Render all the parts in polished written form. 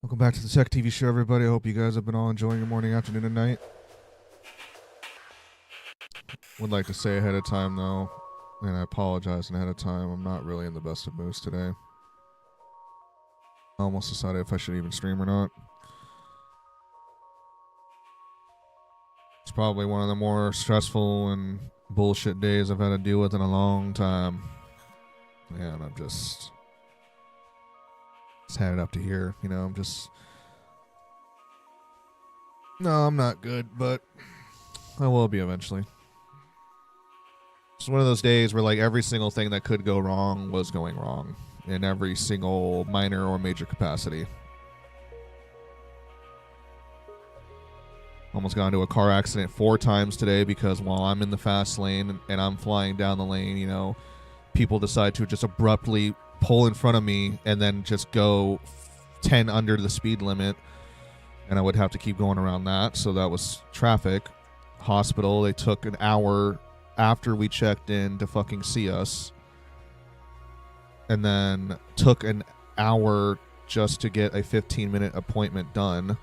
Welcome back to the Tech TV show, everybody. I hope you guys have been all enjoying your morning, afternoon, and night. Would like to say ahead of time, though, and I apologize ahead of time, I'm not really in the best of moods today. I almost decided if I should even stream or not. It's probably one of the more stressful and bullshit days I've had to deal with in a long time. And I'm just had it up to here, you know. No, I'm not good, but I will be eventually. It's one of those days where like every single thing that could go wrong was going wrong in every single minor or major capacity. Almost got into a car accident 4 times today because while I'm in the fast lane and I'm flying down the lane, you know, people decide to just abruptly pull in front of me and then just go 10 under the speed limit, and I would have to keep going around that. So that was traffic. Hospital, they took an hour after we checked in to fucking see us, and then took an hour just to get a 15-minute appointment done.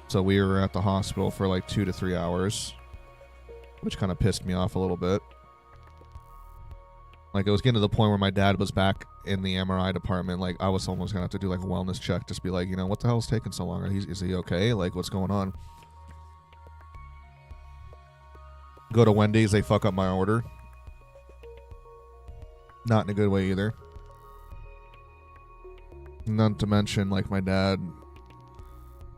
So we were at the hospital for like 2 to 3 hours, which kind of pissed me off a little bit. Like, it was getting to the point where my dad was back in the MRI department. Like, I was almost going to have to do, like, a wellness check. Just be like, you know, what the hell is taking so long? Is he okay? Like, what's going on? Go to Wendy's, they fuck up my order. Not in a good way either. Not to mention, like, my dad,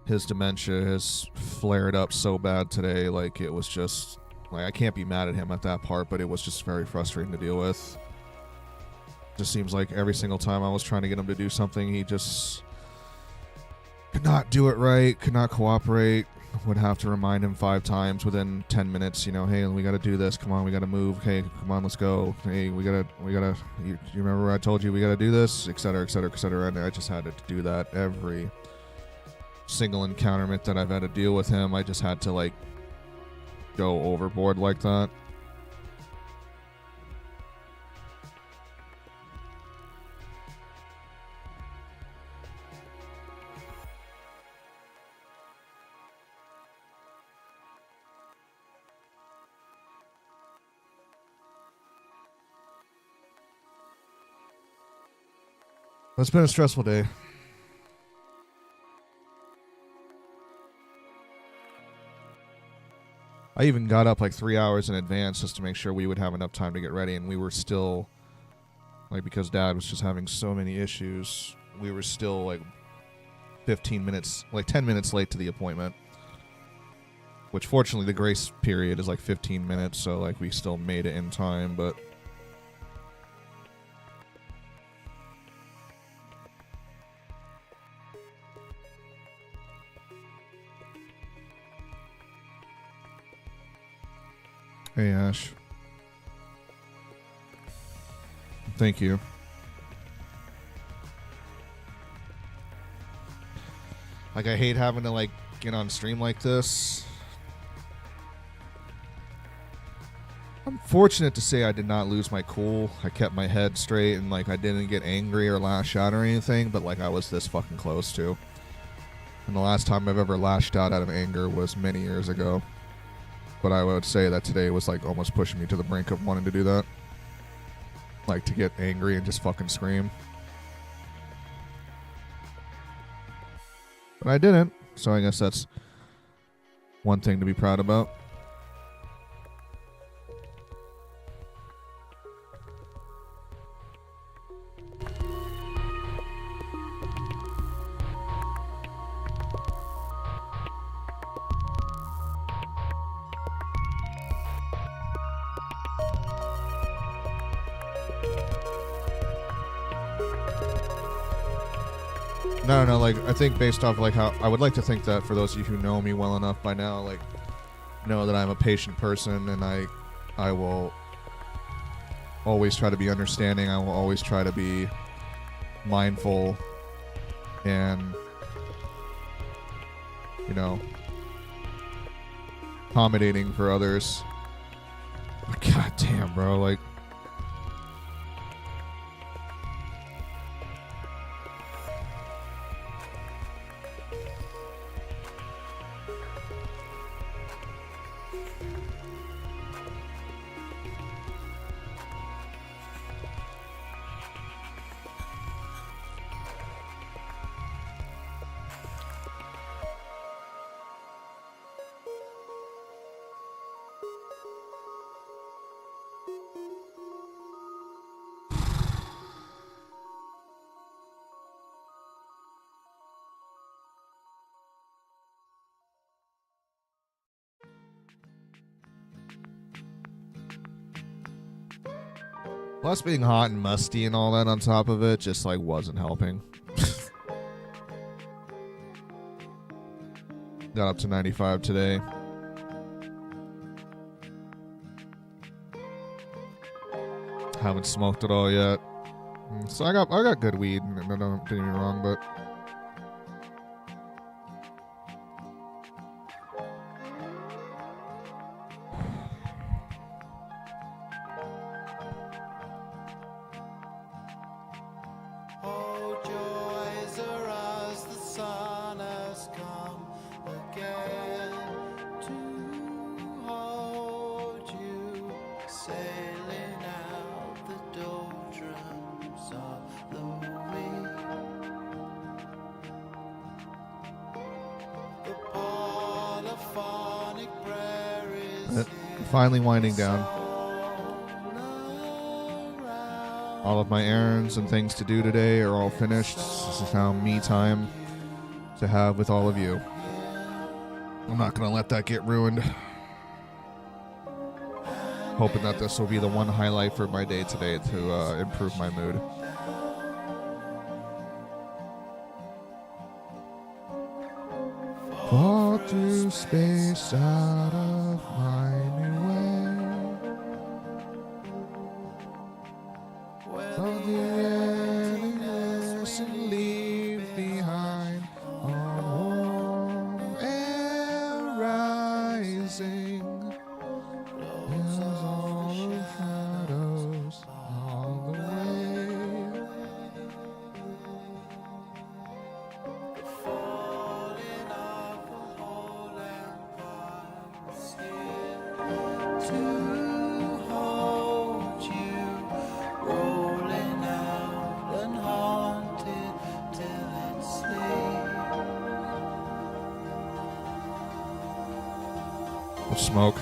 his dementia has flared up so bad today. Like, it was just, like, I can't be mad at him at that part, but it was just very frustrating to deal with. Just seems like every single time I was trying to get him to do something, he just could not do it right, could not cooperate. Would have to remind him 5 times within 10 minutes, you know, hey, we got to do this. Come on, we got to move. Hey, come on, let's go. Hey, we got to, you remember I told you we got to do this, et cetera, et cetera, et cetera. And I just had to do that every single encounterment that I've had to deal with him. I just had to, like, go overboard like that. It's been a stressful day. I even got up like 3 hours in advance just to make sure we would have enough time to get ready, and we were still, like, because Dad was just having so many issues, we were still like 15 minutes, like 10 minutes late to the appointment. Which fortunately the grace period is like 15 minutes, so like we still made it in time, but hey, Ash. Thank you. Like, I hate having to, like, get on stream like this. I'm fortunate to say I did not lose my cool. I kept my head straight and, like, I didn't get angry or lash out or anything, but, like, I was this fucking close to. And the last time I've ever lashed out of anger was many years ago. But I would say that today was like almost pushing me to the brink of wanting to do that. Like, to get angry and just fucking scream. But I didn't, so I guess that's one thing to be proud about. No, like, I think based off, like, how, I would like to think that for those of you who know me well enough by now, like, know that I'm a patient person, and I will always try to be understanding, I will always try to be mindful, and, you know, accommodating for others. But god damn, bro, like, Plus being hot and musty and all that on top of it just like wasn't helping. Got up to 95 today. Haven't smoked it all yet. So I got good weed, don't get me wrong, but finally winding down. All of my errands and things to do today are all finished. This is now me time to have with all of you. I'm not going to let that get ruined. Hoping that this will be the one highlight for my day today to improve my mood. Fall through space out of my new way. Of the endless and leave behind on warm air rising. There's all the shadows all the way. Smoke.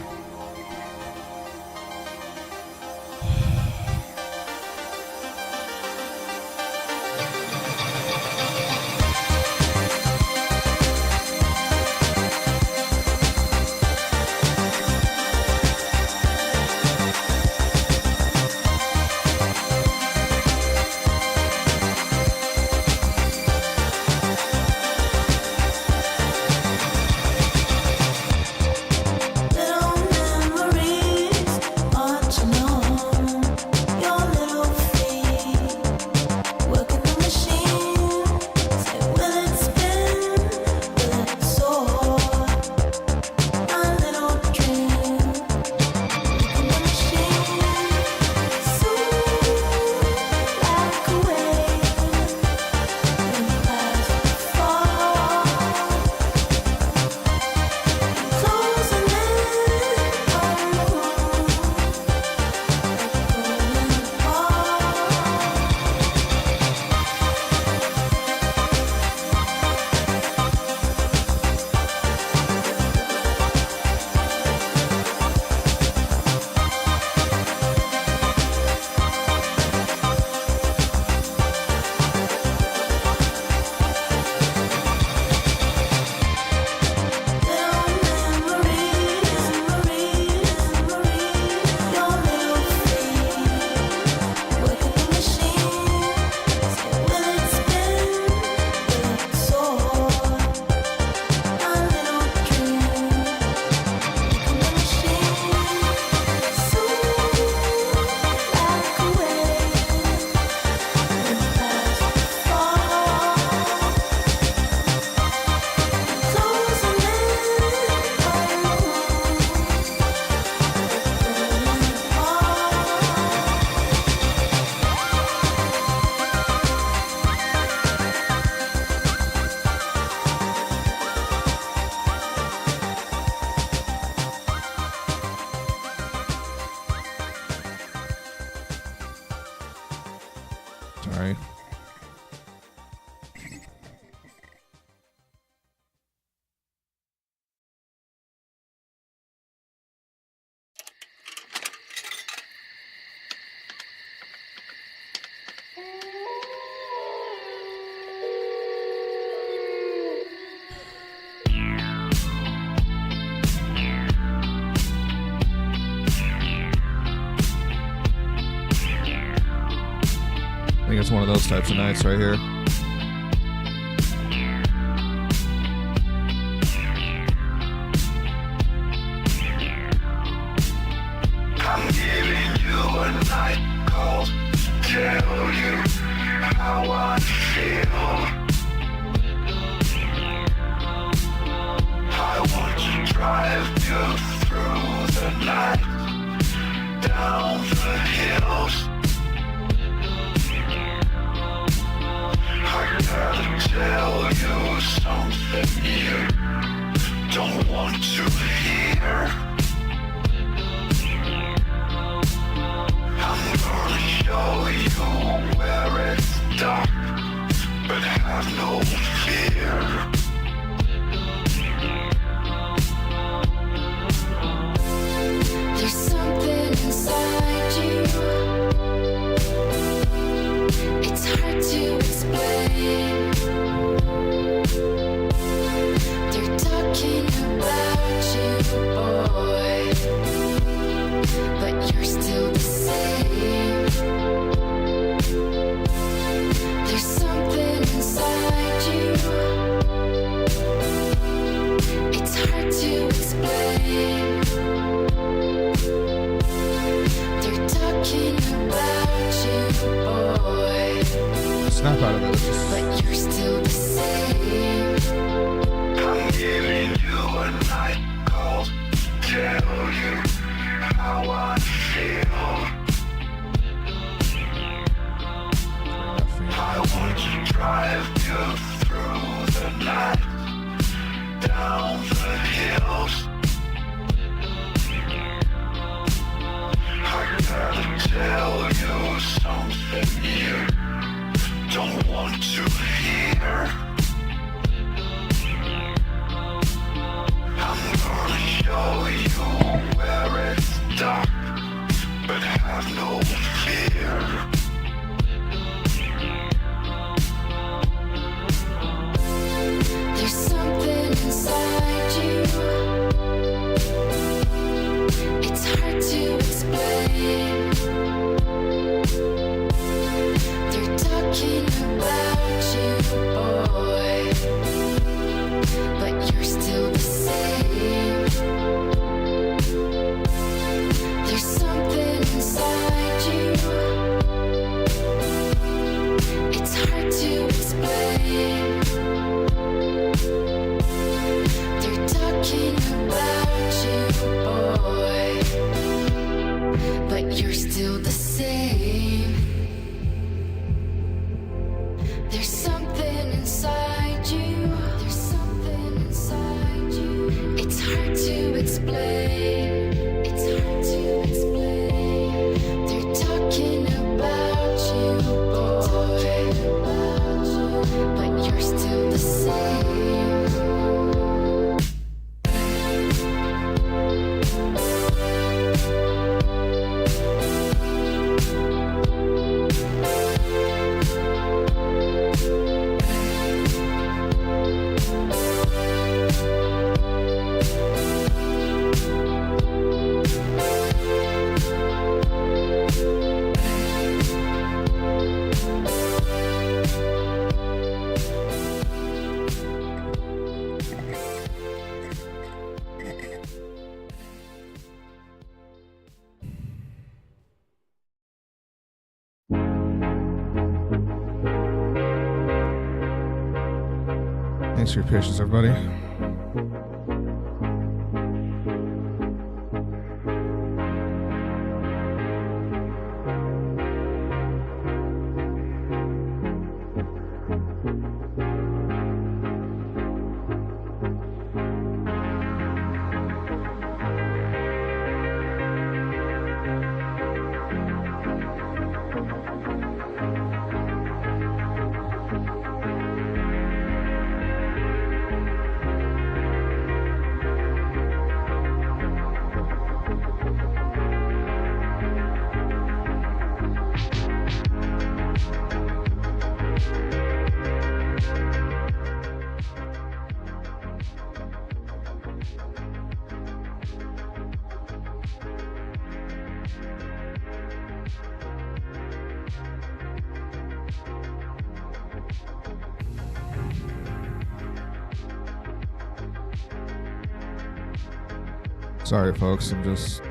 Sorry. I think it's one of those types of nights right here. I'm giving you a night call to tell you how I feel. I want to drive you through the night, down the hills. I gotta tell you something you don't want to hear. I'm gonna show you where it's dark, but have no fear. There's something inside you. It's hard to explain. They're talking about you, boy, but you're still the same. There's something inside you. It's hard to explain. They're talking about you, boy, Snap out of it. but you're still the same. I'm giving you a night call to tell you how I feel. I want to drive you through the night, down the hills. I gotta tell you something you don't want to hear. I'm gonna show you where it's dark, but have no fear. There's something inside you. It's hard to explain. They're talking about you, boy, but you're still the same. There's something inside you. It's hard to explain. They're talking about you, boy, but you're still the same. There's something inside you. There's something inside you. It's hard to explain. It's hard to explain. They're talking about you, boy, but you're still the same. Thanks for your patience, everybody. Sorry, folks. I'm just.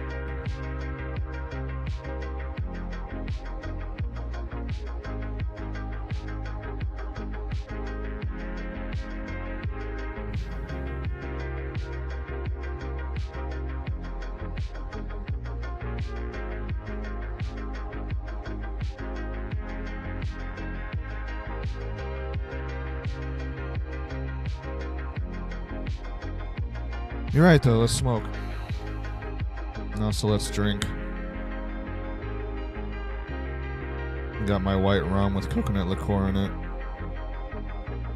You're right, though. Let's smoke. And also, let's drink. Got my white rum with coconut liqueur in it.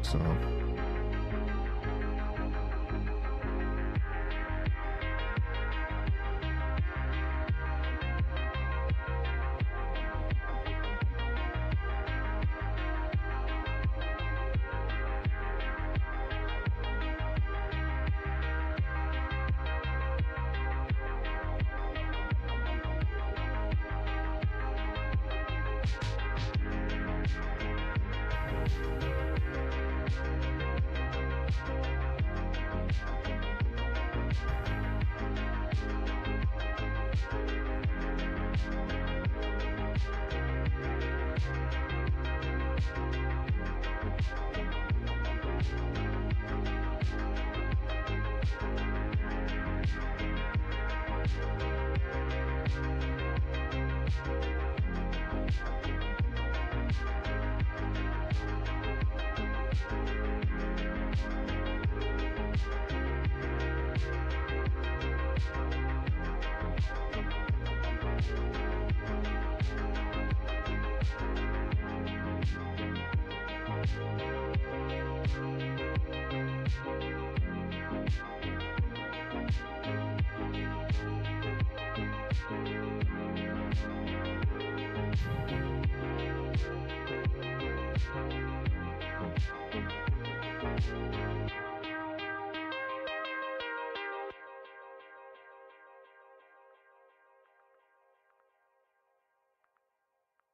So.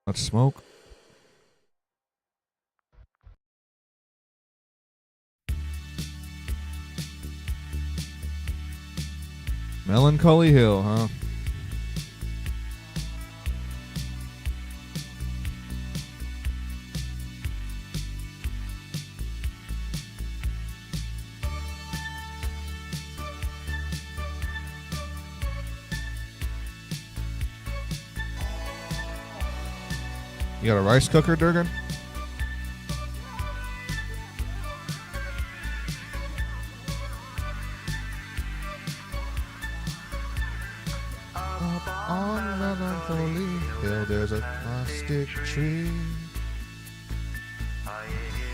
Let's smoke. Melancholy Hill, huh? You got a rice cooker, Durgan? Up on Melancholy Hill, there's a plastic tree.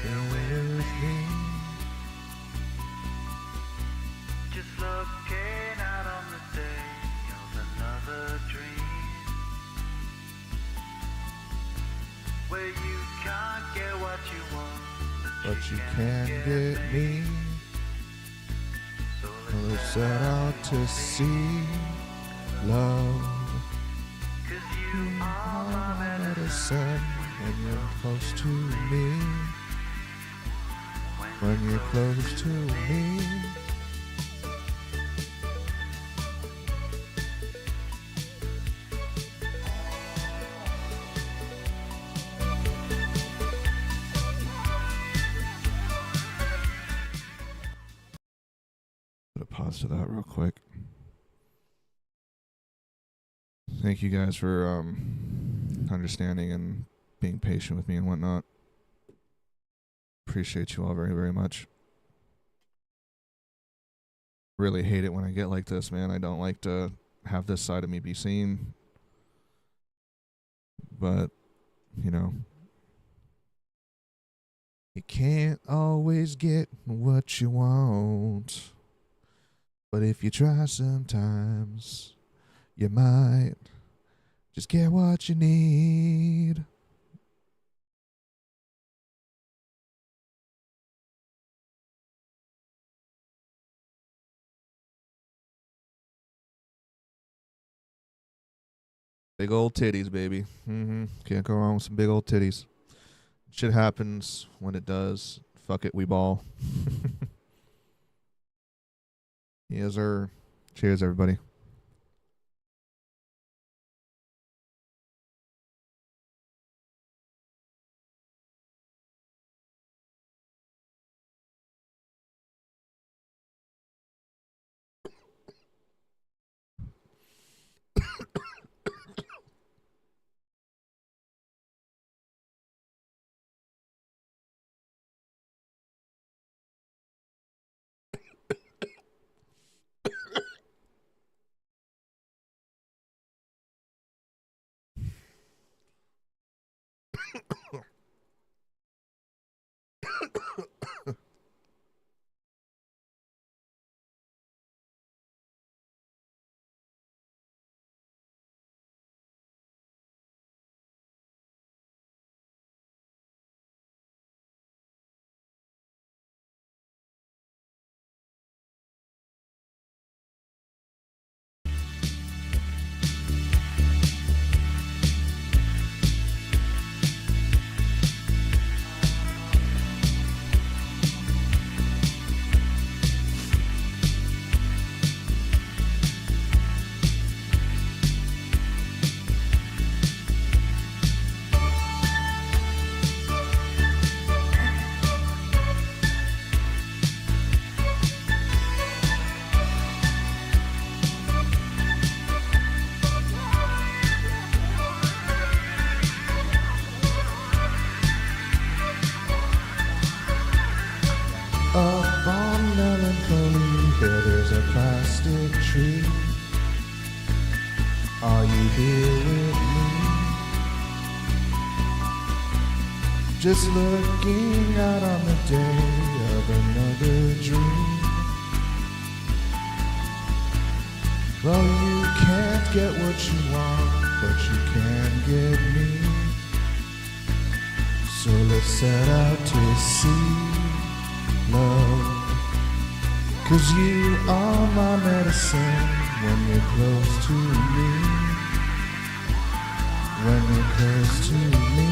Here with me. Just looking out on the day of another dream, where you can't get what you want, But you can get me. so Let's set out to see love. 'cause you are my Medicine when you're close to me. When you're close to me. Put a pause to that real quick. Thank you guys for understanding and being patient with me and whatnot. Appreciate you all very, very much. Really hate it when I get like this, man. I don't like to have this side of me be seen. But, you know, you can't always get what you want. But if you try sometimes, you might just get what you need. Big old titties, baby. Can't go wrong with some big old titties. Shit happens when it does. Fuck it, we ball. Yes, sir. Cheers, everybody. Up on melancholy hill, there's a plastic tree. Are you here with me? Just looking out on the day of another dream. Well, you can't get what you want, but you can get me. So let's set out to see love. 'Cause you are my medicine when you're close to me. When you're close to me.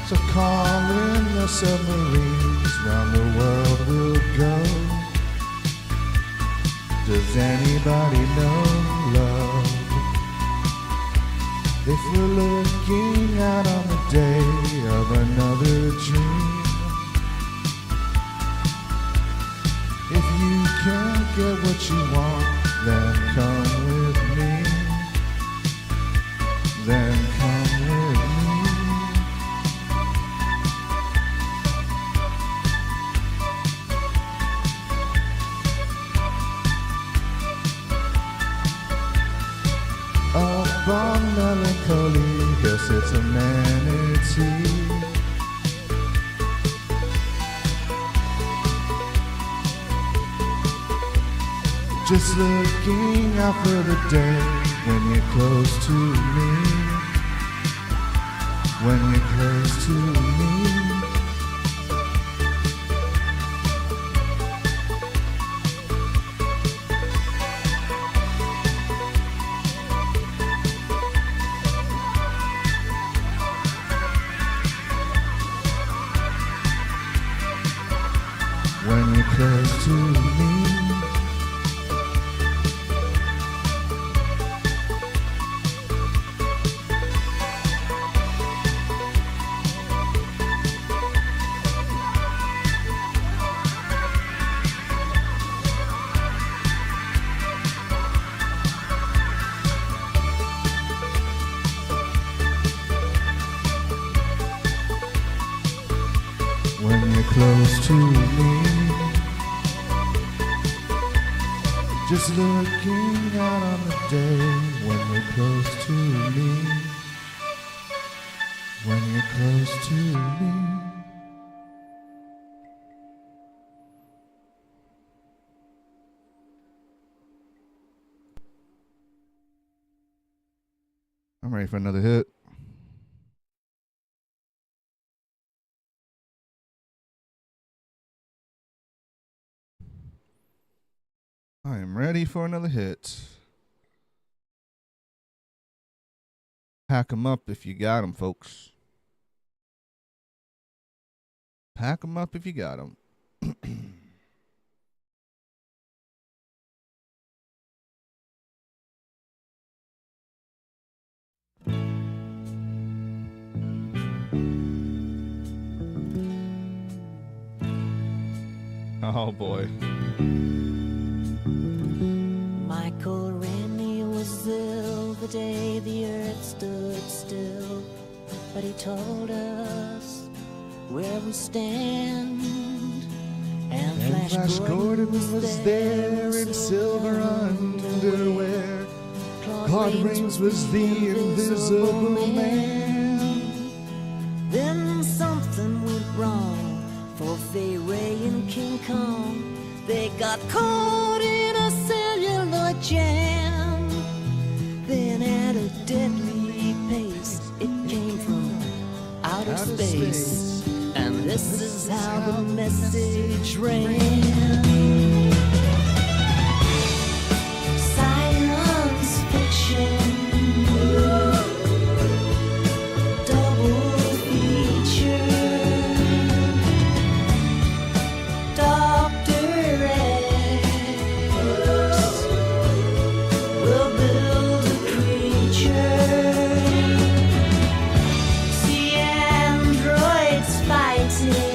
So call in your submarines, round the world we'll go. Does anybody know love? If we're looking out on the day of another dream. If you can't get what you want, then come with me. Then come with me. Up on melancholy hill sits a manatee. Just looking out for the day when you're close to me. When you're close to me. When you're close to me. When you're close to me. Just looking out on the day when you're close to me. When you're close to me. I'm ready for another hit. I am ready for another hit. Pack 'em up if you got 'em, folks. Pack 'em up if you got 'em. Oh boy. Michael Rennie was ill the day the earth stood still, but he told us where we stand. And Flash Gordon was there in silver underwear. Claude Rains was the invisible man. Then something went wrong for Fay Ray and King Kong. They got caught in a celluloid jam. Then at a deadly pace, it came from outer space. And this is how the message ran. Science fiction. Double feature. Dr. X will build a creature. See androids fighting.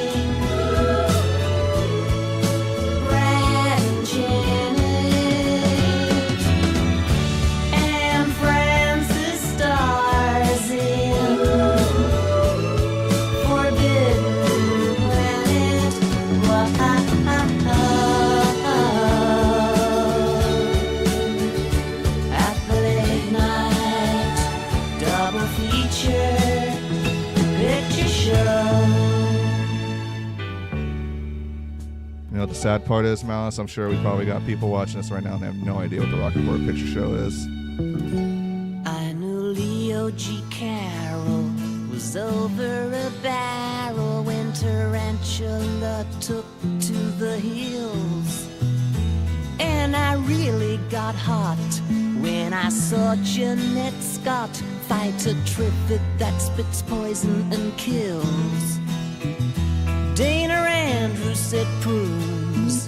Brad and Janet and Francis stars in Forbidden Planet. At the late night double feature picture show. You know what the sad part is, Malice? I'm sure we probably got people watching this right now and they have no idea what the Rocket Horror Picture Show is. I knew Leo G. Carroll was over a barrel when Tarantula took to the hills. And I really got hot when I saw Jeanette Scott fight a trivet that spits poison and kills. Dana Andrews said prunes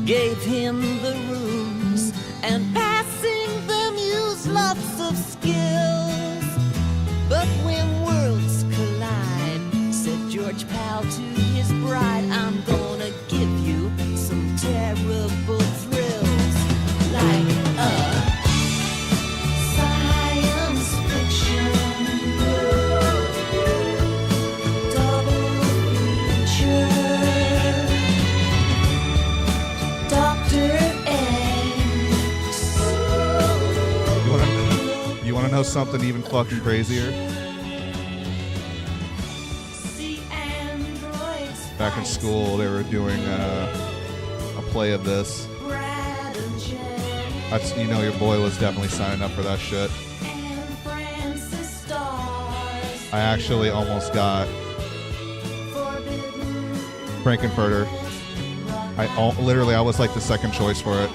gave him the rooms, and passing them used lots of skills. But when worlds collide, said George Powell to his bride, I'm gonna give you some terrible thrills, like science fiction. Double feature. Dr. X. You want to know something even fucking crazier? See androids Back in school, they were doing a play of this. Brad and Jen That's, you know, your boy was definitely signing up for that shit. and Francis stars. I actually almost got Forbidden Frankenfurter. I was like the second choice for it,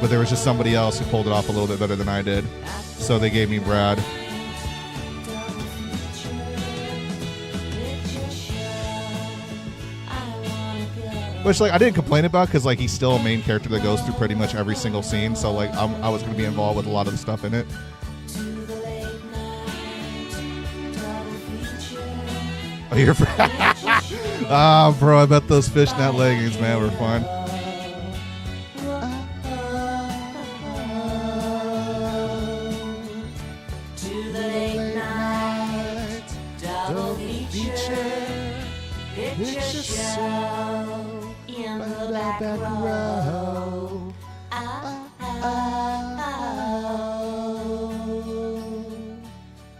but there was just somebody else who pulled it off a little bit better than I did, so they gave me Brad. double feature picture show. I wanna go Which, like, I didn't complain about because, like, he's still a main character that goes through pretty much every single scene, so, like, I was going to be involved with a lot of the stuff in it. to the late night double feature Oh, you're ah, bro, I bet those fishnet leggings, man, were fun. to the late night double feature picture show in the back row.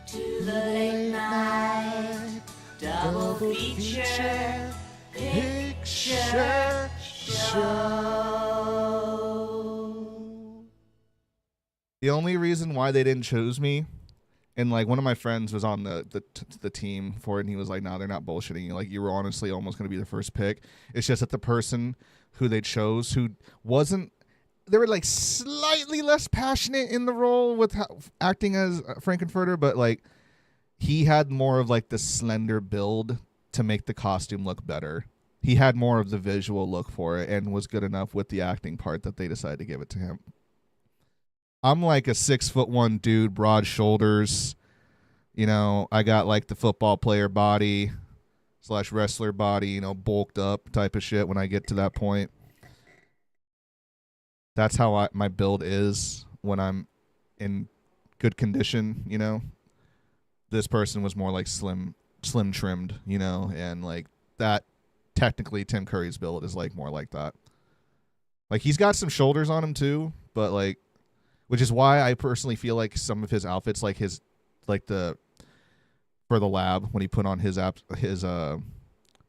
To the late night double feature picture show. The only reason why they didn't choose me, and like one of my friends was on the team for it, and he was like, "No, they're not bullshitting you. Like you were honestly almost going to be the first pick. It's just that the person who they chose, who wasn't they were like slightly less passionate in the role with acting as Frankenfurter, but like he had more of like the slender build to make the costume look better. He had more of the visual look for it and was good enough with the acting part that they decided to give it to him. I'm like a 6'1" dude, broad shoulders. You know, I got like the football player body / wrestler body, you know, bulked up type of shit when I get to that point. That's how my build is when I'm in good condition, you know. This person was more like slim trimmed, you know, and like that. Technically, Tim Curry's build is like more like that. Like he's got some shoulders on him too, but like, which is why I personally feel like some of his outfits, like his, like the for the lab when he put on his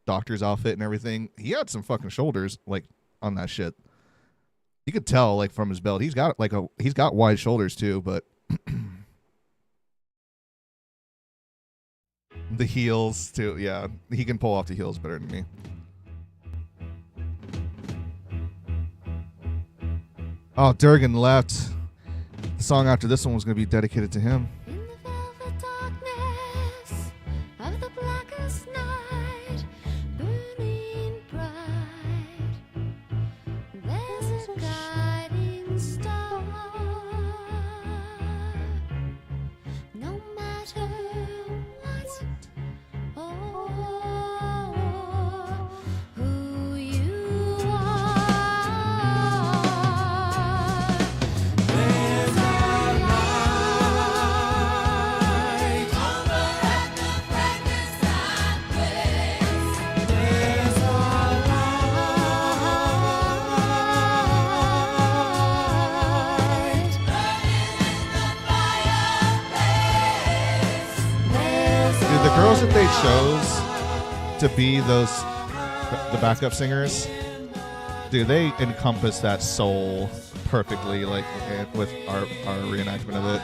doctor's outfit and everything, he had some fucking shoulders like on that shit. You could tell like from his belt, he's got wide shoulders too, but the heels too, yeah, he can pull off the heels better than me. Oh, Durgan left. The song after this one was going to be dedicated to him. In the velvet darkness of the blackest night, burning bright, there's a guiding star. No matter what or who you are, there's a light over at the Frankenstein place. There's a light burning in the fireplace. Dude, the girls that they chose to be the backup singers, dude, they encompass that soul perfectly, like with our reenactment of it.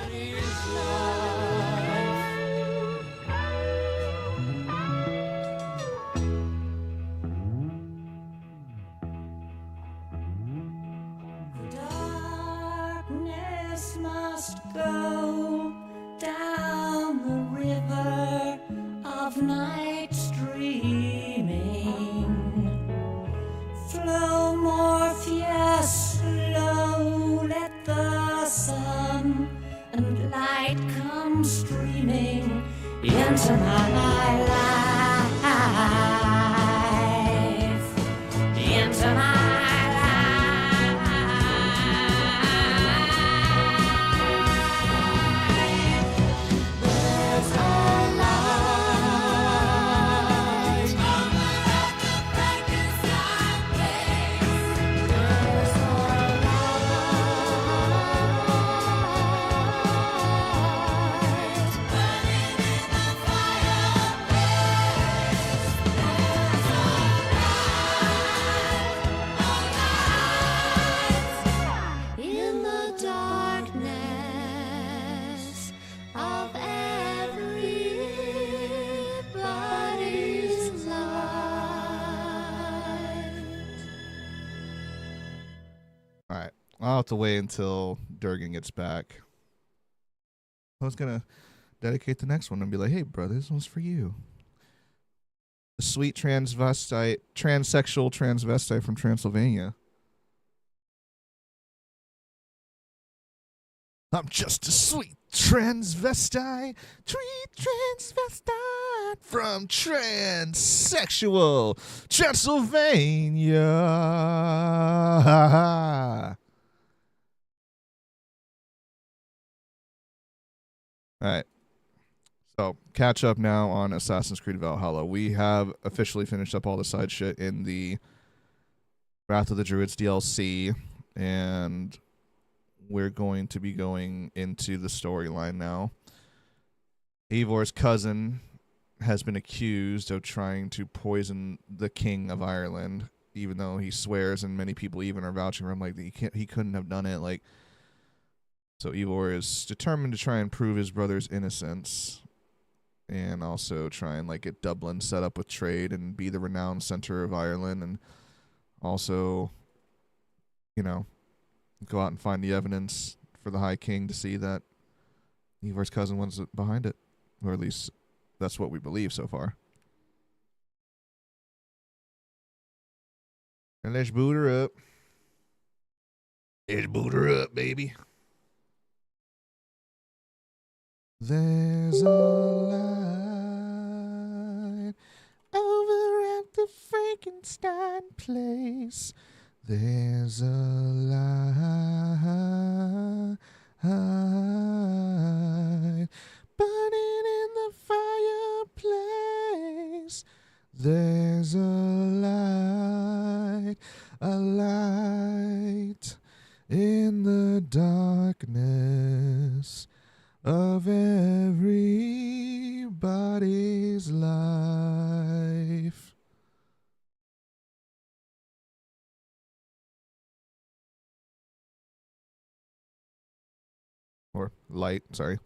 Darkness must go down the river of night streaming. Flow Morpheus, slow, let the sun and light come streaming into my life, into my There's a light over at the Frankenstein place. There's a light burning in the fireplace. There's a light in the darkness of everybody's life. All right, I'll have to wait until Durgan gets back. I was gonna dedicate the next one and be like, "Hey, brother, this one's for you." The sweet transsexual transvestite from Transylvania. I'm just a sweet transvestite from transsexual Transylvania. All right. So, catch up now on Assassin's Creed Valhalla. We have officially finished up all the side shit in the Wrath of the Druids DLC, and we're going to be going into the storyline now. Eivor's cousin has been accused of trying to poison the King of Ireland, even though he swears, and many people even are vouching for him, like he couldn't have done it. Like, so Eivor is determined to try and prove his brother's innocence, and also try and like get Dublin set up with trade and be the renowned center of Ireland, and also, you know, go out and find the evidence for the High King to see that Ivar's cousin was behind it. Or at least that's what we believe so far. And let's boot her up. Let's boot her up, baby. There's a light over at the Frankenstein place. There's a light burning in the fireplace. There's a light in the darkness of everybody's life. Or light, sorry.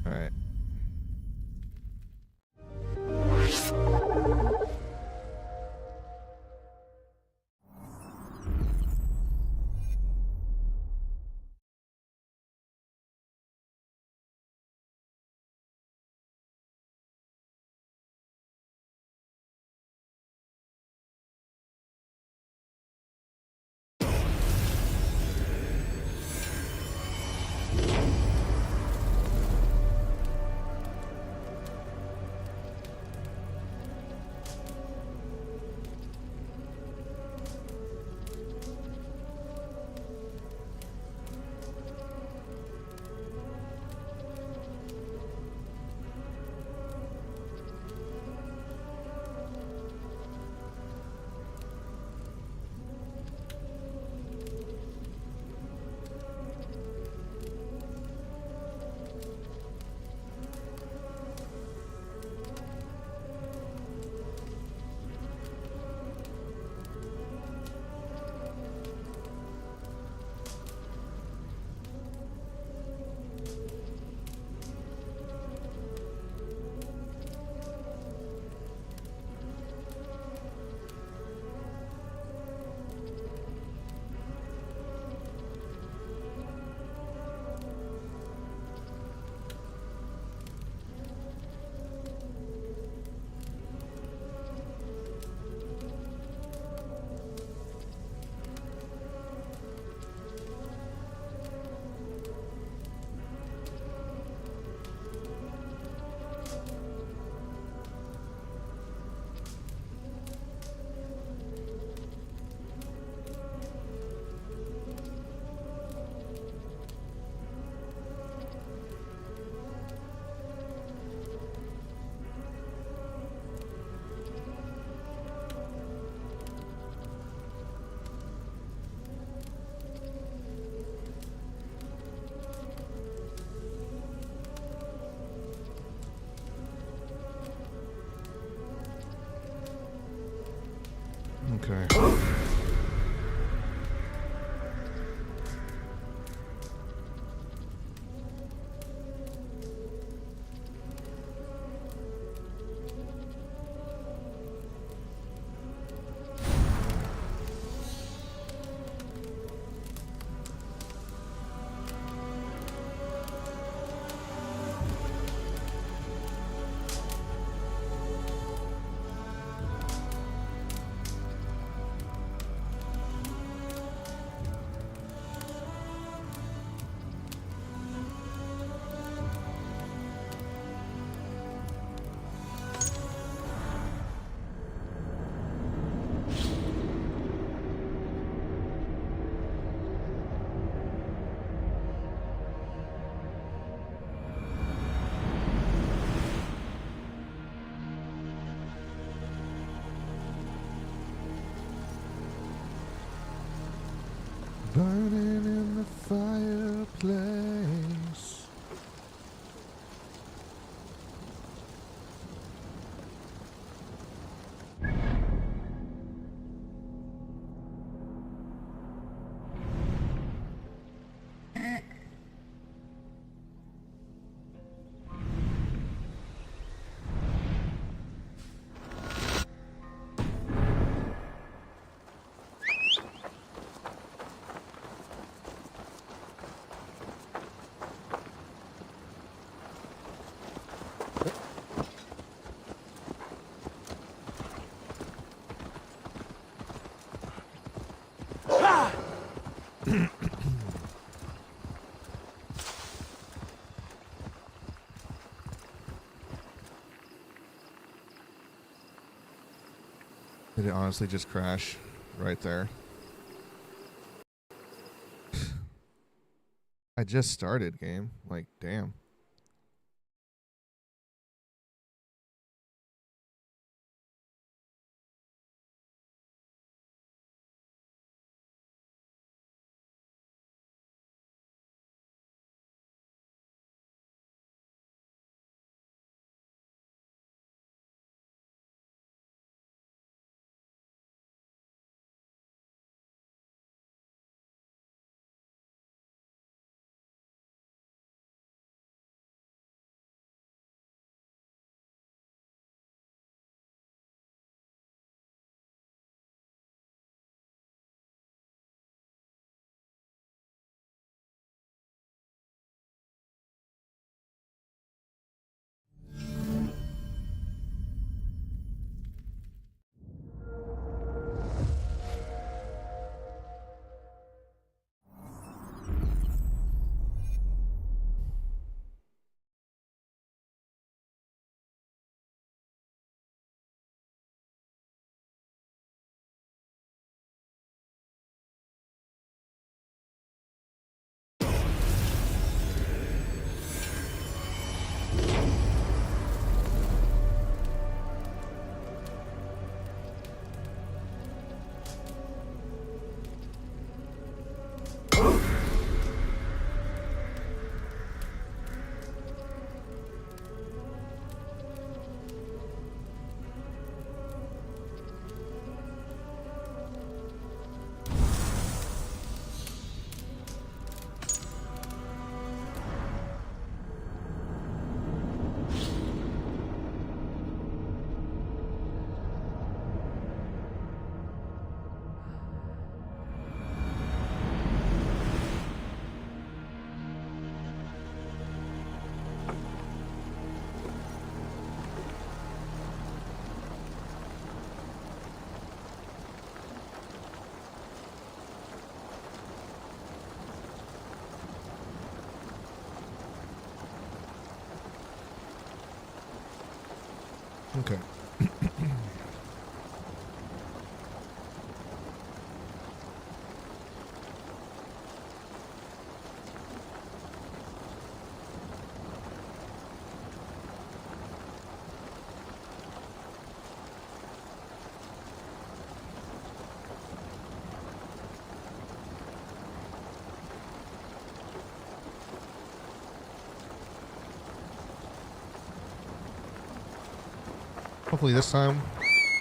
All right. Okay. Did it honestly just crash right there? I just started game. Like, damn. Okay. Hopefully this time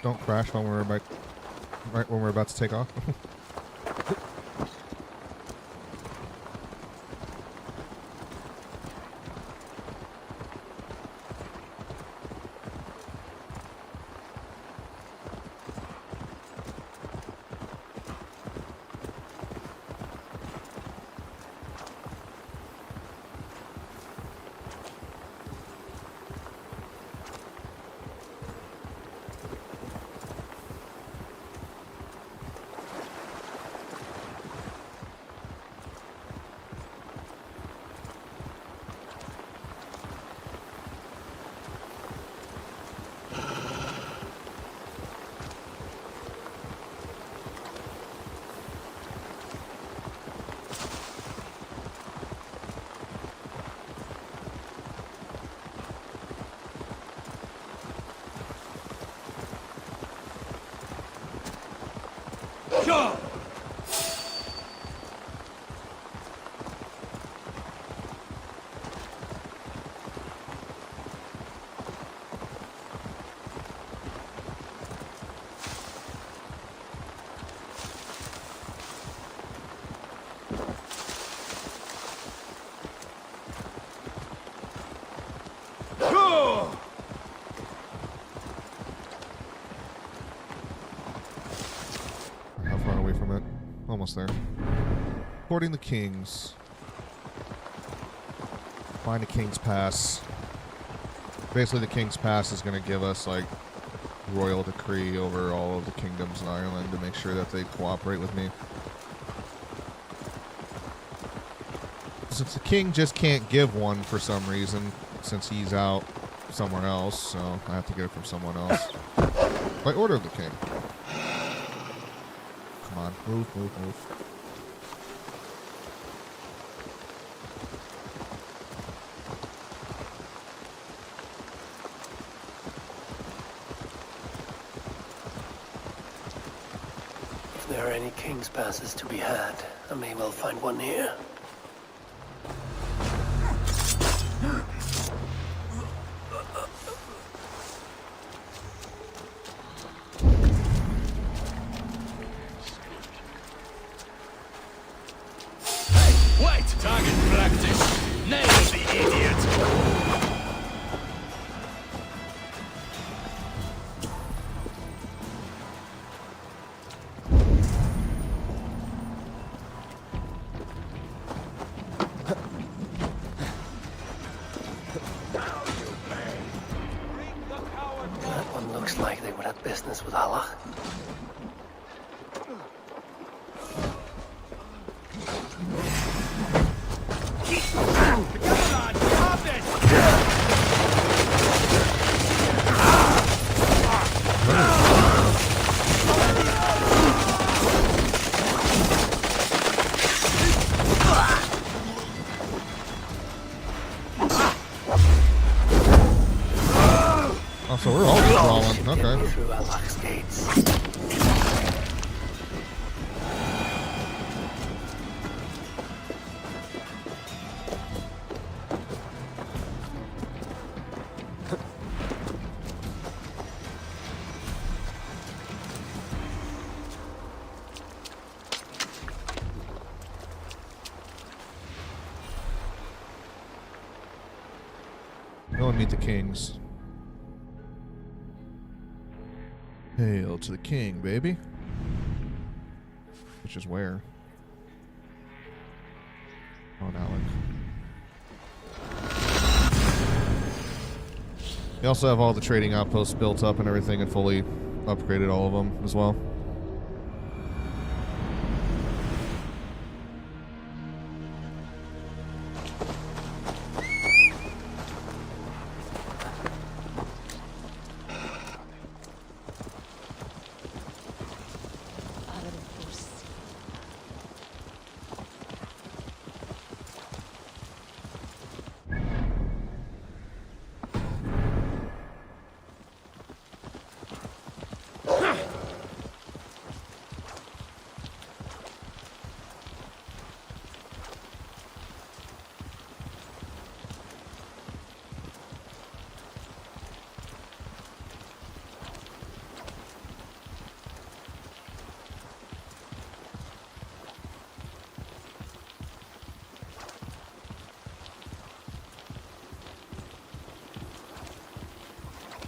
don't crash when we're right when we're about to take off. How far away from it? Almost there. Courting the kings. Find a king's pass. Basically, the king's pass is going to give us like royal decree over all of the kingdoms in Ireland to make sure that they cooperate with me. Since the king just can't give one for some reason, since he's out somewhere else, so I have to get it from someone else. By order of the king. Come on. Move, move, move. If there are any king's passes to be had, I may well find one here. Wait! Target practice! Nail the idiot! That one looks like they would have business with Allah. Oh, so we're all just crawling. Okay. Through Allah's gates. Go and meet the kings. Hail to the king, baby. Which is where? Oh, Alec. We also have all the trading outposts built up and everything and fully upgraded all of them as well.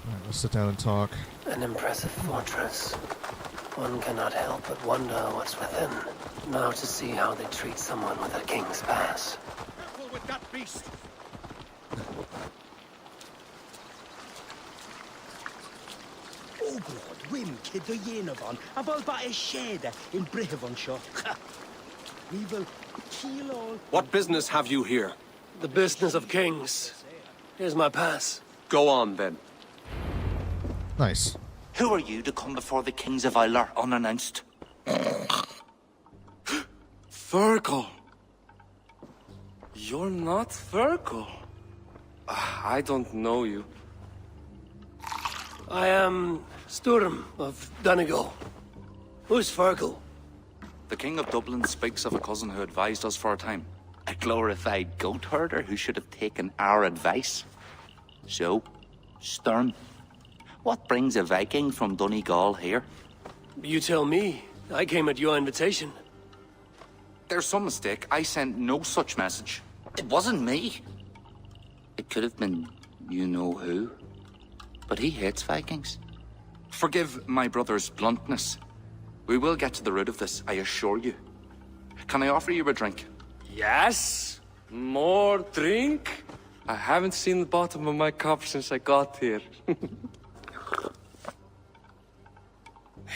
Alright, let's sit down and talk. An impressive fortress. One cannot help but wonder what's within. Now to see how they treat someone with a king's pass. Careful with that beast! Oglod, Wim, Kid o Yenavon, a fel ba e siede in Brihevon sio. We will kill all. What business have you here? The business of kings. Here's my pass. Go on, then. Nice. Who are you to come before the kings of Ilar unannounced? Virgil. You're not Virgil. I don't know you. I am Sturm of Donegal. Who's Fergal? The king of Dublin speaks of a cousin who advised us for a time. A glorified goat herder who should have taken our advice. So, Sturm, what brings a Viking from Donegal here? You tell me. I came at your invitation. There's some mistake. I sent no such message. It wasn't me. It could have been you-know-who. But he hates Vikings. Forgive my brother's bluntness. We will get to the root of this, I assure you. Can I offer you a drink? Yes? More drink? I haven't seen the bottom of my cup since I got here.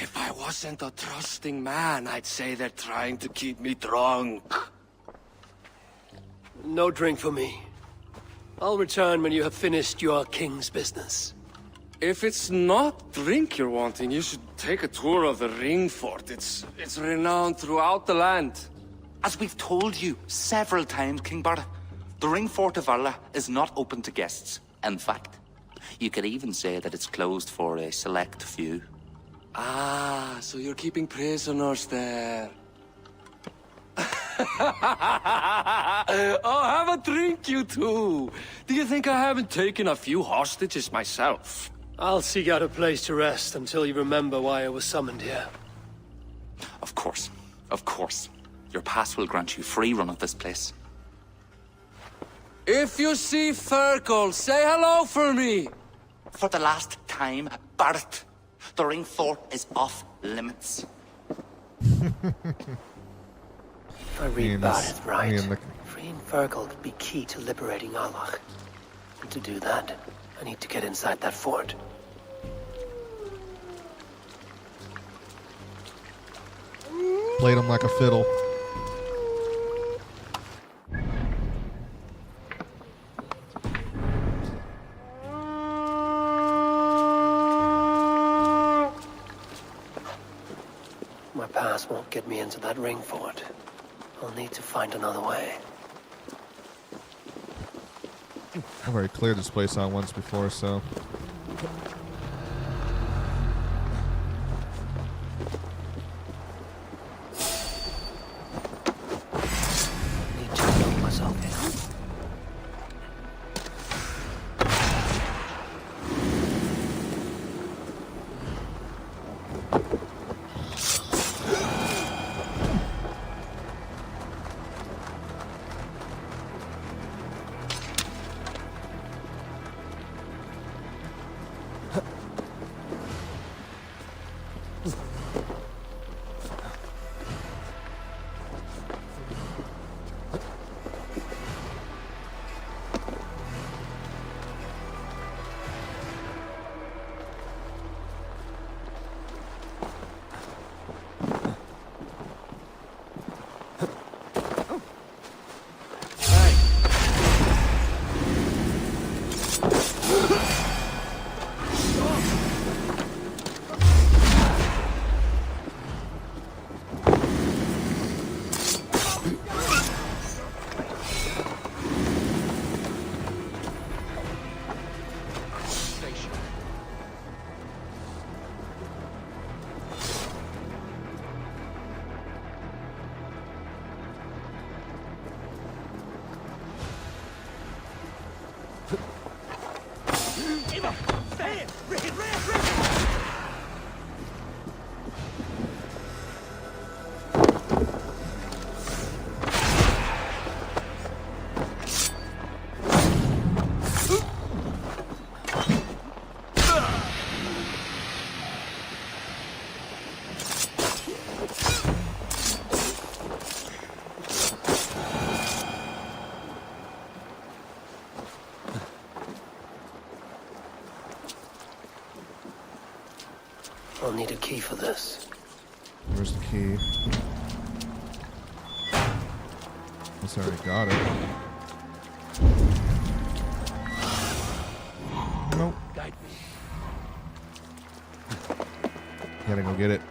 If I wasn't a trusting man, I'd say they're trying to keep me drunk. No drink for me. I'll return when you have finished your king's business. If it's not drink you're wanting, you should take a tour of the ring fort. It's renowned throughout the land. As we've told you several times, King Barda, the ring fort of Valhalla is not open to guests. In fact, you could even say that it's closed for a select few. Ah, so you're keeping prisoners there. Oh, have a drink, you two. Do you think I haven't taken a few hostages myself? I'll seek out a place to rest until you remember why I was summoned here. Of course, of course. Your pass will grant you free run of this place. If you see Fergal, say hello for me. For the last time, Barret, the ring fort is off limits. If I read about it right, freeing Fergal could be key to liberating Allah. And to do that, I need to get inside that fort. Played him like a fiddle. My pass won't get me into that ring fort. I'll need to find another way. I've already cleared this place out once before, so. Need to lock myself in. I'll need a key for this. Where's the key? Guess I already got it. Nope. Guide me. Gotta go get it.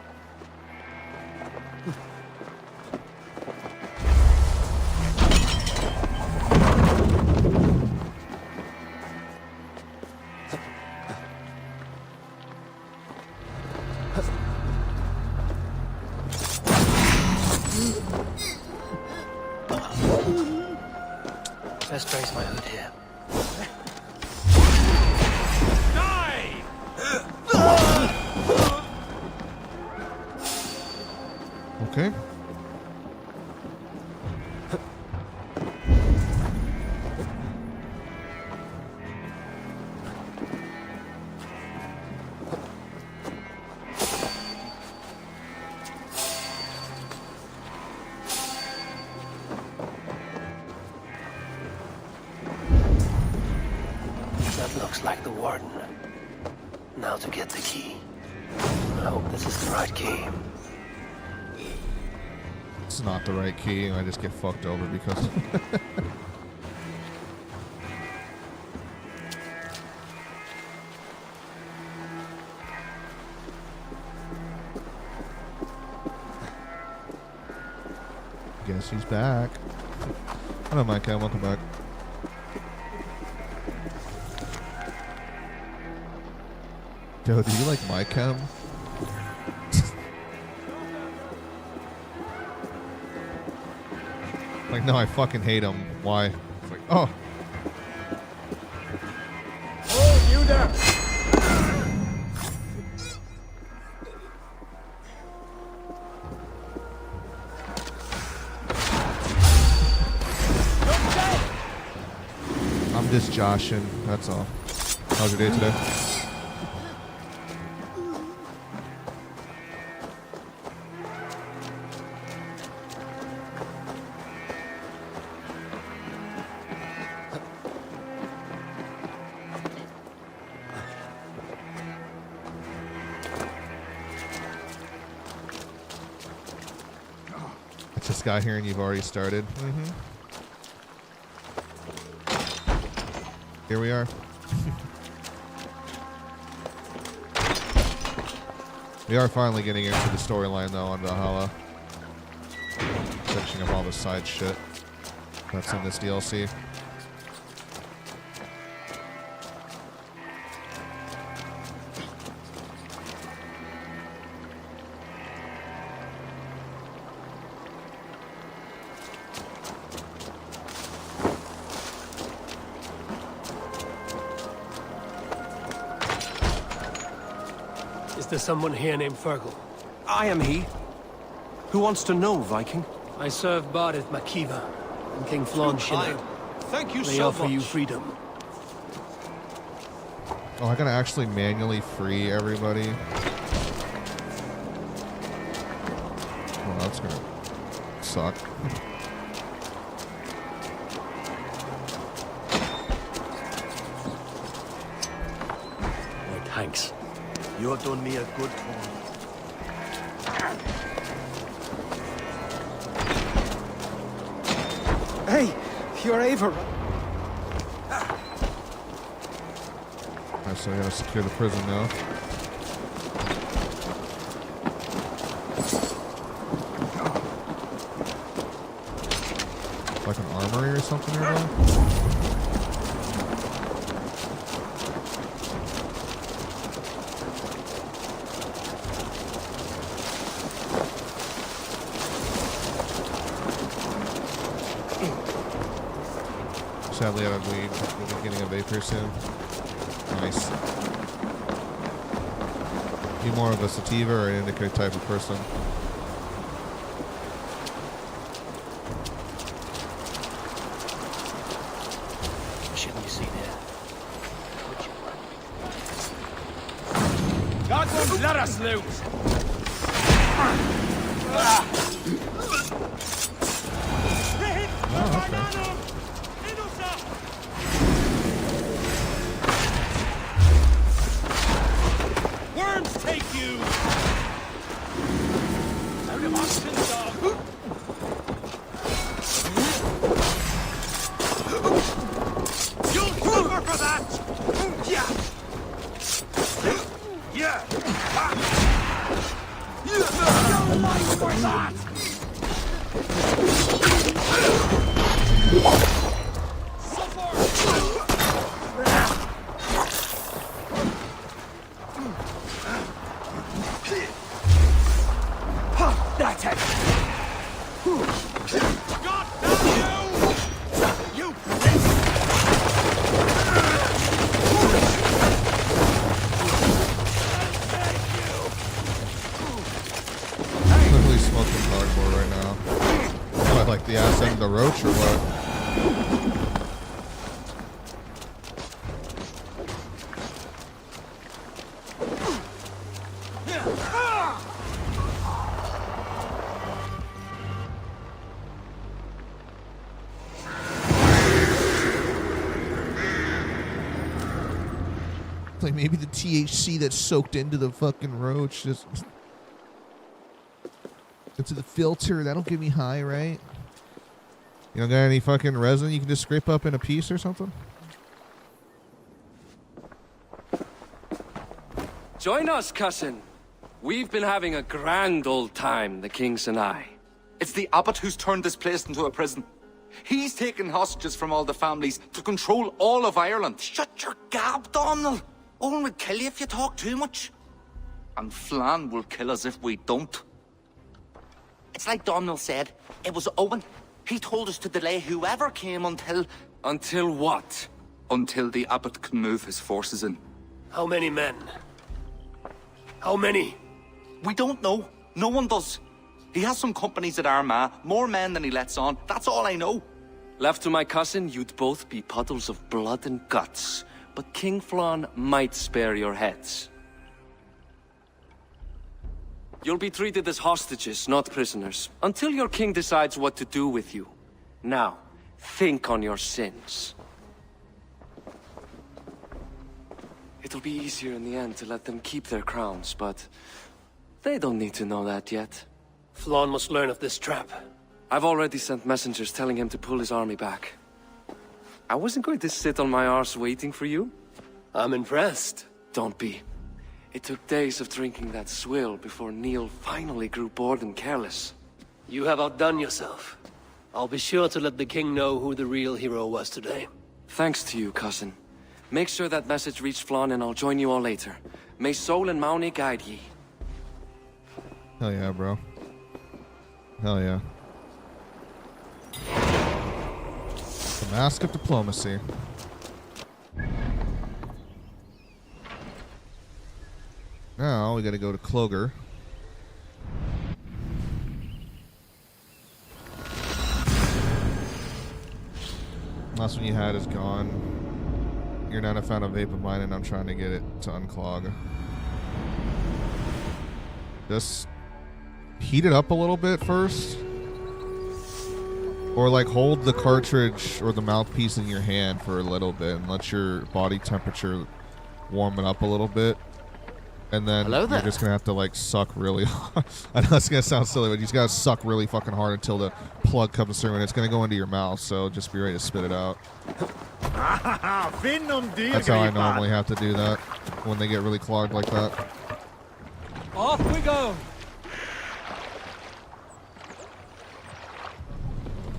Best raise my hood here. Okay. That looks like the warden. Now to get the key. I hope this is the right key. It's not the right key, and I just get fucked over because. Guess he's back. Hello, Mike. Welcome back. Joe, do you like my chem? Like, no, I fucking hate him. Why? It's like, oh. Oh, you there! I'm just joshing. That's all. How's your day today? It's this guy here and you've already started. Here we are. We are finally getting into the storyline though on Valhalla. Finishing up all the side shit that's in this DLC. Is there someone here named Fergal? I am he. Who wants to know, Viking? I serve Bardith Makiva and King Flon Shinna. Thank you They so offer much. you freedom. Oh, I gotta actually manually free everybody. Oh, that's gonna suck. Wait, thanks. You have done me a good turn. Hey, you're Eivor. Alright, so I gotta secure the prison now. Like an armory or something or something? Sadly, I would leave at the beginning of Vapor soon. Nice. You more of a sativa or an indica type of person? Shouldn't you see there? God won't let us lose! Oh, okay. Worms take you! Out of option, dog! You'll suffer for that! Yeah! Yeah! Your life for that! That's it. God damn you! You Literally smoking cardboard right now. What, like the ass end of the roach or what? Like maybe the THC that's soaked into the fucking roach just into the filter. That'll get me high, right? You don't got any fucking resin you can just scrape up in a piece or something? Join us, cousin. We've been having a grand old time, the kings and I. It's the abbot who's turned this place into a prison. He's taken hostages from all the families to control all of Ireland. Shut your gab, Domhnall. Owen would kill you if you talk too much. And Flan will kill us if we don't. It's like Domhnall said, it was Owen. He told us to delay whoever came until... Until what? Until the abbot can move his forces in. How many men? How many? We don't know. No one does. He has some companies at Armagh, more men than he lets on. That's all I know. Left to my cousin, you'd both be puddles of blood and guts. But King Flan might spare your heads. You'll be treated as hostages, not prisoners, until your king decides what to do with you. Now, think on your sins. It'll be easier in the end to let them keep their crowns, but they don't need to know that yet. Flan must learn of this trap. I've already sent messengers telling him to pull his army back. I wasn't going to sit on my arse waiting for you. I'm impressed. Don't be. It took days of drinking that swill before Neil finally grew bored and careless. You have outdone yourself. I'll be sure to let the king know who the real hero was today. Thanks to you, cousin. Make sure that message reached Flan and I'll join you all later. May Sol and Mauni guide ye. Hell yeah, bro. Hell yeah. The mask of diplomacy. Now we gotta go to Cloger. Last one you had is gone. You're not a fan of vape of mine and I'm trying to get it to unclog. Just heat it up a little bit first. Or like hold the cartridge or the mouthpiece in your hand for a little bit and let your body temperature warm it up a little bit. And then you're just going to have to like suck really hard. I know it's going to sound silly, but you just got to suck really fucking hard until the plug comes through and it's going to go into your mouth. So just be ready to spit it out. That's how I normally have to do that when they get really clogged like that. Off we go.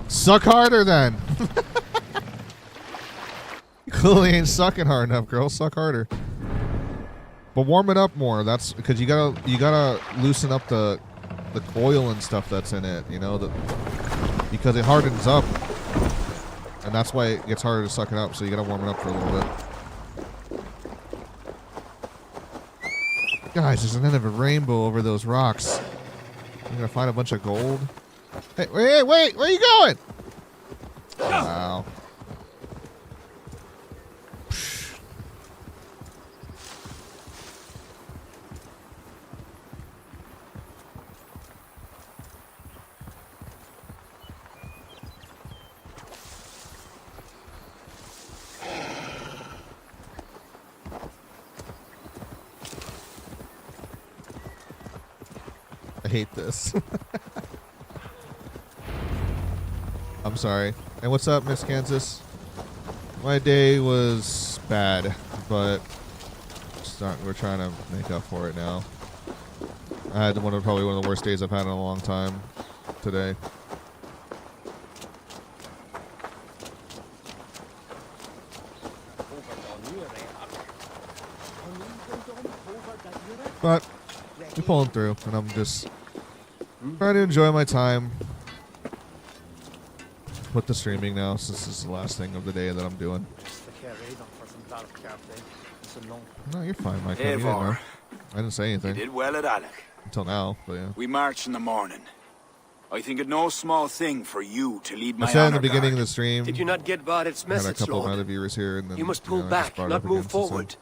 Suck harder then. You clearly ain't sucking hard enough, girl. Suck harder. But warm it up more. That's because you gotta loosen up the coil and stuff that's in it. You know, because it hardens up, and that's why it gets harder to suck it up. So you gotta warm it up for a little bit. Guys, there's an end of a rainbow over those rocks. You're gonna find a bunch of gold. Hey, wait! Where are you going? Wow. I hate this. I'm sorry. And what's up, Miss Kansas? My day was bad, but we're trying to make up for it now. I had probably one of the worst days I've had in a long time today. But we're pulling through, and I'm just trying to enjoy my time with the streaming now, since this is the last thing of the day that I'm doing. No, you're fine, Mike. I didn't say anything. You did well at Alec. Until now, but yeah. We march in the morning. I think it no small thing for you to lead my I said in the honor beginning guard. of the stream. Did you not get Barrett's I had a message, couple of Lord? other viewers here, and then You must pull I just back, brought it not up again move since then. forward.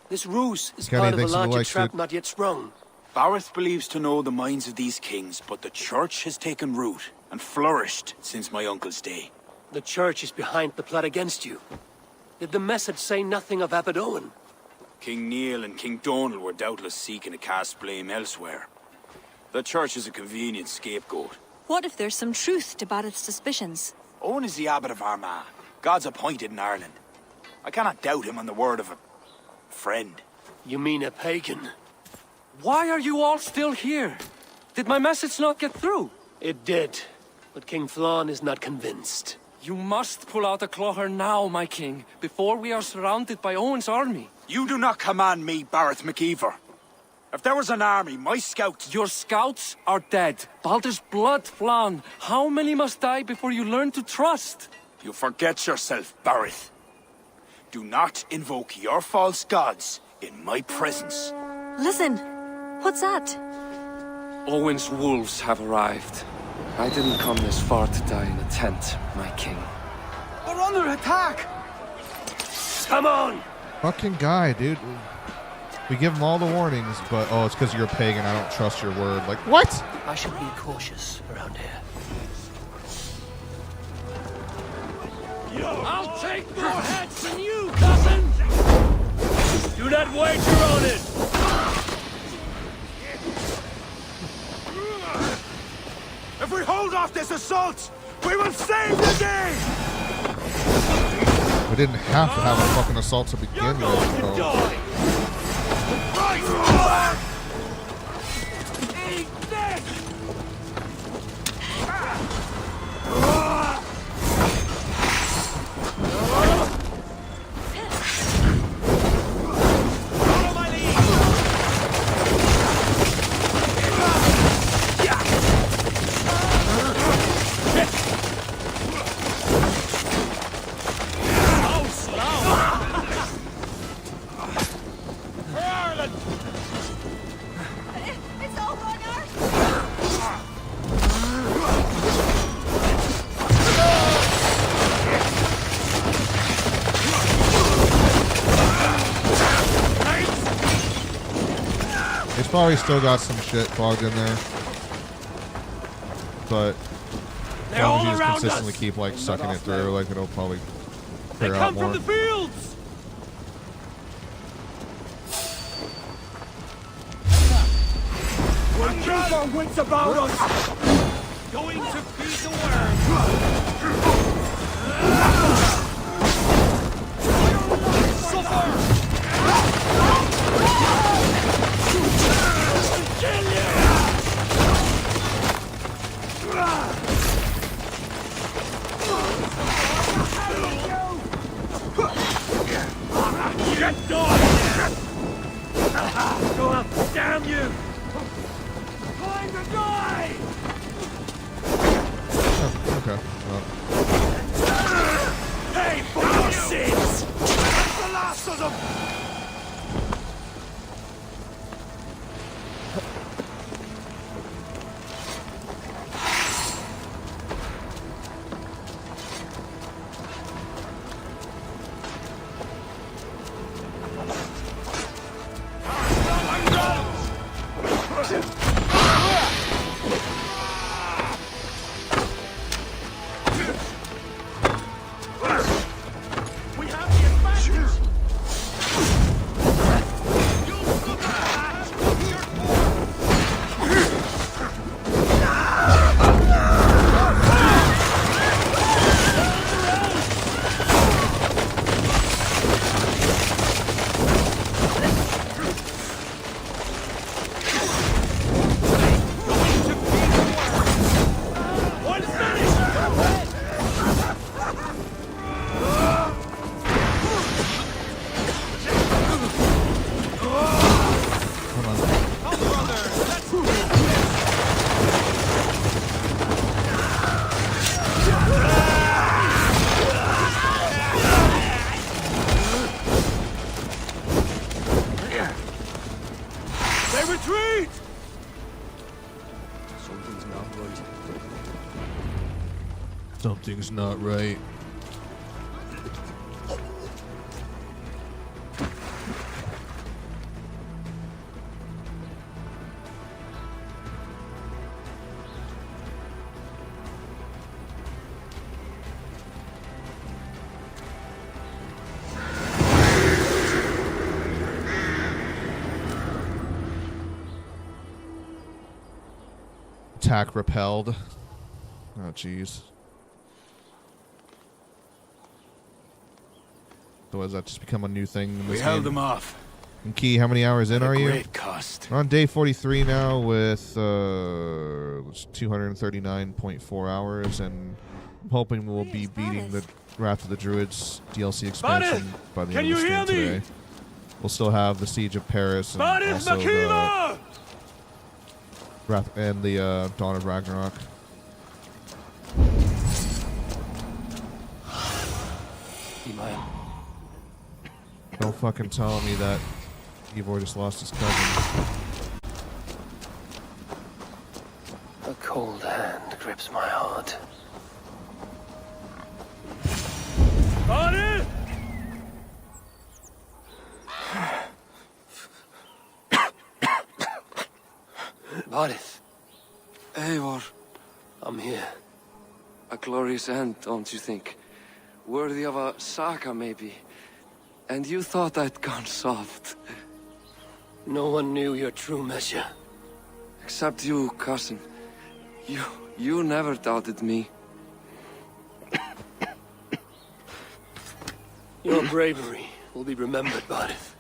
This ruse is Kenny, part of a thanks for the larger likes, trap dude. not yet sprung. Barrett believes to know the minds of these kings, but the church has taken root and flourished since my uncle's day. The church is behind the plot against you. Did the message say nothing of Abbot Owen? King Neil and King Donal were doubtless seeking to cast blame elsewhere. The church is a convenient scapegoat. What if there's some truth to Barrett's suspicions? Owen is the abbot of Armagh, God's appointed in Ireland. I cannot doubt him on the word of a friend. You mean a pagan? Why are you all still here? Did my message not get through? It did, but King Flann is not convinced. You must pull out the clawher now, my king, before we are surrounded by Owen's army. You do not command me, Barrett McEver. If there was an army, my scouts... Your scouts are dead. Baldur's blood, Flann. How many must die before you learn to trust? You forget yourself, Barrett. Do not invoke your false gods in my presence. Listen, what's that? Owen's wolves have arrived. I didn't come this far to die in a tent, my king. We're under attack! Come on! Fucking guy, dude. We give him all the warnings, but oh, it's because you're a pagan. I don't trust your word. Like, what? I should be cautious around here. I'll take more heads than you, cousin! Do not wager on it! If we hold off this assault, we will save the day! We didn't have to have a fucking assault to begin You're with. going to So. die! Right! Eat this! Follow my lead! Oh, slow! For Ireland! It's over now. It's probably still got some shit clogged in there. But as They're long all as you just around consistently us. keep like sucking it through, like it'll probably They clear out come from more. the fields! We'll keep our wits about us! Going to feed the worm! Kill you! Get going! Go up, damn you! Going to die! Oh, okay. Well, Pay for your sins! That's the last of them! We have the advantage! One finish! hold on. They retreat! Something's not right. Attack repelled. Oh, jeez. So has that just become a new thing in We this held game? them off. And Key, how many hours in are you? Great cost. We're on day 43 now with 239.4 hours, and I'm hoping we'll be beating the Wrath of the Druids DLC expansion by the end of the stream today. We'll still have the Siege of Paris and also the Wrath and the Dawn of Ragnarok. Don't fucking tell me that Ivor just lost his cousin. A cold hand grips my heart. Barney! Varith, Eivor, I'm here. a glorious end, don't you think? Worthy of a saga, maybe. And you thought I'd gone soft. No one knew your true measure. Except you, cousin. You never doubted me. Your bravery will be remembered, Varith.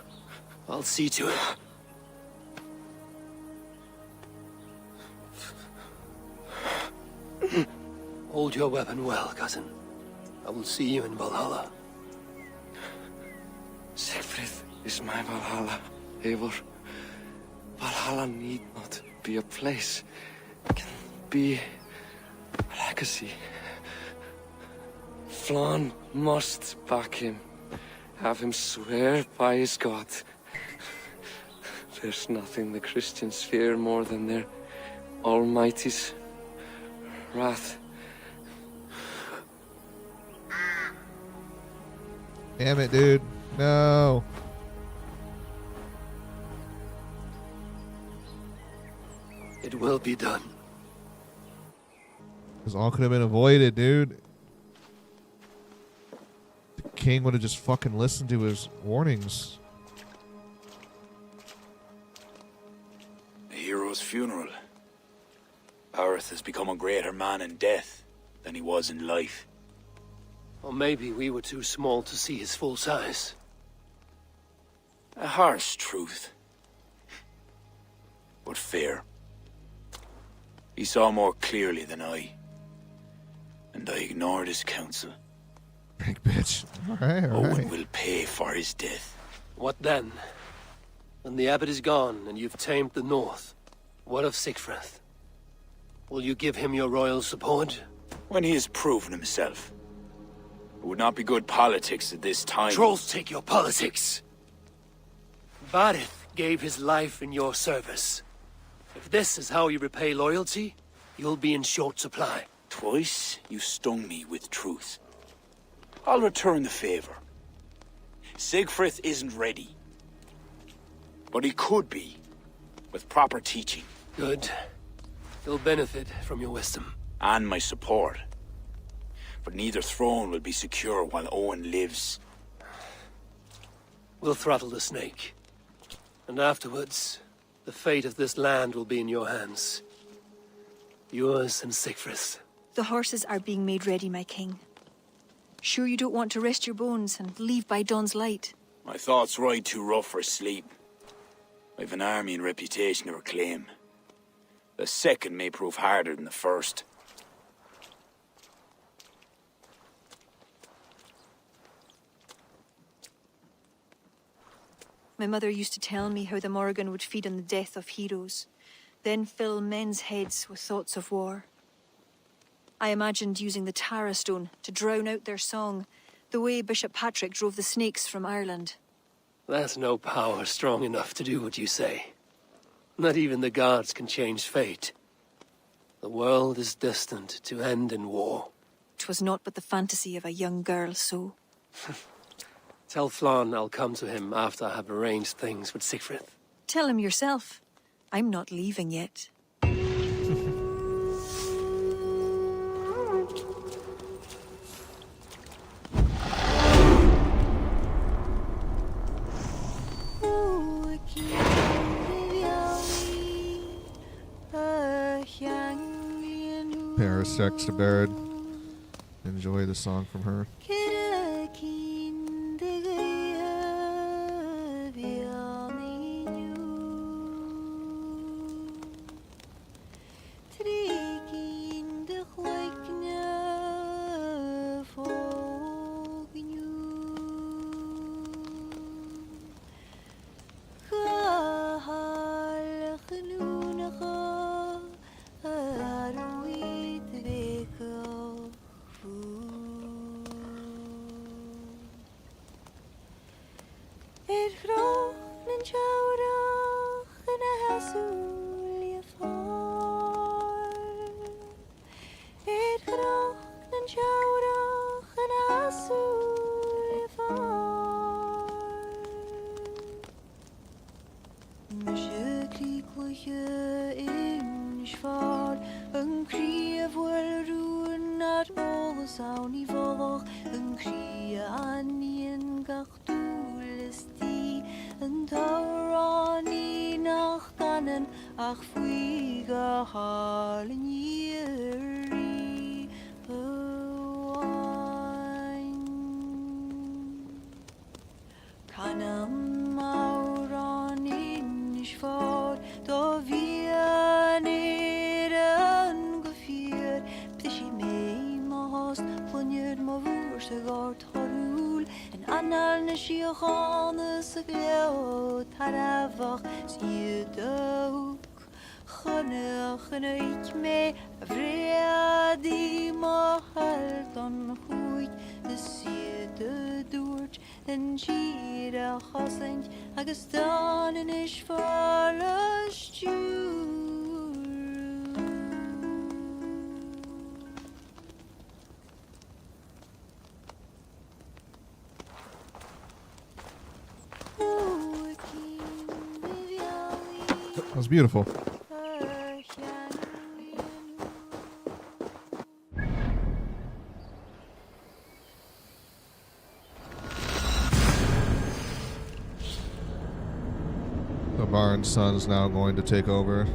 I'll see to it. Hold your weapon well, cousin. I will see you in Valhalla. Siegfried is my Valhalla, Eivor. Valhalla need not be a place. It can be a legacy. Flann must back him. Have him swear by his God. There's nothing the Christians fear more than their Almighty's wrath. Damn it, dude. No. It will be done. This all could have been avoided, dude. The king would have just fucking listened to his warnings. A hero's funeral. Arth has become a greater man in death than he was in life. Or maybe we were too small to see his full size. A harsh truth, but fair. He saw more clearly than I, and I ignored his counsel. Big bitch. Alright, alright. Owen will pay for his death. What then? When the abbot is gone and you've tamed the north, what of Siegfried? Will you give him your royal support? When he has proven himself. It would not be good politics at this time. Trolls take your politics. Varith gave his life in your service. If this is how you repay loyalty, you'll be in short supply. Twice you stung me with truth. I'll return the favor. Siegfried isn't ready. But he could be, with proper teaching. Good. He'll benefit from your wisdom. And my support. But neither throne will be secure while Owen lives. We'll throttle the snake. And afterwards, the fate of this land will be in your hands. Yours and Siegfried's. The horses are being made ready, my king. Sure you don't want to rest your bones and leave by dawn's light? My thoughts ride too rough for sleep. I've an army and reputation to reclaim. The second may prove harder than the first. My mother used to tell me how the Morrigan would feed on the death of heroes, then fill men's heads with thoughts of war. I imagined using the Tara Stone to drown out their song, the way Bishop Patrick drove the snakes from Ireland. That's no power strong enough to do what you say. Not even the gods can change fate. The world is destined to end in war. 'Twas not but the fantasy of a young girl, so... Tell Flann I'll come to him after I have arranged things with Siegfried. Tell him yourself. I'm not leaving yet. Paris Sex to Baird. Enjoy the song from her. Ach, fui gehalen jeri Canam mauran in fort, da wir neren gefiert, Ptischi mei mahast, plunjered ma woers de gart harul, en anal ne shiachanes gleo taravach, zie dook. Chanech me vredi mahal dan goed de siete doort en gira chasent agus dan in is falles That was beautiful. The Baron's son is now going to take over.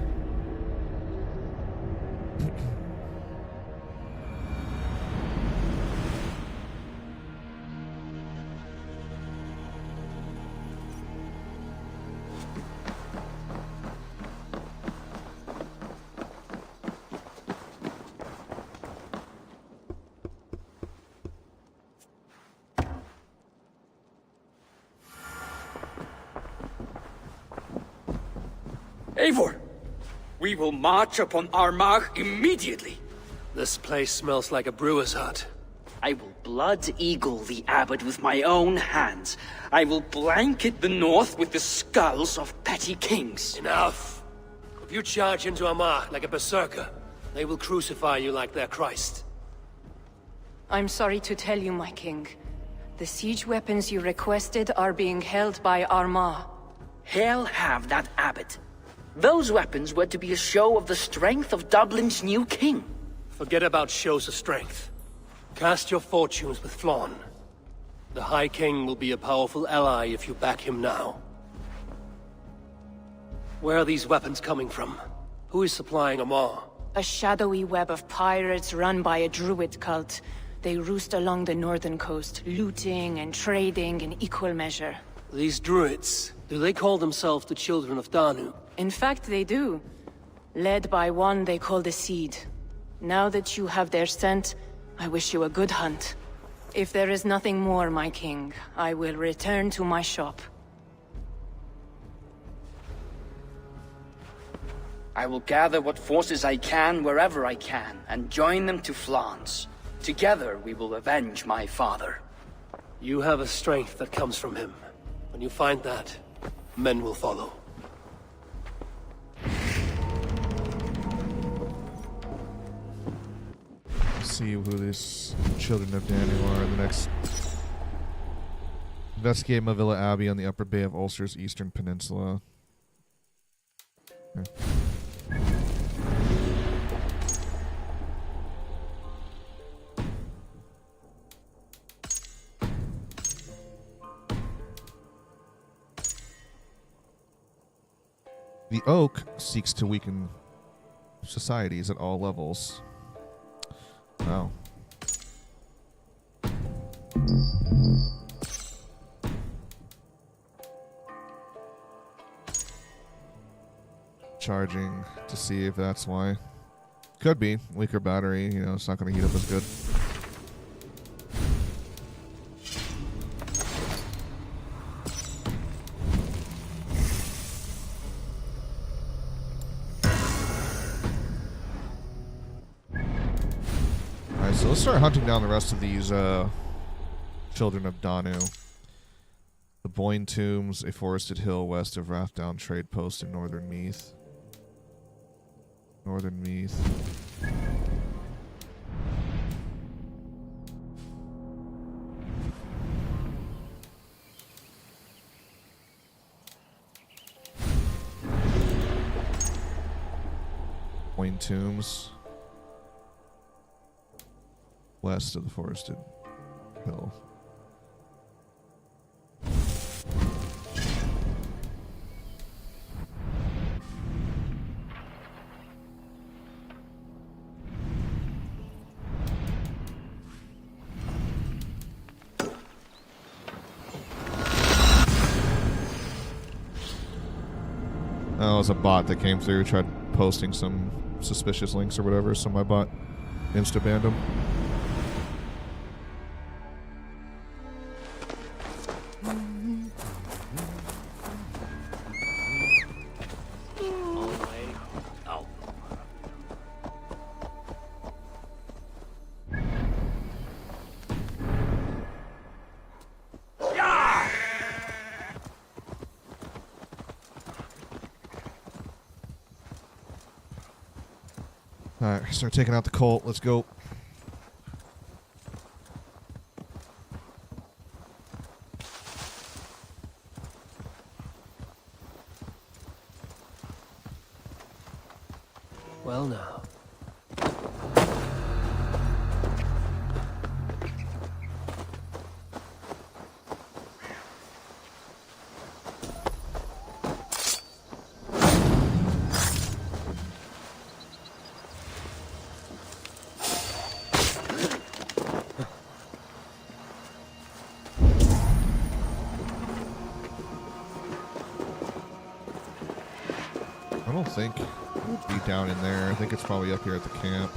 Eivor! We will march upon Armagh immediately. This place smells like a brewer's hut. I will blood eagle the abbot with my own hands. I will blanket the north with the skulls of petty kings. Enough! If you charge into Armagh like a berserker, they will crucify you like their Christ. I'm sorry to tell you, my king. The siege weapons you requested are being held by Armagh. Hell have that abbot. Those weapons were to be a show of the strength of Dublin's new king. Forget about shows of strength. Cast your fortunes with Flann. The High King will be a powerful ally if you back him now. Where are these weapons coming from? Who is supplying Armagh? A shadowy web of pirates run by a druid cult. They roost along the northern coast, looting and trading in equal measure. These druids, do they call themselves the Children of Danu? In fact, they do. Led by one they call the Seed. Now that you have their scent, I wish you a good hunt. If there is nothing more, my king, I will return to my shop. I will gather what forces I can wherever I can, and join them to Flans. Together we will avenge my father. You have a strength that comes from him. When you find that, men will follow. See who these children of Danu are in the next. Investigate Mavilla Abbey on the upper bay of Ulster's eastern peninsula. Okay. The Oak seeks to weaken societies at all levels. Wow. Charging to see if that's why. Could be. Weaker battery, you know, it's not going to heat up as good. So let's start hunting down the rest of these children of Danu. The The Boyne Tombs, a forested hill west of Rathdown Trade Post in northern Meath. Northern Meath. Boyne Tombs. West of the forested hill. That was a bot that came through, tried posting some suspicious links or whatever, so my bot insta-banned him. Alright, start taking out the Colt. Let's go. Well now. I don't think it would be down in there. I think it's probably up here at the camp.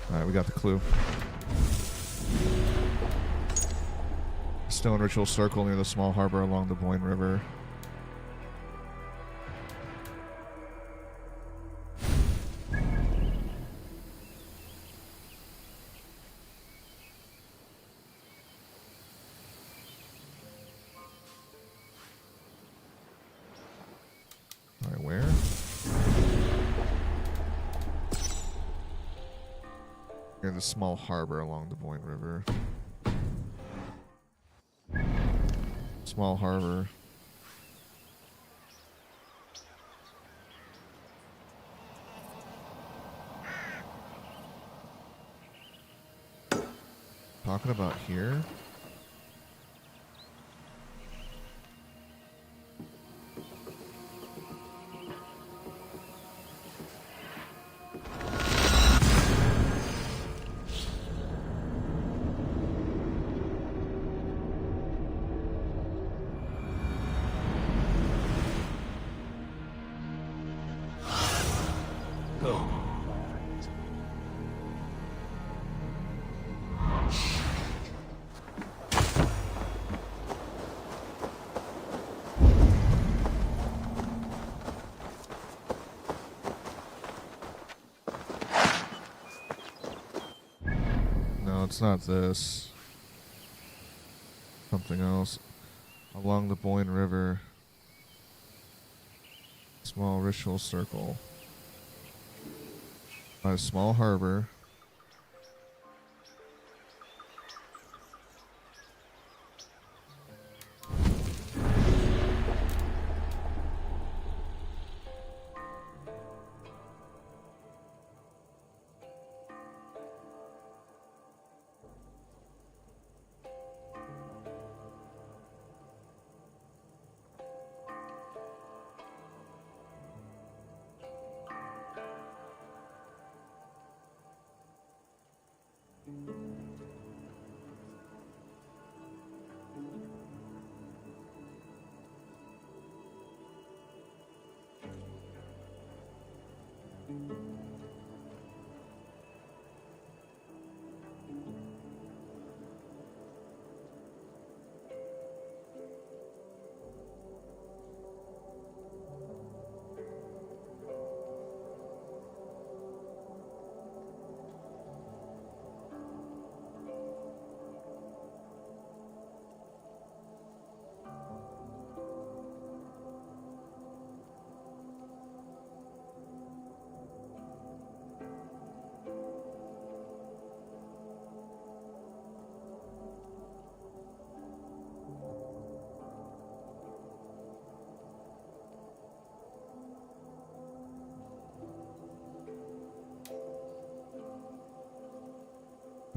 Alright, we got the clue. Stone ritual circle near the small harbor along the Boyne River. Alright, where? Near the small harbor along the Boyne River. Small harbor. Talking about here? Go. No, it's not this. Something else. Along the Boyne River. Small ritual circle. By a small harbor.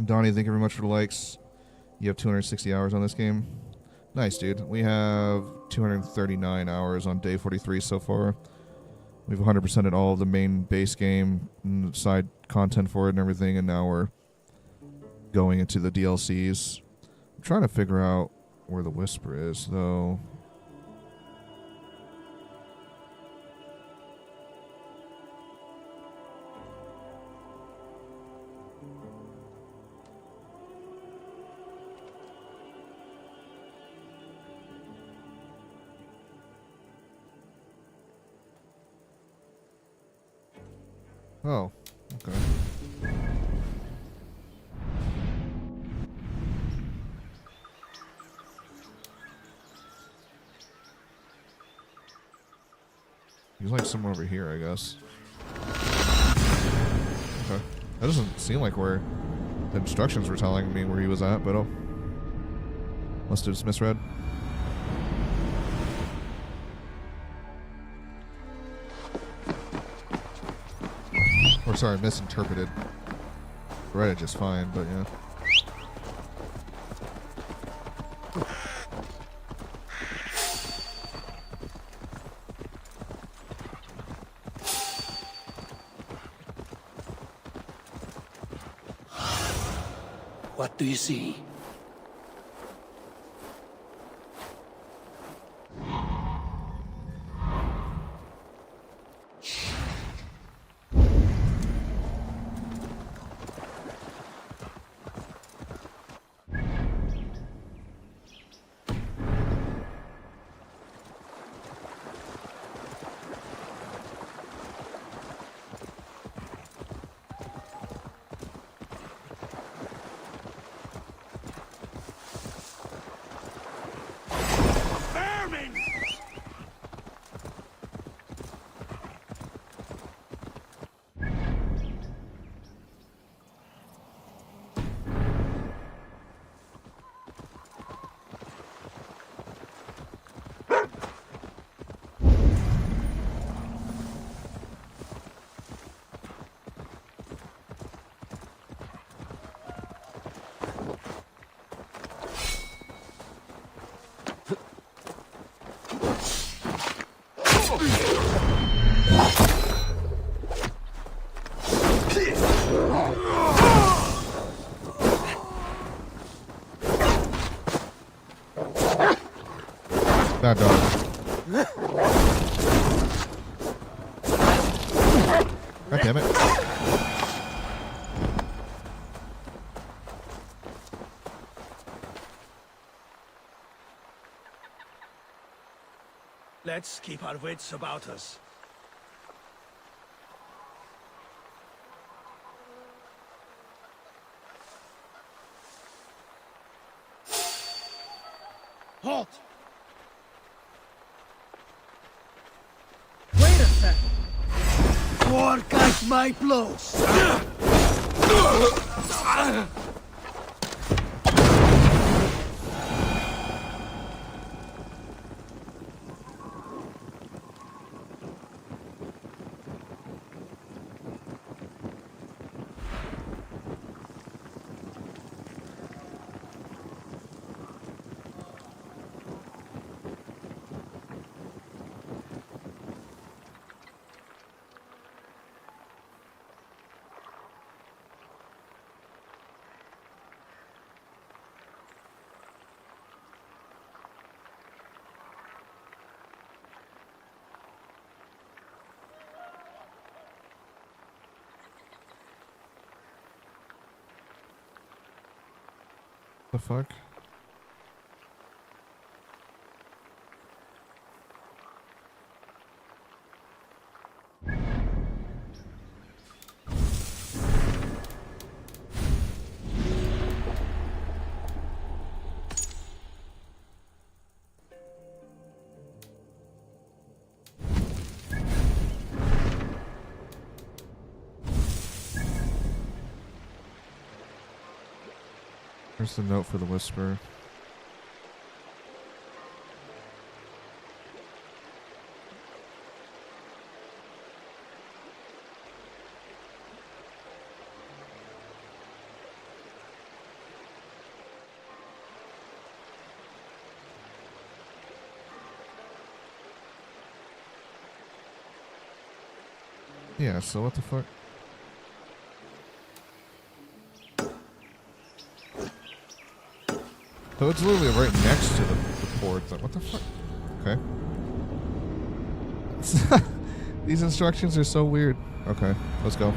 Donnie, thank you very much for the likes. You have 260 hours on this game. Nice, dude. We have 239 hours on day 43 so far. We've 100%ed all of the main base game and side content for it and everything, and now we're going into the DLCs. I'm trying to figure out where the Whisper is, though. Oh, okay. He's like somewhere over here, I guess. Okay. That doesn't seem like where the instructions were telling me where he was at, but oh. Must have just misread. Or sorry, misinterpreted. Read it just fine, but yeah. What do you see? Bad dog. God damn it. Let's keep our wits about us. Halt! Wait a second! Forecast my blows! The fuck? Here's the note for the Whisper. Yeah, so what the fuck? So it's literally right next to the port. What the fuck? Okay. These instructions are so weird. Okay, let's go.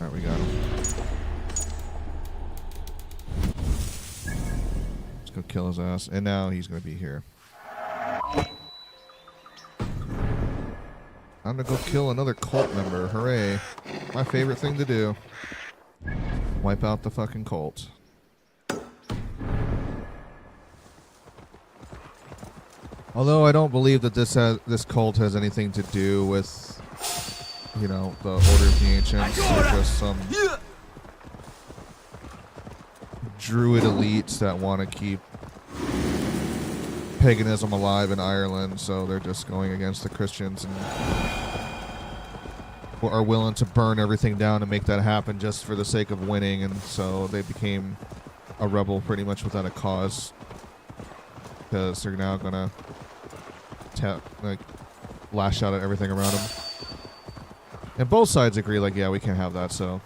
Alright, we got him. Let's go kill his ass. And now he's gonna be here. I'm gonna go kill another cult member. Hooray. My favorite thing to do. Wipe out the fucking cult. Although I don't believe that this cult has anything to do with, you know, the Order of the Ancients. They're just some druid elites that want to keep paganism alive in Ireland, so they're just going against the Christians and are willing to burn everything down to make that happen just for the sake of winning, and so they became a rebel pretty much without a cause, because they're now gonna lash out at everything around them. And both sides agree, like, yeah, we can't have that, so.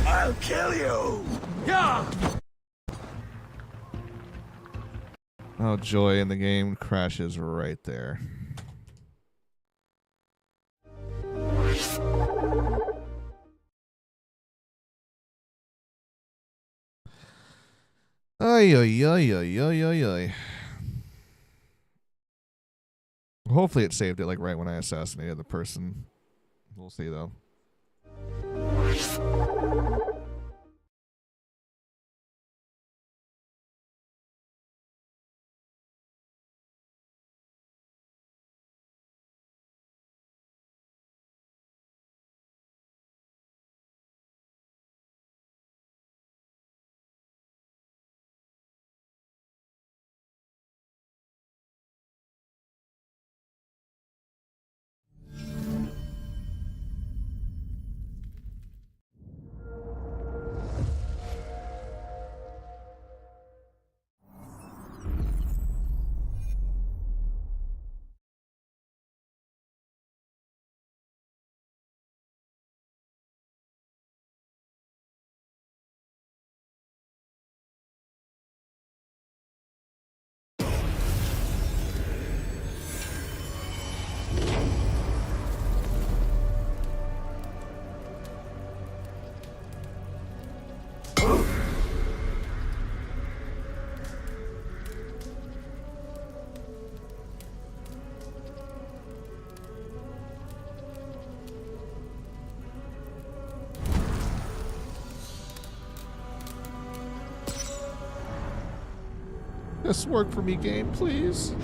I'll kill you! Yeah! Oh, joy, and the game crashes right there. Ay, ay, ay, ay, ay, ay, ay. Hopefully it saved it like right when I assassinated the person. We'll see though. This work for me, game, please.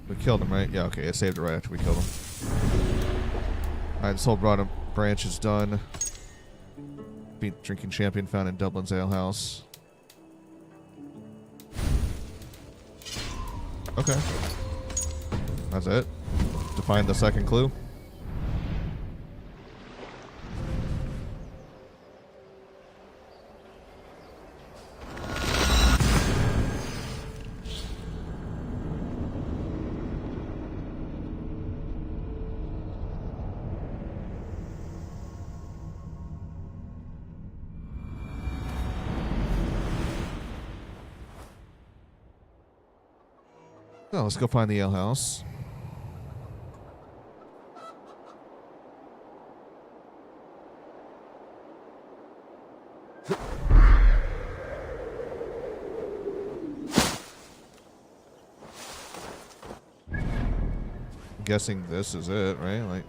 We killed him, right? Yeah, okay, it saved it right after we killed him. Alright, this whole branch is done. Beat drinking champion found in Dublin's Ale House. Okay. That's it. To find the second clue. Oh, let's go find the ale house. I'm guessing this is it, right? Like,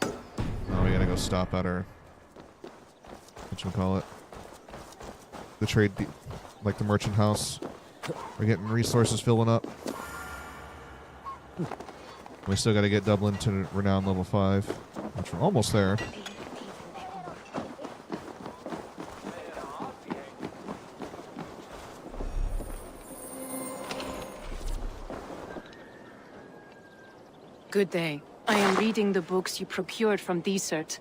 oh, we gotta go stop at our, whatchamacallit, the trade, like the merchant house. We're getting resources filling up. We still gotta get Dublin to renown level 5, which we're almost there. Good day. I am reading the books you procured from Desert.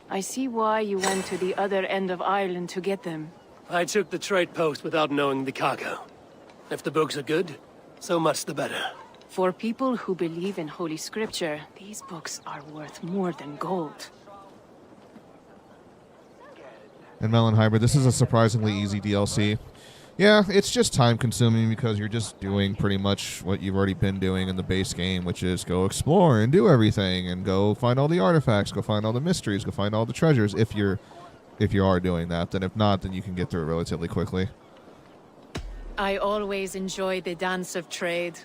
I see why you went to the other end of Ireland to get them. I took the trade post without knowing the cargo. If the books are good, so much the better. For people who believe in Holy Scripture, these books are worth more than gold. And Melon Hybrid, this is a surprisingly easy DLC. Yeah, it's just time consuming because you're just doing pretty much what you've already been doing in the base game, which is go explore and do everything and go find all the artifacts, go find all the mysteries, go find all the treasures if you are doing that. Then if not, then you can get through it relatively quickly. I always enjoy the dance of trade.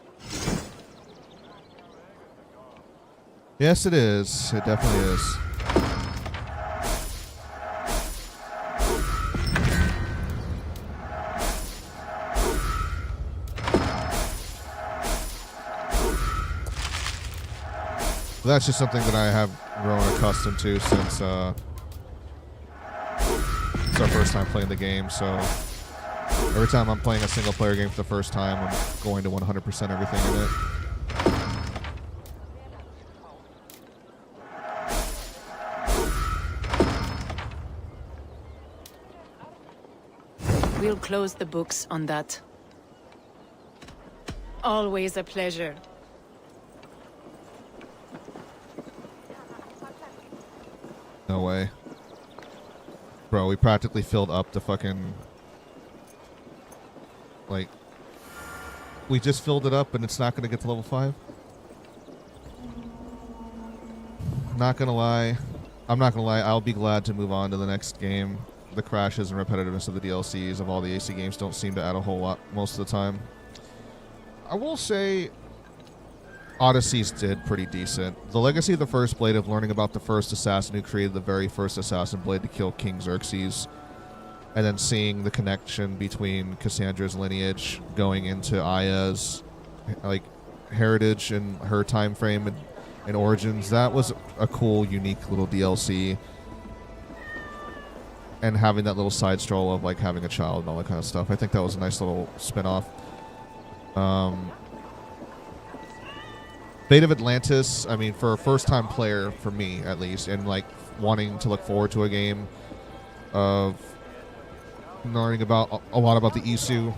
Yes, it is. It definitely is. That's just something that I have grown accustomed to since it's our first time playing the game. So every time I'm playing a single player game for the first time, I'm going to 100% everything in it. We'll close the books on that. Always a pleasure. No way. Bro, we practically filled up the fucking... Like... We just filled it up and it's not going to get to level 5? Not going to lie. I'm not going to lie. I'll be glad to move on to the next game. The crashes and repetitiveness of the DLCs of all the AC games don't seem to add a whole lot most of the time. I will say... Odyssey's did pretty decent. The Legacy of the First Blade, of learning about the first assassin who created the very first assassin blade to kill King Xerxes, and then seeing the connection between Cassandra's lineage going into Aya's like heritage and her time frame and origins, that was a cool, unique little DLC. And having that little side stroll of like having a child and all that kind of stuff, I think that was a nice little spin-off. Fate of Atlantis, I mean, for a first-time player, for me at least, and like wanting to look forward to a game of learning about a lot about the Isu,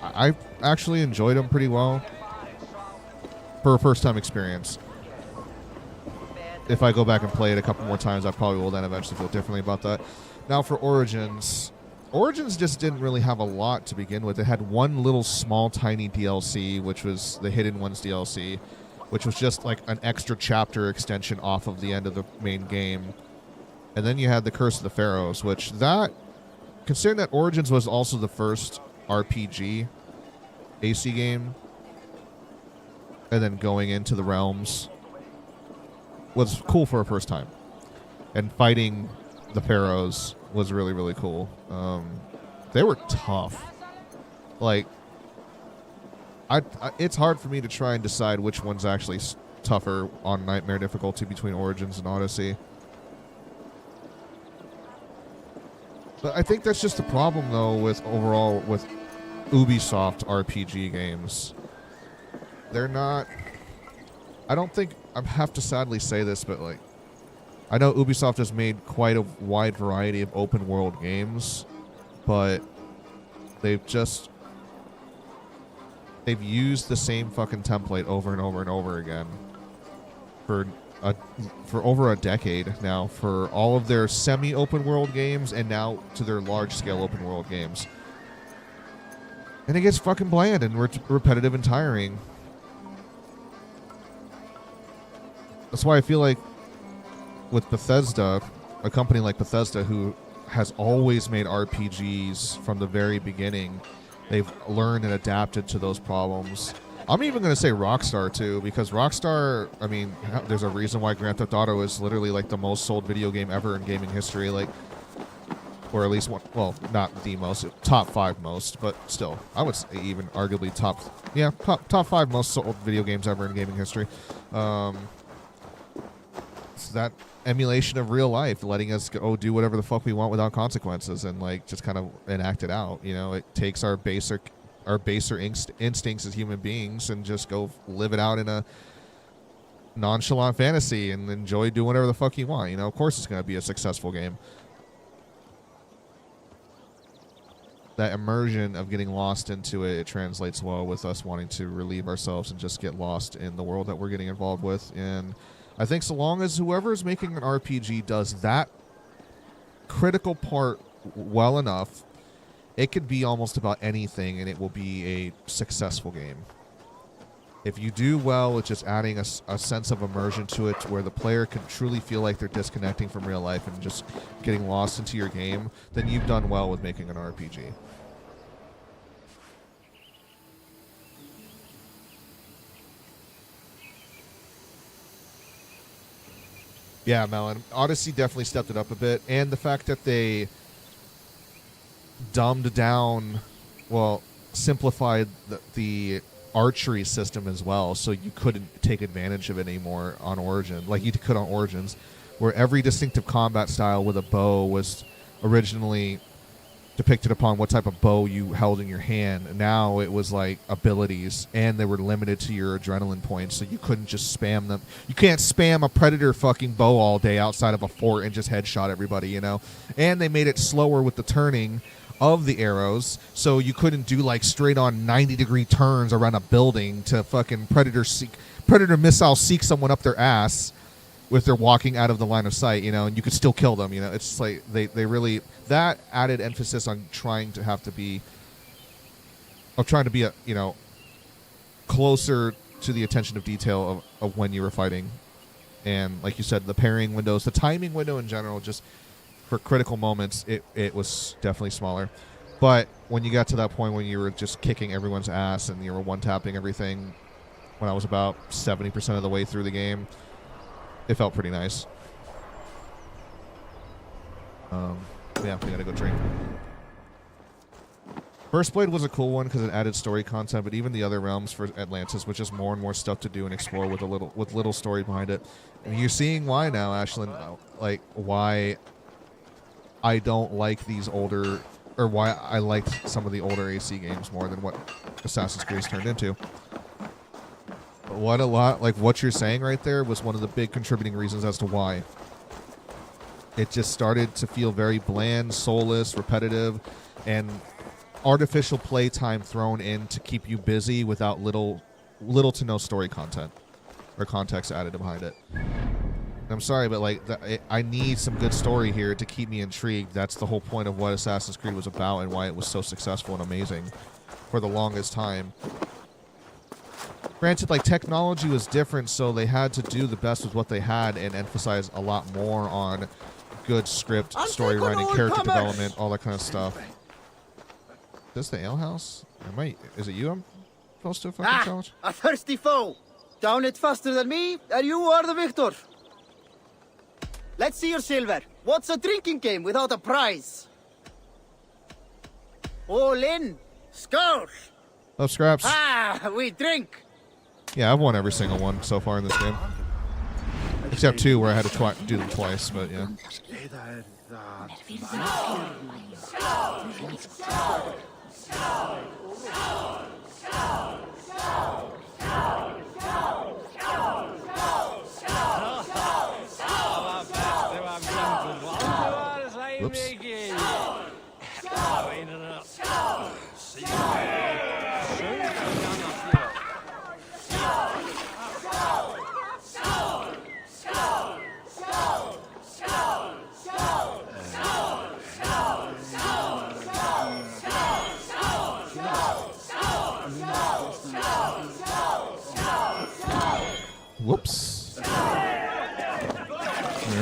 I actually enjoyed them pretty well for a first-time experience. If I go back and play it a couple more times, I probably will then eventually feel differently about that. Now for Origins just didn't really have a lot to begin with. It had one little small tiny DLC, which was the Hidden Ones DLC, which was just like an extra chapter extension off of the end of the main game. And then you had the Curse of the Pharaohs, which that, considering that Origins was also the first RPG AC game, and then going into the realms, was cool for a first time. And fighting the Pharaohs was really, really cool. They were tough. Like, it's hard for me to try and decide which one's actually tougher on Nightmare difficulty between Origins and Odyssey. But I think that's just the problem, though, with overall with Ubisoft RPG games. They're not... I don't think... I have to sadly say this, but like... I know Ubisoft has made quite a wide variety of open-world games, but they've just... They've used the same fucking template over and over and over again for for over a decade now for all of their semi-open world games and now to their large-scale open world games. And it gets fucking bland and repetitive and tiring. That's why I feel like with Bethesda, a company like Bethesda who has always made RPGs from the very beginning, they've learned and adapted to those problems. I'm even going to say Rockstar too, because Rockstar, I mean, there's a reason why Grand Theft Auto is literally like the most sold video game ever in gaming history, like, or at least one, well, not the most, top 5 most, but still, I would say even arguably top 5 most sold video games ever in gaming history. So that emulation of real life, letting us go do whatever the fuck we want without consequences and like just kind of enact it out. You know, it takes our baser instincts as human beings and just go live it out in a nonchalant fantasy and enjoy doing whatever the fuck you want. You know, of course it's going to be a successful game. That immersion of getting lost into it translates well with us wanting to relieve ourselves and just get lost in the world that we're getting involved with. And I think so long as whoever is making an RPG does that critical part well enough, it could be almost about anything and it will be a successful game. If you do well with just adding a sense of immersion to it where the player can truly feel like they're disconnecting from real life and just getting lost into your game, then you've done well with making an RPG. Yeah, Melon. Odyssey definitely stepped it up a bit. And the fact that they dumbed down, well, simplified the archery system as well, so you couldn't take advantage of it anymore on Origin, like you could on Origins, where every distinctive combat style with a bow was originally depicted upon what type of bow you held in your hand. Now it was like abilities, and they were limited to your adrenaline points, so you couldn't just spam them. You can't spam a Predator fucking bow all day outside of a fort and just headshot everybody, you know? And they made it slower with the turning of the arrows, so you couldn't do like straight on 90-degree turns around a building to fucking Predator missile seek someone up their ass if they're walking out of the line of sight, you know, and you could still kill them, you know. It's just like they really, that added emphasis on trying to be a, you know, closer to the attention of detail of when you were fighting. And like you said, the parrying windows, the timing window in general, just for critical moments, it was definitely smaller. But when you got to that point when you were just kicking everyone's ass and you were one-tapping everything, when I was about 70% of the way through the game, it felt pretty nice. Yeah, we gotta go drink. First Blade was a cool one because it added story content, but even the other realms for Atlantis was just more and more stuff to do and explore with little story behind it. And you're seeing why now, Ashlyn, like why I don't like these older, or why I liked some of the older AC games more than what Assassin's Creed turned into. What you're saying right there was one of the big contributing reasons as to why. It just started to feel very bland, soulless, repetitive, and artificial playtime thrown in to keep you busy without little to no story content or context added behind it. And I'm sorry, but like I need some good story here to keep me intrigued. That's the whole point of what Assassin's Creed was about and why it was so successful and amazing for the longest time. Granted, like, technology was different, so they had to do the best with what they had and emphasize a lot more on good script, story writing, character development, all that kind of stuff. Is this the ale house? Is it you I'm supposed to fucking challenge? A thirsty foe! Down it faster than me, and you are the victor! Let's see your silver. What's a drinking game without a prize? All in! Skull! Love Scraps. Ah, we drink! Yeah, I've won every single one so far in this game. Except 2 where I had to do them twice, but yeah. Whoops.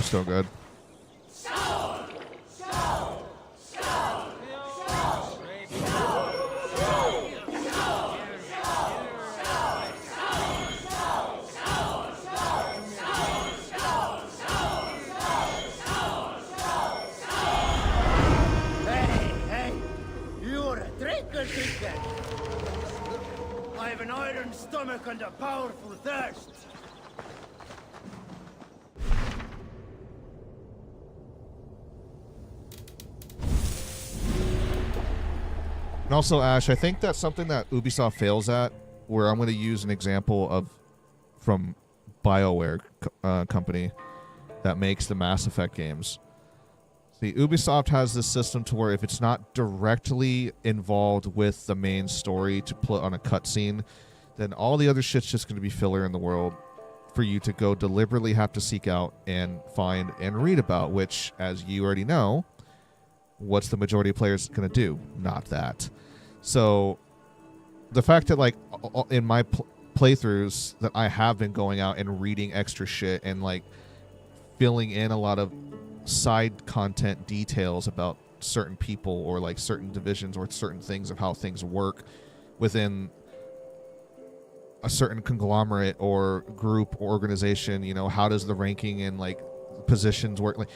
still good. Hey, you're a drinker. I have an iron stomach and a powerful thirst. And also, Ash, I think that's something that Ubisoft fails at, where I'm going to use an example of from BioWare company that makes the Mass Effect games. See, Ubisoft has this system to where if it's not directly involved with the main story to put on a cutscene, then all the other shit's just going to be filler in the world for you to go deliberately have to seek out and find and read about, which, as you already know, what's the majority of players going to do? Not that. So the fact that, like, in my playthroughs that I have been going out and reading extra shit and, like, filling in a lot of side content details about certain people or, like, certain divisions or certain things of how things work within a certain conglomerate or group or organization, you know, how does the ranking and, like, positions work? Like,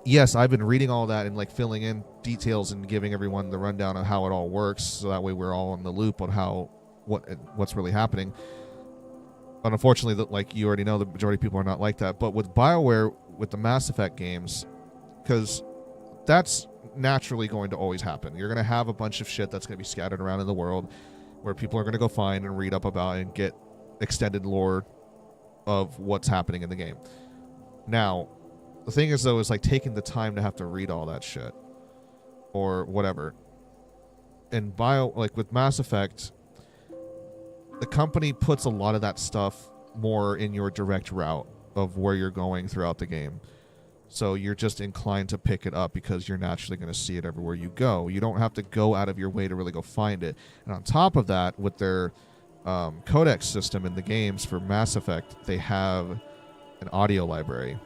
yes, I've been reading all that and, like, filling in details and giving everyone the rundown of how it all works, so that way we're all in the loop on what's really happening. But unfortunately, like you already know, the majority of people are not like that. But with BioWare, with the Mass Effect games, because that's naturally going to always happen. You're going to have a bunch of shit that's going to be scattered around in the world where people are going to go find and read up about and get extended lore of what's happening in the game. Now, the thing is, though, is like taking the time to have to read all that shit or whatever. And like with Mass Effect, the company puts a lot of that stuff more in your direct route of where you're going throughout the game. So you're just inclined to pick it up because you're naturally going to see it everywhere you go. You don't have to go out of your way to really go find it. And on top of that, with their codex system in the games for Mass Effect, they have an audio library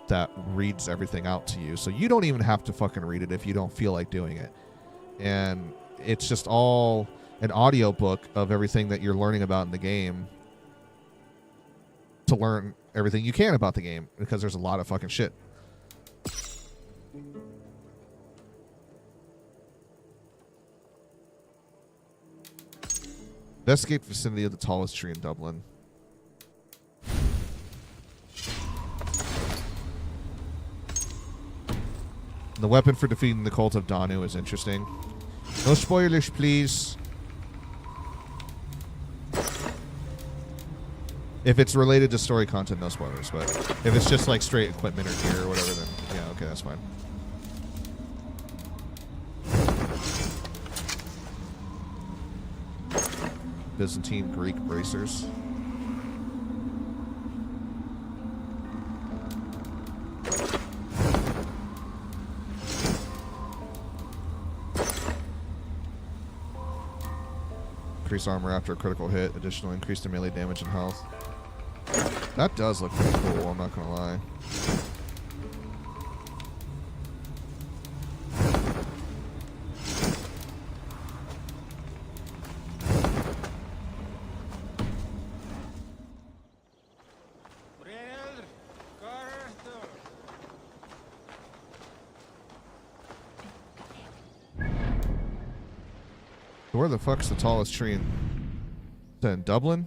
that reads everything out to you. So you don't even have to fucking read it if you don't feel like doing it. And it's just all an audio book of everything that you're learning about in the game to learn everything you can about the game, because there's a lot of fucking shit. Investigate vicinity of the tallest tree in Dublin. The weapon for defeating the cult of Danu is interesting. No spoilers, please. If it's related to story content, no spoilers. But if it's just like straight equipment or gear or whatever, then yeah, okay, that's fine. Byzantine Greek bracers. Increase armor after a critical hit. Additional increase to melee damage and health. That does look pretty cool, I'm not gonna lie. Where the fuck's the tallest tree in Dublin?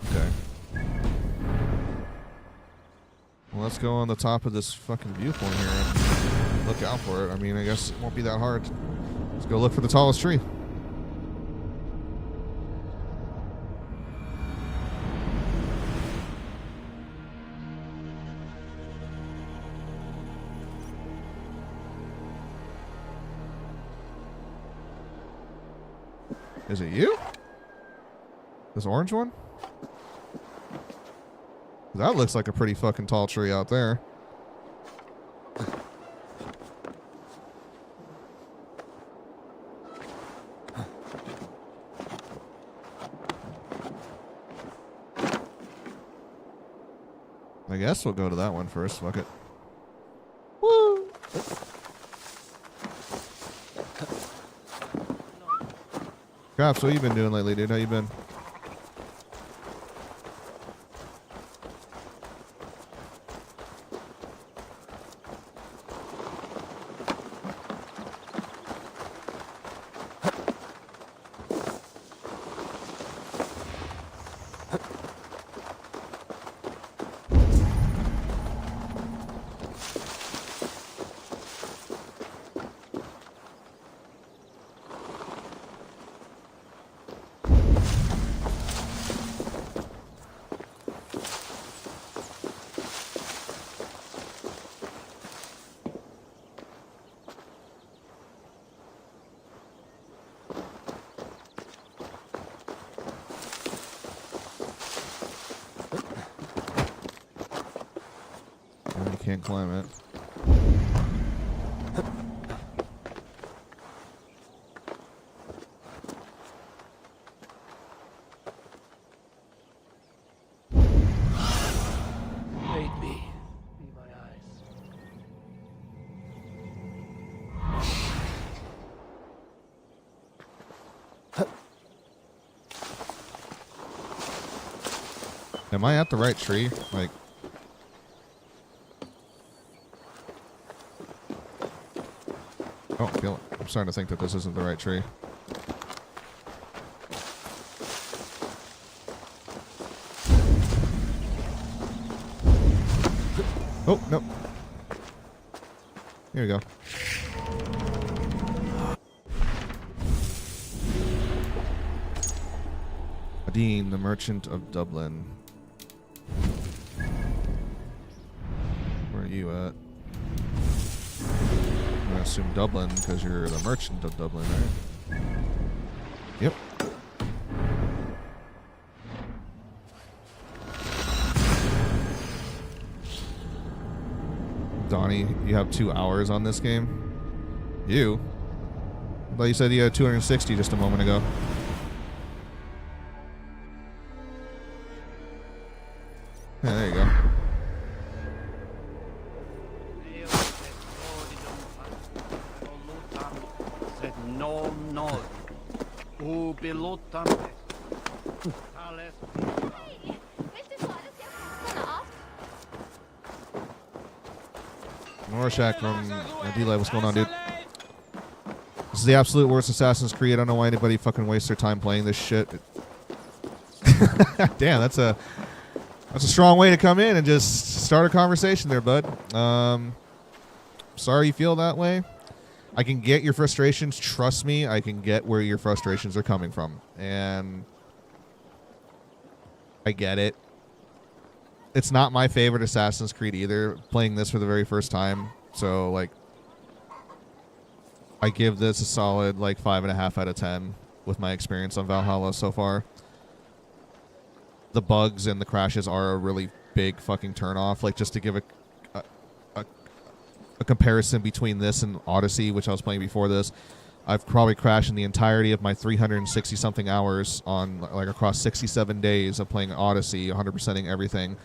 Okay. Well, let's go on the top of this fucking viewpoint here and look out for it. I mean, I guess it won't be that hard. Let's go look for the tallest tree. Is it you? This orange one? That looks like a pretty fucking tall tree out there. I guess we'll go to that one first. Fuck it. Woo! Craps, what you been doing lately, dude? How you been? Can't climb it. Made me. Be my eyes. Am I at the right tree? Like, oh, feel it. I'm starting to think that this isn't the right tree. Oh, no. Here we go. Adine, the merchant of Dublin. Where are you at? I'm gonna assume Dublin because you're the merchant of Dublin, right? Yep. Donnie, you have 2 hours on this game? You? I thought you said you had 260 just a moment ago. Yeah, there you go. Rorschach from D-Live, what's going on, dude? This is the absolute worst Assassin's Creed. I don't know why anybody fucking wastes their time playing this shit. Damn, that's a strong way to come in and just start a conversation there, bud. Sorry you feel that way. I can get your frustrations. Trust me, I can get where your frustrations are coming from. And I get it. It's not my favorite Assassin's Creed either, playing this for the very first time. So, like, I give this a solid, like, 5.5 out of 10 with my experience on Valhalla so far. The bugs and the crashes are a really big fucking turnoff. Like, just to give a comparison between this and Odyssey, which I was playing before this, I've probably crashed in the entirety of my 360-something hours on, like, across 67 days of playing Odyssey, 100%ing everything.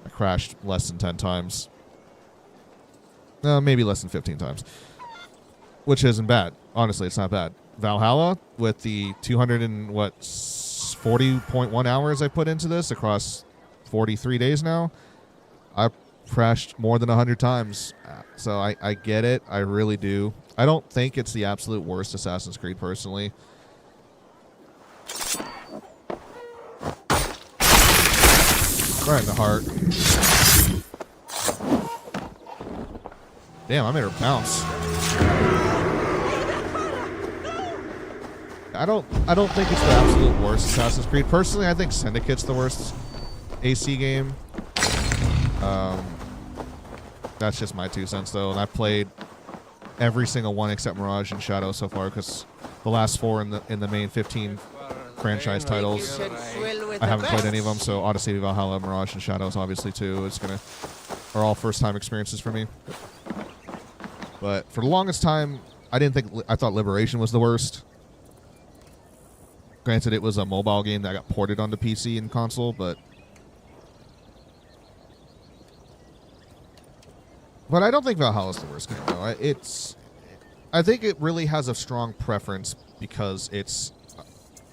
I crashed less than 10 times. Maybe less than 15 times. Which isn't bad. Honestly, it's not bad. Valhalla, with the 40.1 hours I put into this across 43 days now, I've crashed more than 100 times. So I get it. I really do. I don't think it's the absolute worst Assassin's Creed, personally. Right in the heart. Damn, I made her bounce. I don't think it's the absolute worst Assassin's Creed. Personally, I think Syndicate's the worst AC game. That's just my 2 cents, though. And I've played every single one except Mirage and Shadow so far, because the last 4 in the main 15 franchise titles, I haven't played any of them. So Odyssey, Valhalla, Mirage, and Shadows, obviously too, are all first-time experiences for me. But for the longest time, I thought Liberation was the worst. Granted, it was a mobile game that got ported onto PC and console, but But I don't think Valhalla's the worst game, though. I think it really has a strong preference because it's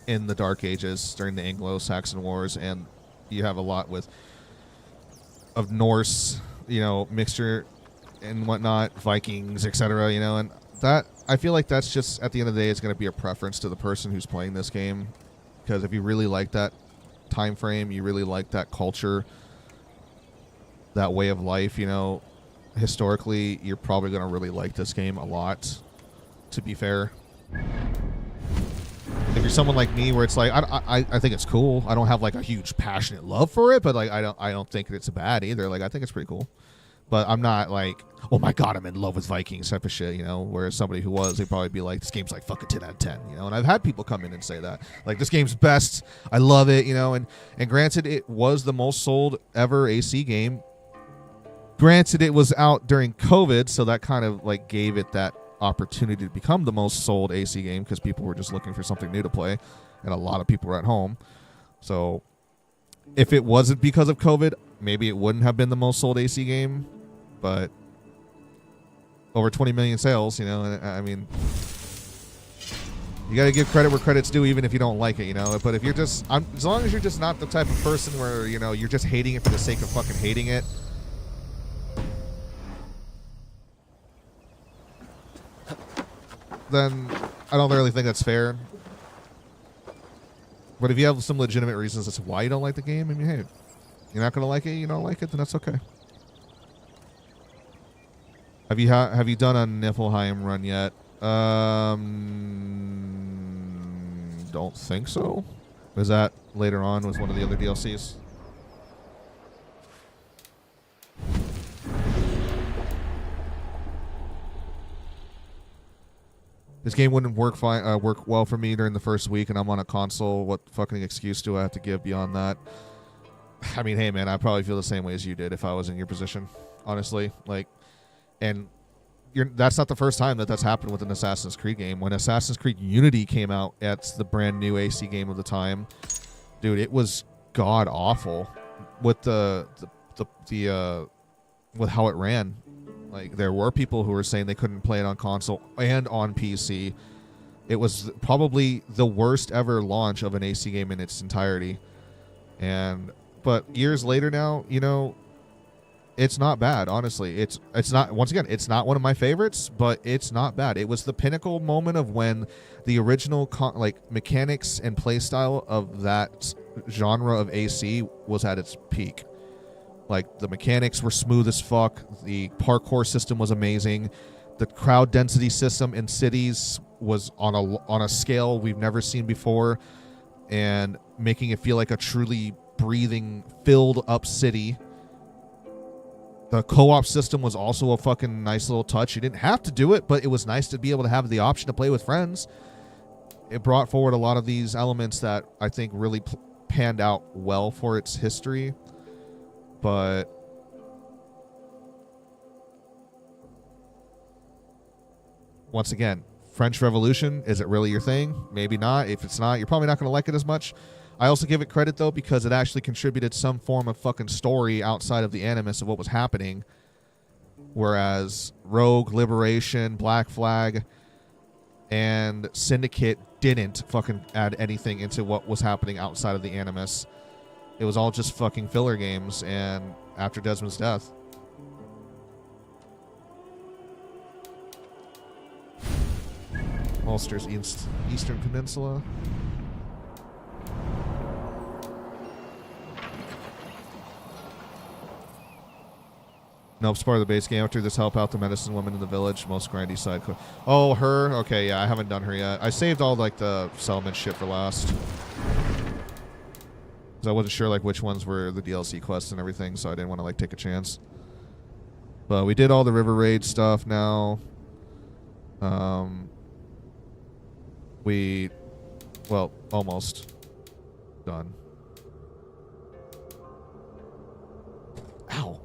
in the Dark Ages during the Anglo-Saxon Wars, and you have a lot of Norse, mixture and whatnot, Vikings, etc. And that I feel like that's just at the end of the day, it's going to be a preference to the person who's playing this game, because if you really like that time frame, you really like that culture, that way of life, historically, you're probably going to really like this game a lot, to be fair. If you're someone like me where it's like, I think it's cool. I don't have like a huge passionate love for it, but like I don't think it's bad either. Like I think it's pretty cool. But I'm not like, oh my god, I'm in love with Vikings type of shit, whereas somebody who was, they'd probably be like, this game's like fucking 10 out of 10, and I've had people come in and say that. Like, this game's best, I love it, and granted, it was the most sold ever AC game. Granted, it was out during COVID, so that kind of like gave it that opportunity to become the most sold AC game because people were just looking for something new to play, and a lot of people were at home. So if it wasn't because of COVID, maybe it wouldn't have been the most sold AC game, but over 20 million sales, I mean, you got to give credit where credit's due, even if you don't like it, but if you're just, as long as you're just not the type of person where, you're just hating it for the sake of fucking hating it, then I don't really think that's fair. But if you have some legitimate reasons as to why you don't like the game, I mean, hey, you're not going to like it, you don't like it, then that's okay. Have you done a Niflheim run yet? Don't think so. Was that later on with one of the other DLCs? This game wouldn't work well for me during the first week, and I'm on a console. What fucking excuse do I have to give beyond that? I mean, hey man, I probably feel the same way as you did if I was in your position, honestly. Like, and that's not the first time that's happened with an Assassin's Creed game. When Assassin's Creed Unity came out, it's the brand new AC game of the time, dude. It was god awful with with how it ran. Like, there were people who were saying they couldn't play it on console and on PC. It was probably the worst ever launch of an AC game in its entirety. But years later now, it's not bad, honestly. It's not, once again, it's not one of my favorites, but it's not bad. It was the pinnacle moment of when the original mechanics and playstyle of that genre of AC was at its peak. Like, the mechanics were smooth as fuck. The parkour system was amazing. The crowd density system in cities was on a scale we've never seen before, and making it feel like a truly breathing, filled up city. The co-op system was also a fucking nice little touch. You didn't have to do it, but it was nice to be able to have the option to play with friends. It brought forward a lot of these elements that I think really panned out well for its history. But once again, French Revolution, is it really your thing? Maybe not. If it's not, you're probably not going to like it as much. I also give it credit, though, because it actually contributed some form of fucking story outside of the animus of what was happening. Whereas Rogue, Liberation, Black Flag, and Syndicate didn't fucking add anything into what was happening outside of the animus. It was all just fucking filler games, and after Desmond's death. Ulster's Eastern Peninsula. Nope, it's part of the base game. After this, help out the medicine woman in the village. Most grindy side quest. Oh, her? Okay, yeah, I haven't done her yet. I saved all, like, the settlement shit for last. Because I wasn't sure, like, which ones were the DLC quests and everything, so I didn't want to, like, take a chance. But we did all the River Raid stuff now. Well, almost done. Ow.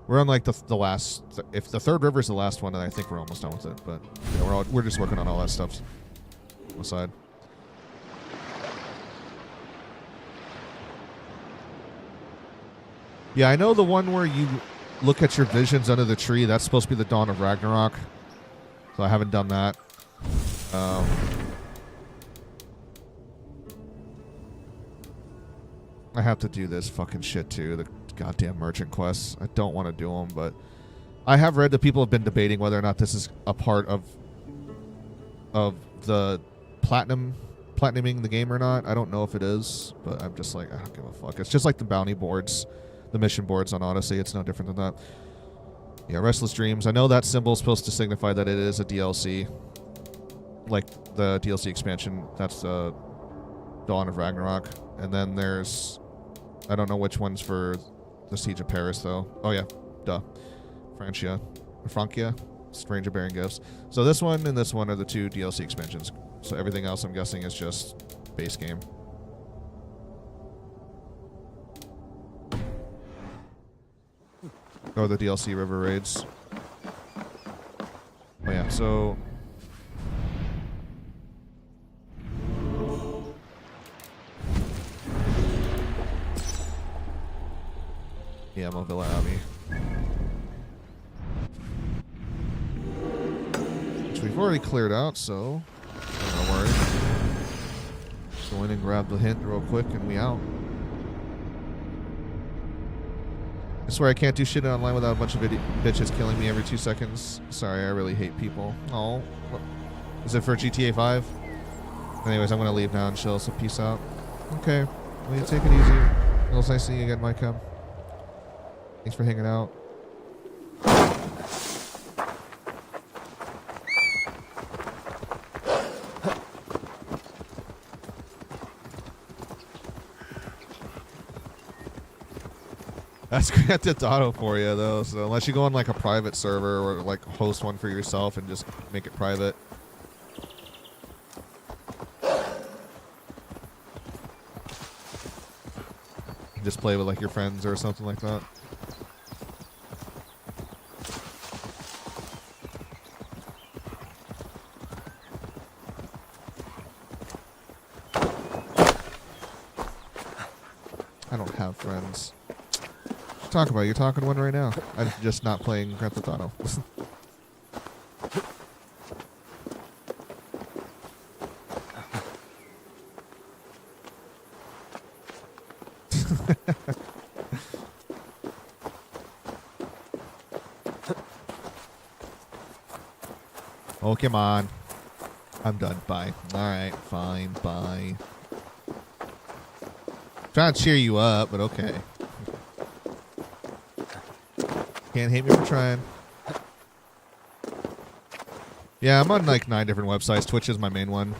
We're on, like, the last... if the third river is the last one, then I think we're almost done with it. But yeah, we're just working on all that stuff. Aside. Yeah, I know the one where you look at your visions under the tree. That's supposed to be the Dawn of Ragnarok. So I haven't done that. I have to do this fucking shit too. The goddamn merchant quests. I don't want to do them, but I have read that people have been debating whether or not this is a part of the platinuming the game or not. I don't know if it is, but I'm just like, I don't give a fuck. It's just like the bounty boards, the mission boards on Odyssey. It's no different than that. Yeah, Restless Dreams. I know that symbol is supposed to signify that it is a DLC. Like the DLC expansion. That's the Dawn of Ragnarok. And then there's, I don't know which one's for the Siege of Paris though. Oh yeah, duh. Francia, Stranger Bearing Gifts. So this one and this one are the two DLC expansions. So everything else I'm guessing is just base game. Or the DLC river raids. Oh yeah, so yeah, Movilla Abbey. Which we've already cleared out, so don't worry. Go in and grab the hint real quick and we out. I swear I can't do shit online without a bunch of bitches killing me every 2 seconds. Sorry, I really hate people. Oh, is it for GTA 5? Anyways, I'm gonna leave now and chill, so peace out. Okay, well, you take it easy. It was nice seeing you again, Mike. Thanks for hanging out. That's Grand Theft Auto for you, though. So unless you go on like a private server or like host one for yourself and just make it private. Just play with like your friends or something like that. I don't have friends. Talk about it. You're talking to one right now. I'm just not playing Grand Theft Auto. Oh, come on. I'm done. Bye. Alright, fine. Bye. Trying to cheer you up, but okay. Can't hate me for trying. Yeah, I'm on like 9 different websites. Twitch is my main one.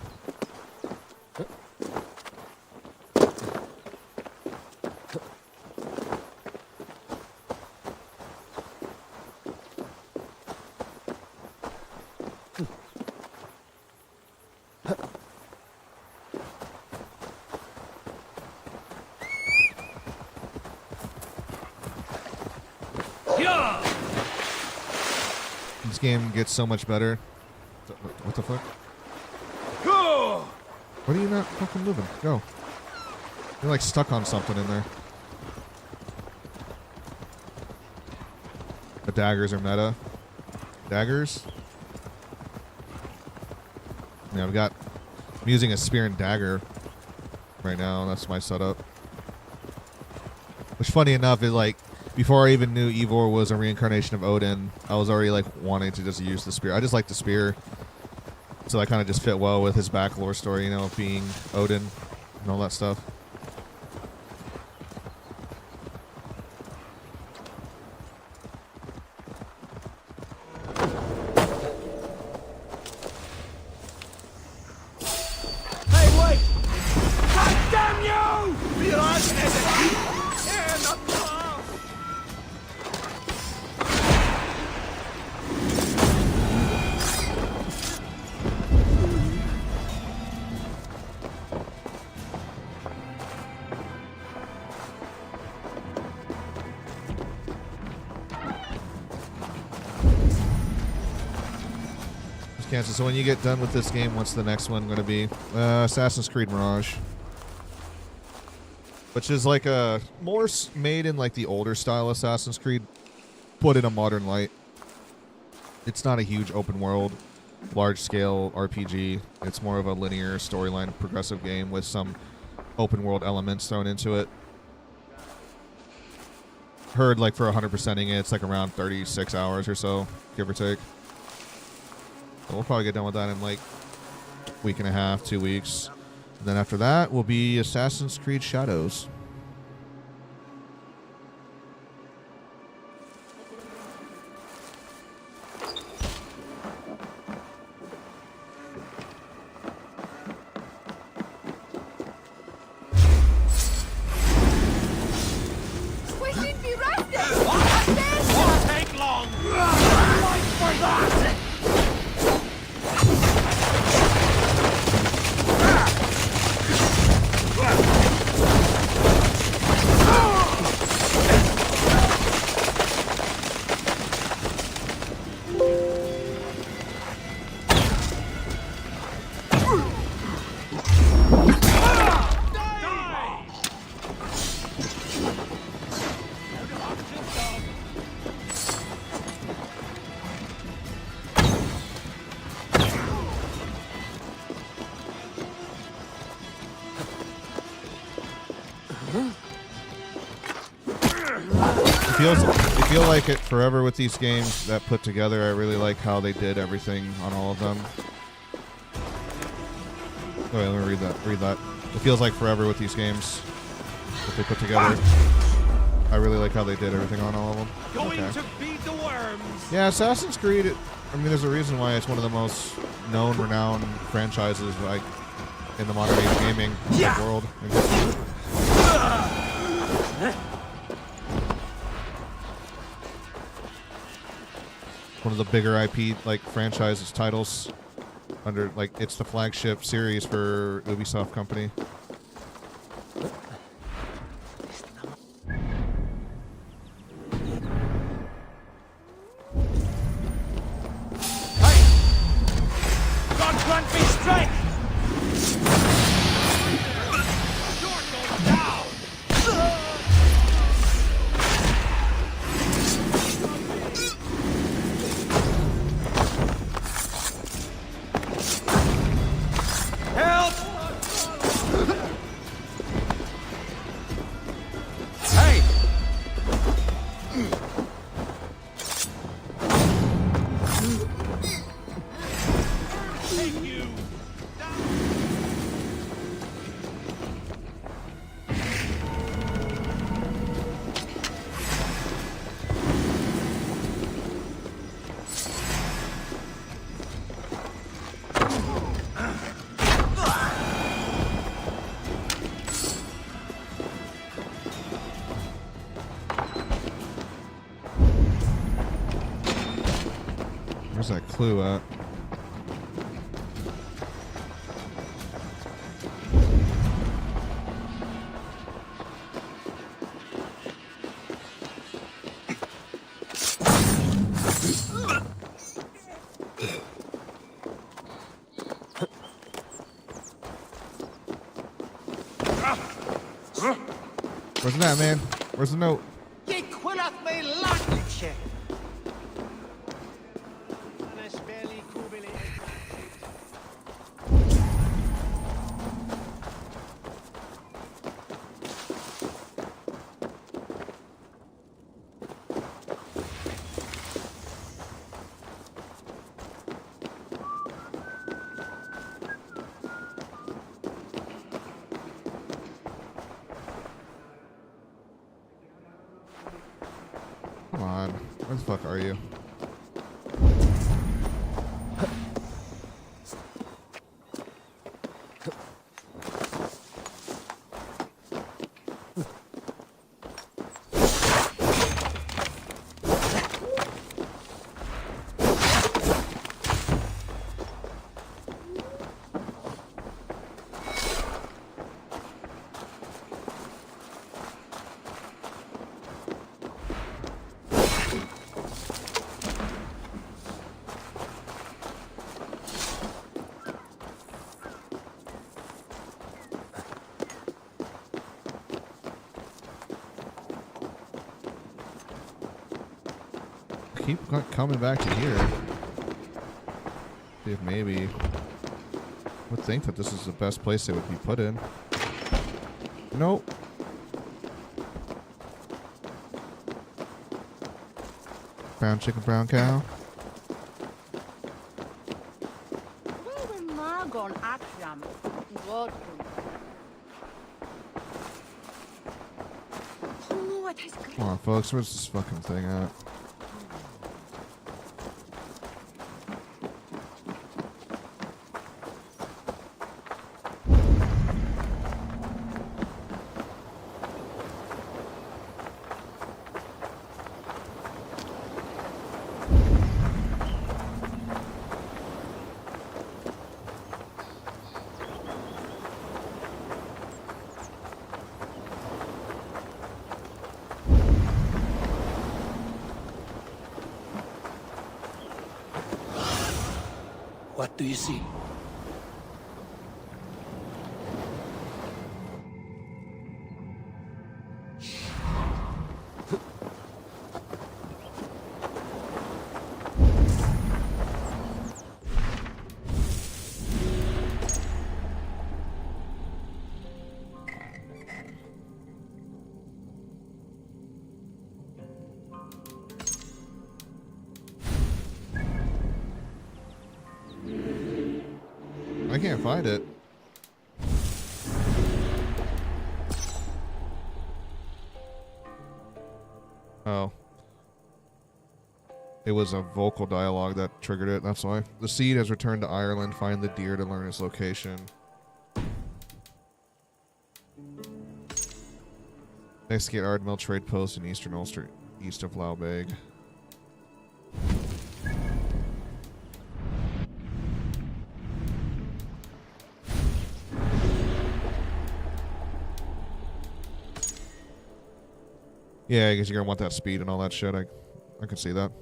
This game gets so much better. What the fuck? What are you not fucking moving? Go. You're like stuck on something in there. The daggers are meta. Daggers? Yeah, I'm using a spear and dagger right now. That's my setup. Which, funny enough, is like, before I even knew Eivor was a reincarnation of Odin, I was already like wanting to just use the spear. I just like the spear. So that kind of just fit well with his back lore story, you know, of being Odin and all that stuff. Hey, wait! God damn you! Realize and not Kansas. So when you get done with this game, what's the next one going to be? Assassin's Creed Mirage. which is like a more made in like the older style Assassin's Creed, put in a modern light. It's not a huge open world, large scale RPG. It's more of a linear storyline, progressive game with some open world elements thrown into it. Heard like for 100%ing it, it's like around 36 hours or so, give or take. So we'll probably get done with that in like a week and a half, 2 weeks. And then after that will be Assassin's Creed Shadows. We seem to be resting! Won't take long! Fight for that! I feel like it forever with these games that put together. I really like how they did everything on all of them. Oh, wait, let me read that. It feels like forever with these games that they put together. I really like how they did everything on all of them. Going to feed the worms. Yeah, Assassin's Creed, I mean, there's a reason why it's one of the most known, renowned franchises like in the modern age gaming world. One of the bigger IP like franchises titles under like it's the flagship series for Ubisoft company. God grant me strength! You're going down! Help! Hey! Take you! Where's that clue at? Where's that, man? Where's the note? Come on. Where the fuck are you? keep coming back to here. See if maybe... would think that this is the best place they would be put in. Nope. Brown chicken, brown cow. Come on, folks. Where's this fucking thing at? What do you see? I can't find it. Oh. It was a vocal dialogue that triggered it, that's why. The seed has returned to Ireland. Find the deer to learn its location. Investigate Ardmill trade post in eastern Ulster, east of Laubeg. Yeah, I guess you're gonna want that speed and all that shit. I can see that.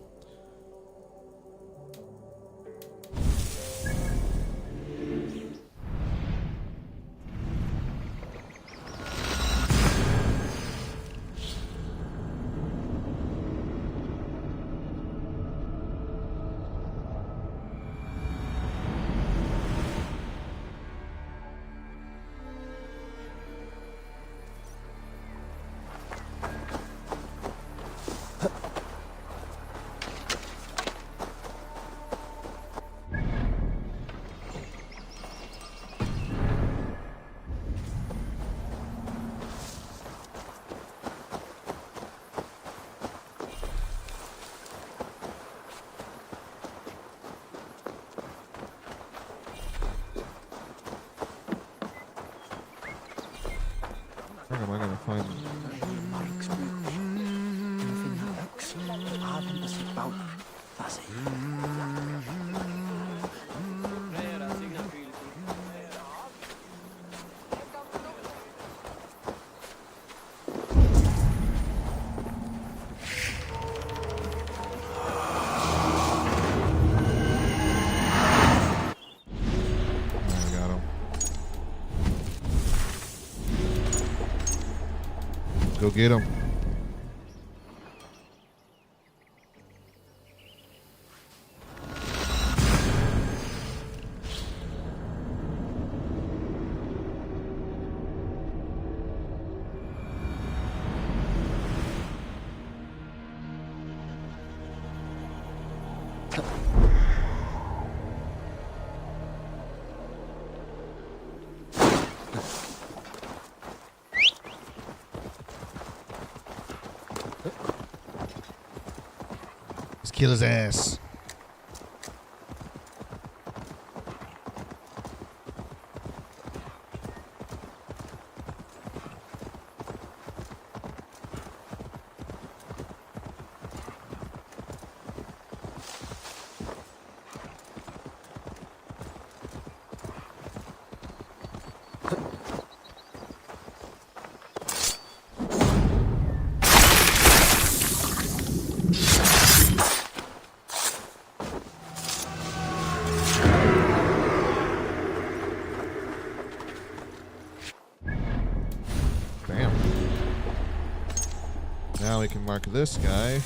Where am I gonna find Go get him. Kill his ass. Now we can mark this guy.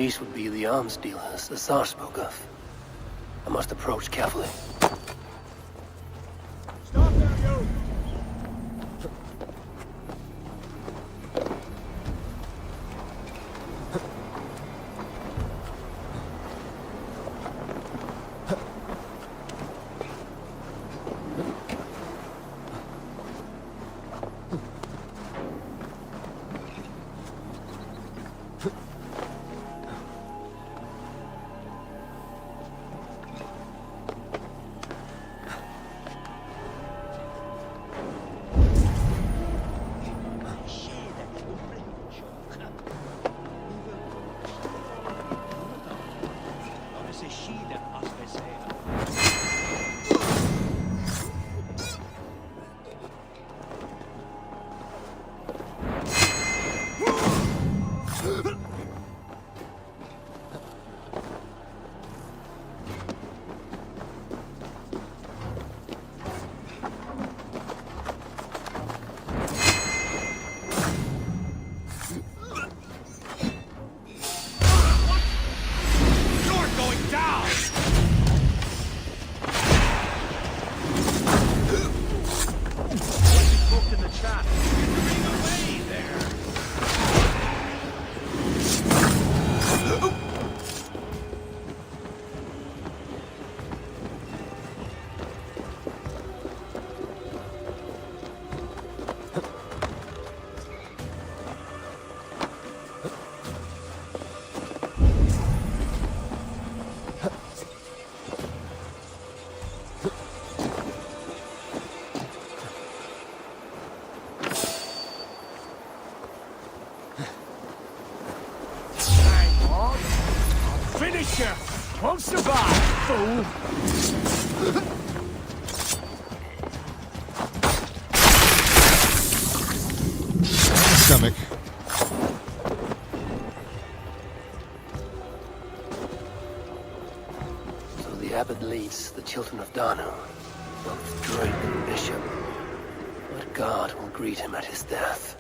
These would be the arms dealers the Tsar spoke of. I must approach carefully. Stop there, you! Finish you! Won't survive, fool! Stomach. So the abbot leads the children of Danu, both drake and bishop. But God will greet him at his death.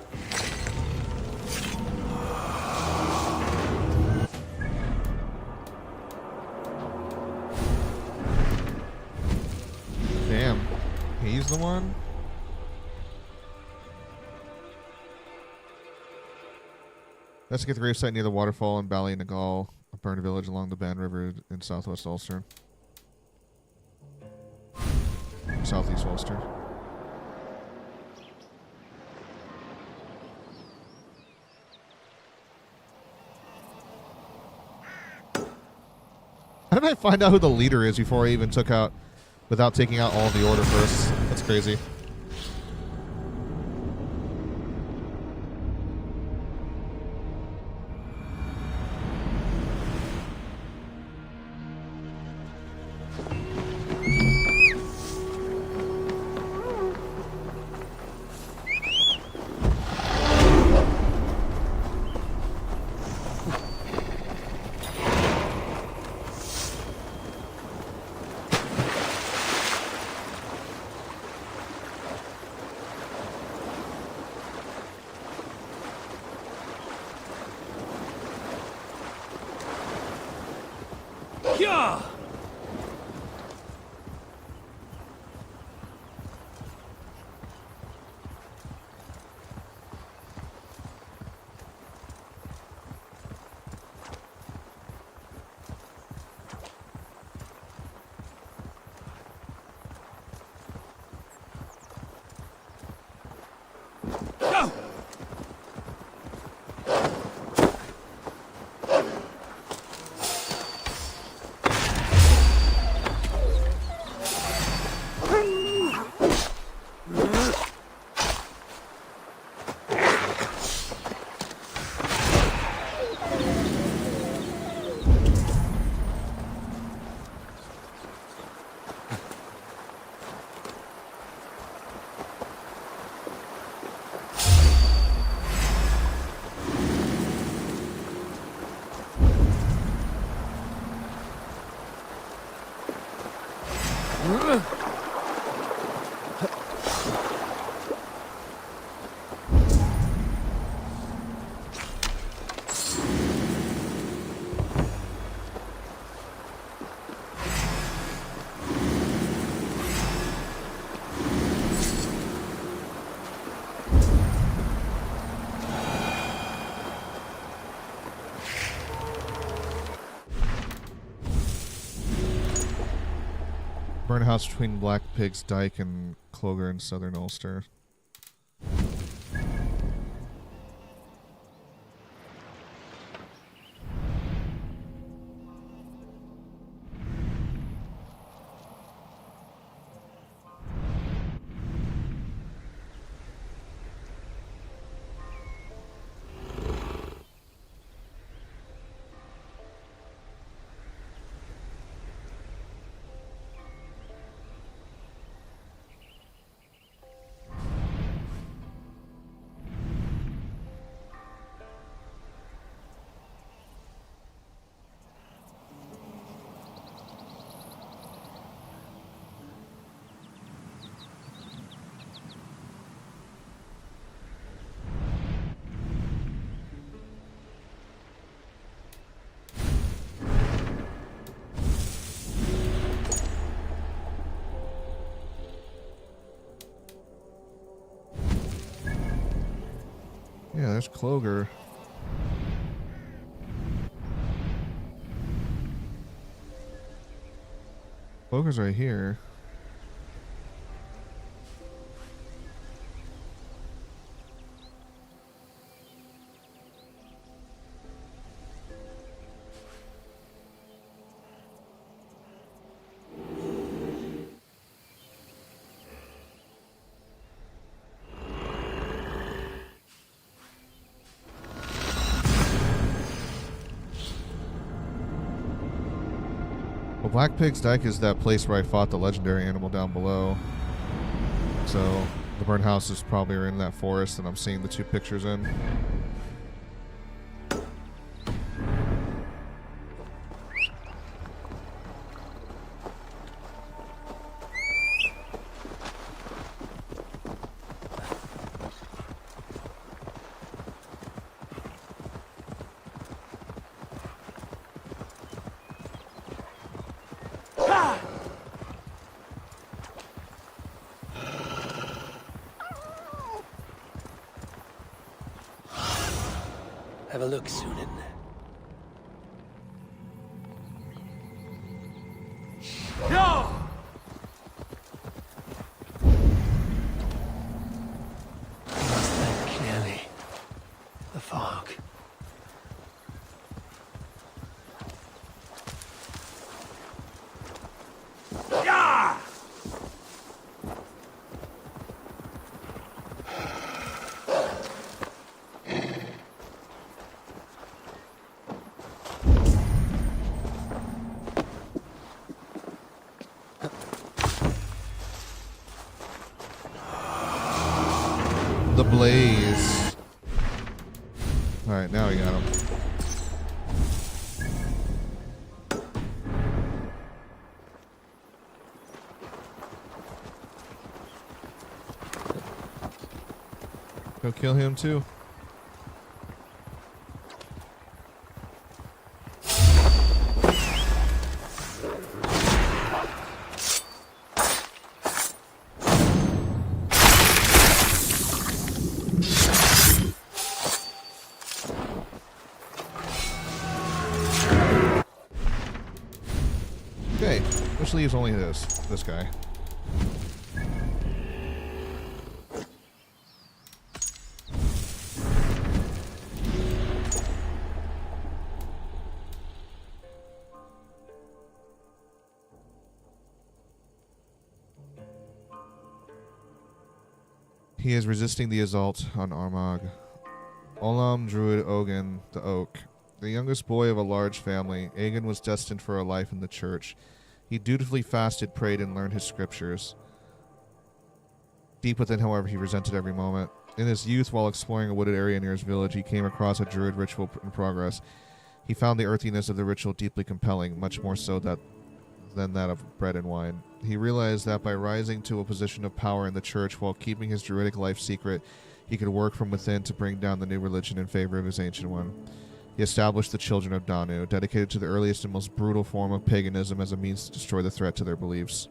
Damn. He's the one? Let's get the gravesite near the waterfall in Ballynagal, a burned village along the Ban River in southwest Ulster. Southeast Ulster. How did I find out who the leader is before I even took out, without taking out all of the order first? That's crazy. Yeah! Go! burnt house between Black Pig's Dyke and Cloger in southern Ulster. Yeah, there's Cloger. Cloger's right here. Well, Black Pig's Dyke is that place where I fought the legendary animal down below. So the burnt houses probably are in that forest that I'm seeing the two pictures in. Have a look, Sunan. No! Must then clearly. The fog. Yeah! The blaze. Alright, now we got him. Go kill him too. Okay, which leaves only this guy. He is resisting the assault on Armagh. Olam Druid Ogan the Oak. The youngest boy of a large family, Aegon was destined for a life in the church. He dutifully fasted, prayed, and learned his scriptures. Deep within, however, he resented every moment. In his youth, while exploring a wooded area near his village, he came across a druid ritual in progress. He found the earthiness of the ritual deeply compelling, much more so than that of bread and wine. He realized that by rising to a position of power in the church while keeping his druidic life secret, he could work from within to bring down the new religion in favor of his ancient one. He established the Children of Danu, dedicated to the earliest and most brutal form of paganism as a means to destroy the threat to their beliefs.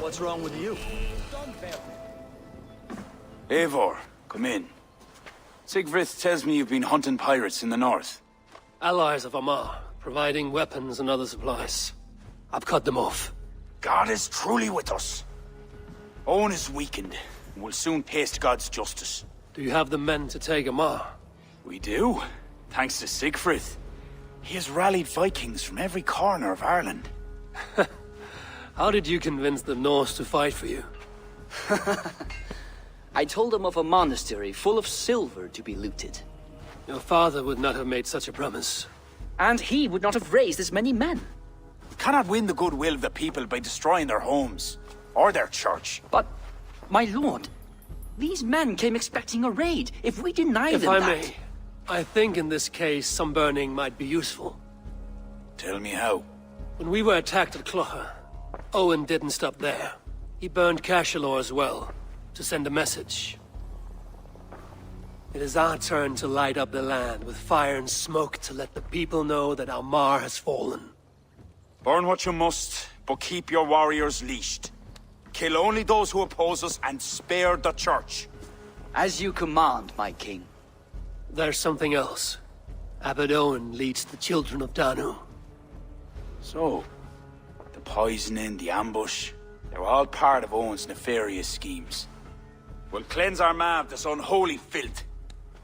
What's wrong with you? Eivor, come in. Sigfrith tells me you've been hunting pirates in the north. Allies of Amar, providing weapons and other supplies. I've cut them off. God is truly with us. Owen is weakened, and will soon taste God's justice. Do you have the men to take Amar? We do, thanks to Sigfrith. He has rallied Vikings from every corner of Ireland. How did you convince the Norse to fight for you? I told him of a monastery full of silver to be looted. Your father would not have made such a promise. And he would not have raised as many men. We cannot win the goodwill of the people by destroying their homes, or their church. But, my lord, these men came expecting a raid. If we deny If them I that... may, I think in this case some burning might be useful. Tell me how. When we were attacked at Clough, Owen didn't stop there. He burned Cashelaw as well, to send a message. It is our turn to light up the land with fire and smoke to let the people know that Almar has fallen. Burn what you must, but keep your warriors leashed. Kill only those who oppose us and spare the church. As you command, my king. There's something else. Abbot Owen leads the children of Danu. So, the poisoning, the ambush, they were all part of Owen's nefarious schemes. We'll cleanse our maw of this unholy filth.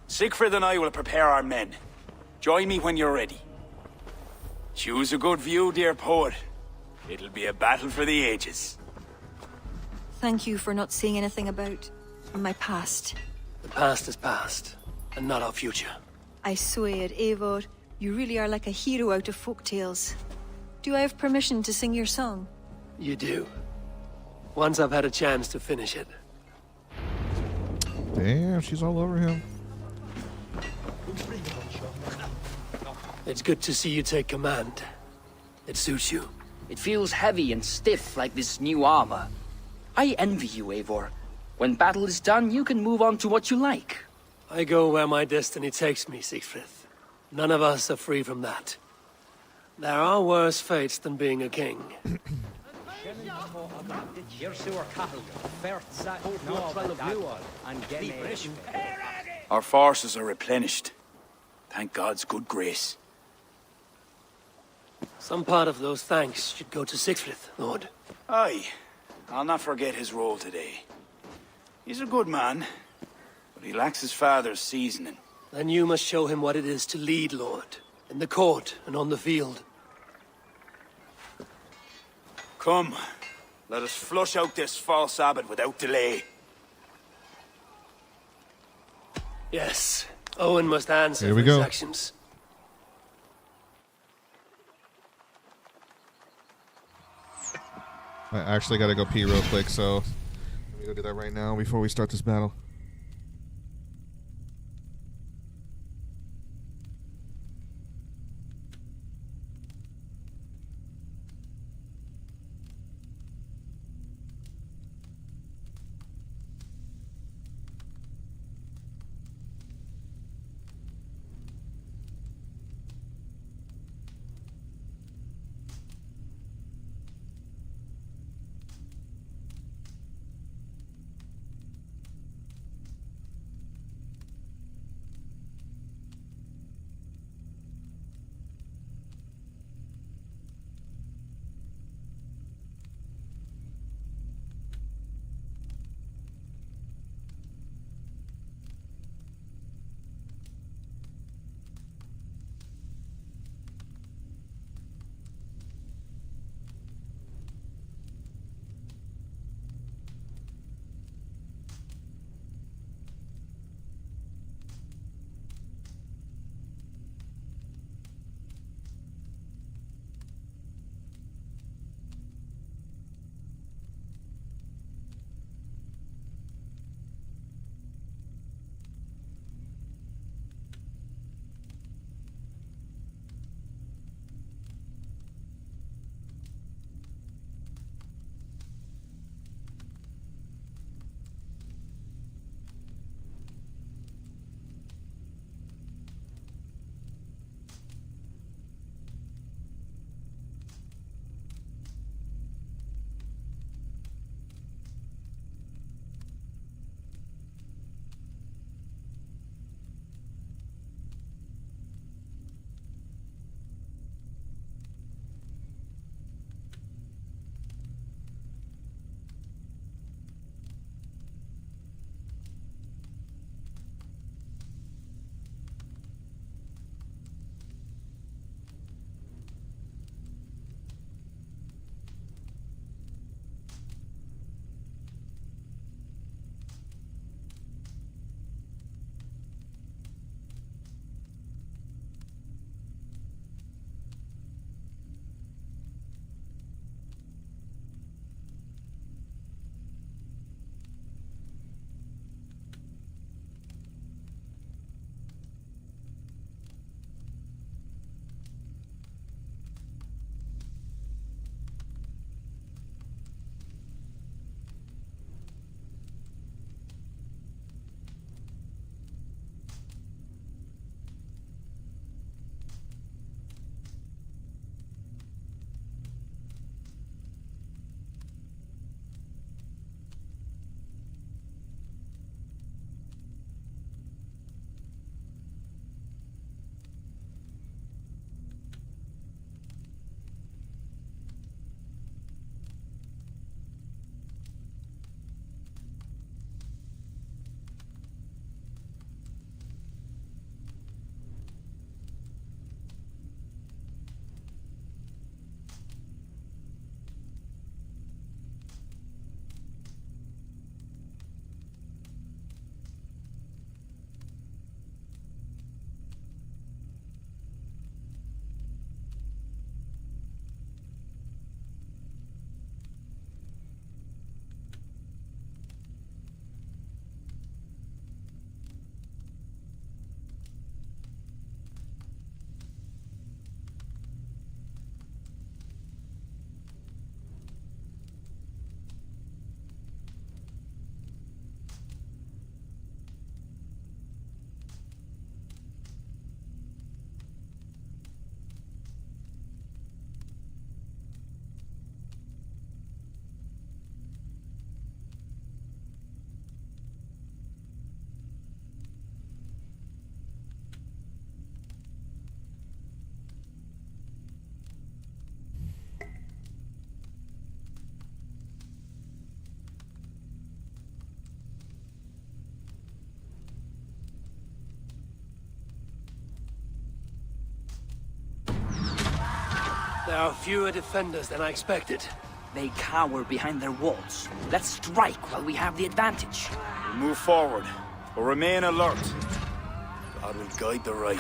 Sigfrid and I will prepare our men. Join me when you're ready. Choose a good view, dear poet. It'll be a battle for the ages. Thank you for not saying anything about my past. The past is past, and not our future. I swear, Eivor, you really are like a hero out of folk tales. Do I have permission to sing your song? You do. Once I've had a chance to finish it. Damn, she's all over him. It's good to see you take command. It suits you. It feels heavy and stiff like this new armor. I envy you, Eivor. When battle is done, you can move on to what you like. I go where my destiny takes me, Siegfried. None of us are free from that. There are worse fates than being a king. Our forces are replenished. Thank God's good grace. Some part of those thanks should go to Siegfried, Lord. Aye. I'll not forget his role today. He's a good man, but he lacks his father's seasoning. Then you must show him what it is to lead, Lord. In the court and on the field. Come, let us flush out this false abbot without delay. Yes, Owen must answer Here we for his go. actions. I actually gotta go pee real quick, so let me go do that right now before we start this battle. There are fewer defenders than I expected. They cower behind their walls. Let's strike while we have the advantage. We'll move forward, but remain alert. God will guide the right.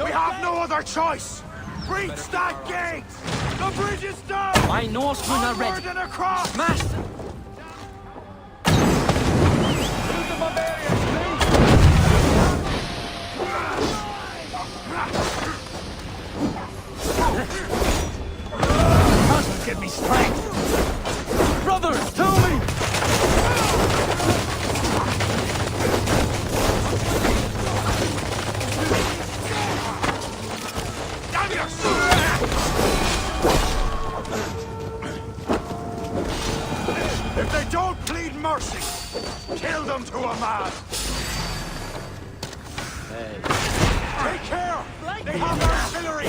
We have no other choice! Breach that gate! The bridge is down! My Norsemen are ready. Onward and across! Smash them! Doesn't give me strength! Brothers, tell me! Damn your If they don't plead mercy, kill them to a man! Take care! They have artillery!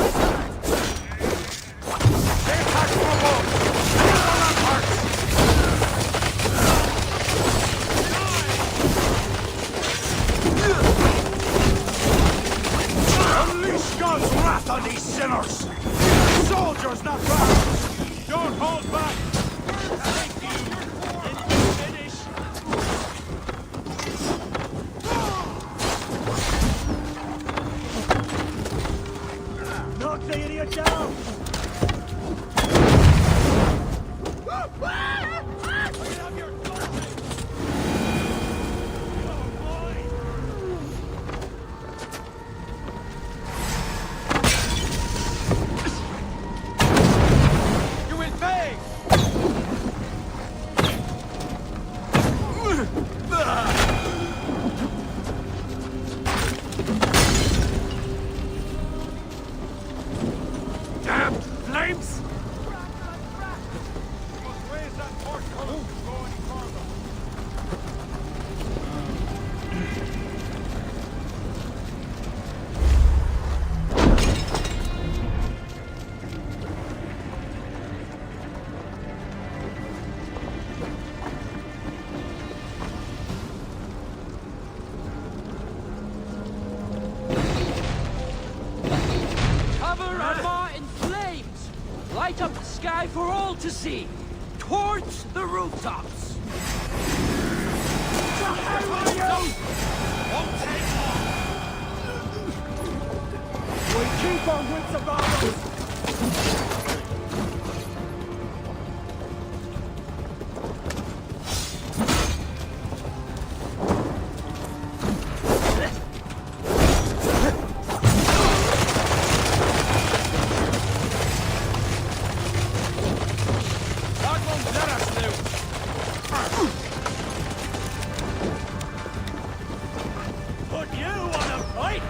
They attack from above! Kill the ramparts! Unleash God's wrath on these sinners! Soldiers, not bastards! Don't hold back! Knock the idiot down! You will pay! Damn flames! Cover Armagh in flames! Light up the sky for all to see! Towards the rooftops! We keep our wits about us! God won't let us live! Put you on a fight!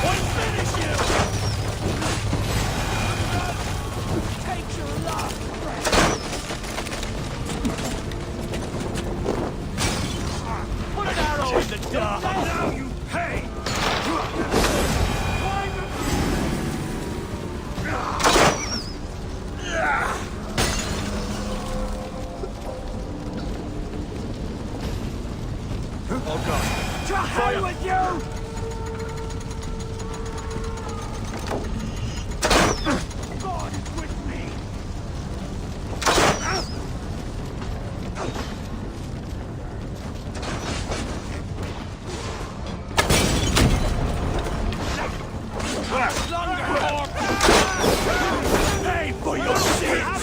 We'll finish you! Take your last breath! Put an arrow in the dog! Now you pay! Oh God! To hell with you! God is with me! Pay for your sins!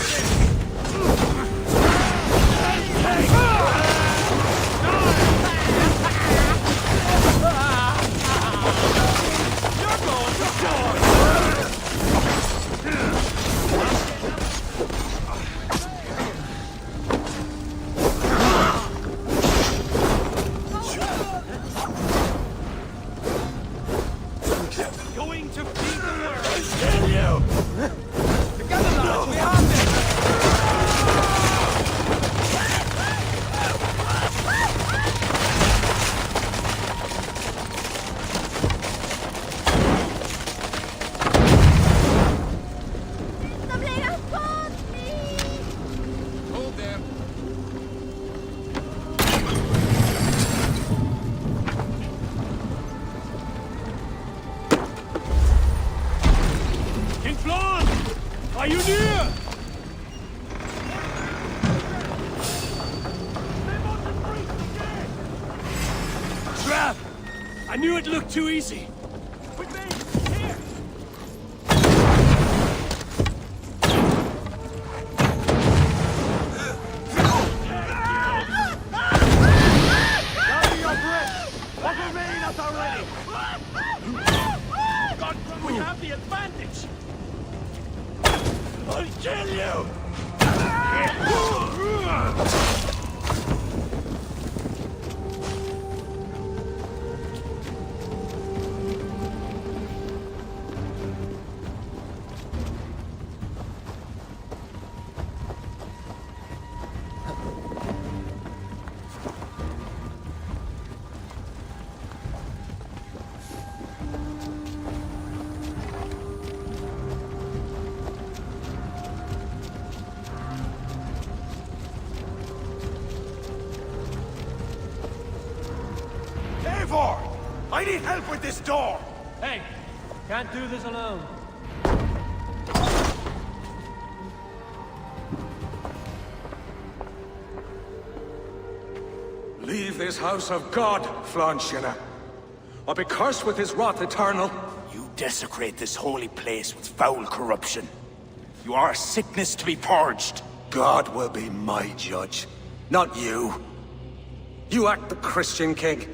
I knew it looked too easy. With me! Here! Gather your breath! What remain us already? God, we have the advantage! I'll kill you! I need help with this door! Hey, can't do this alone. Leave this house of God, Flanchina, or be cursed with his wrath eternal. You desecrate this holy place with foul corruption. You are a sickness to be purged. God will be my judge, not you. You act the Christian king,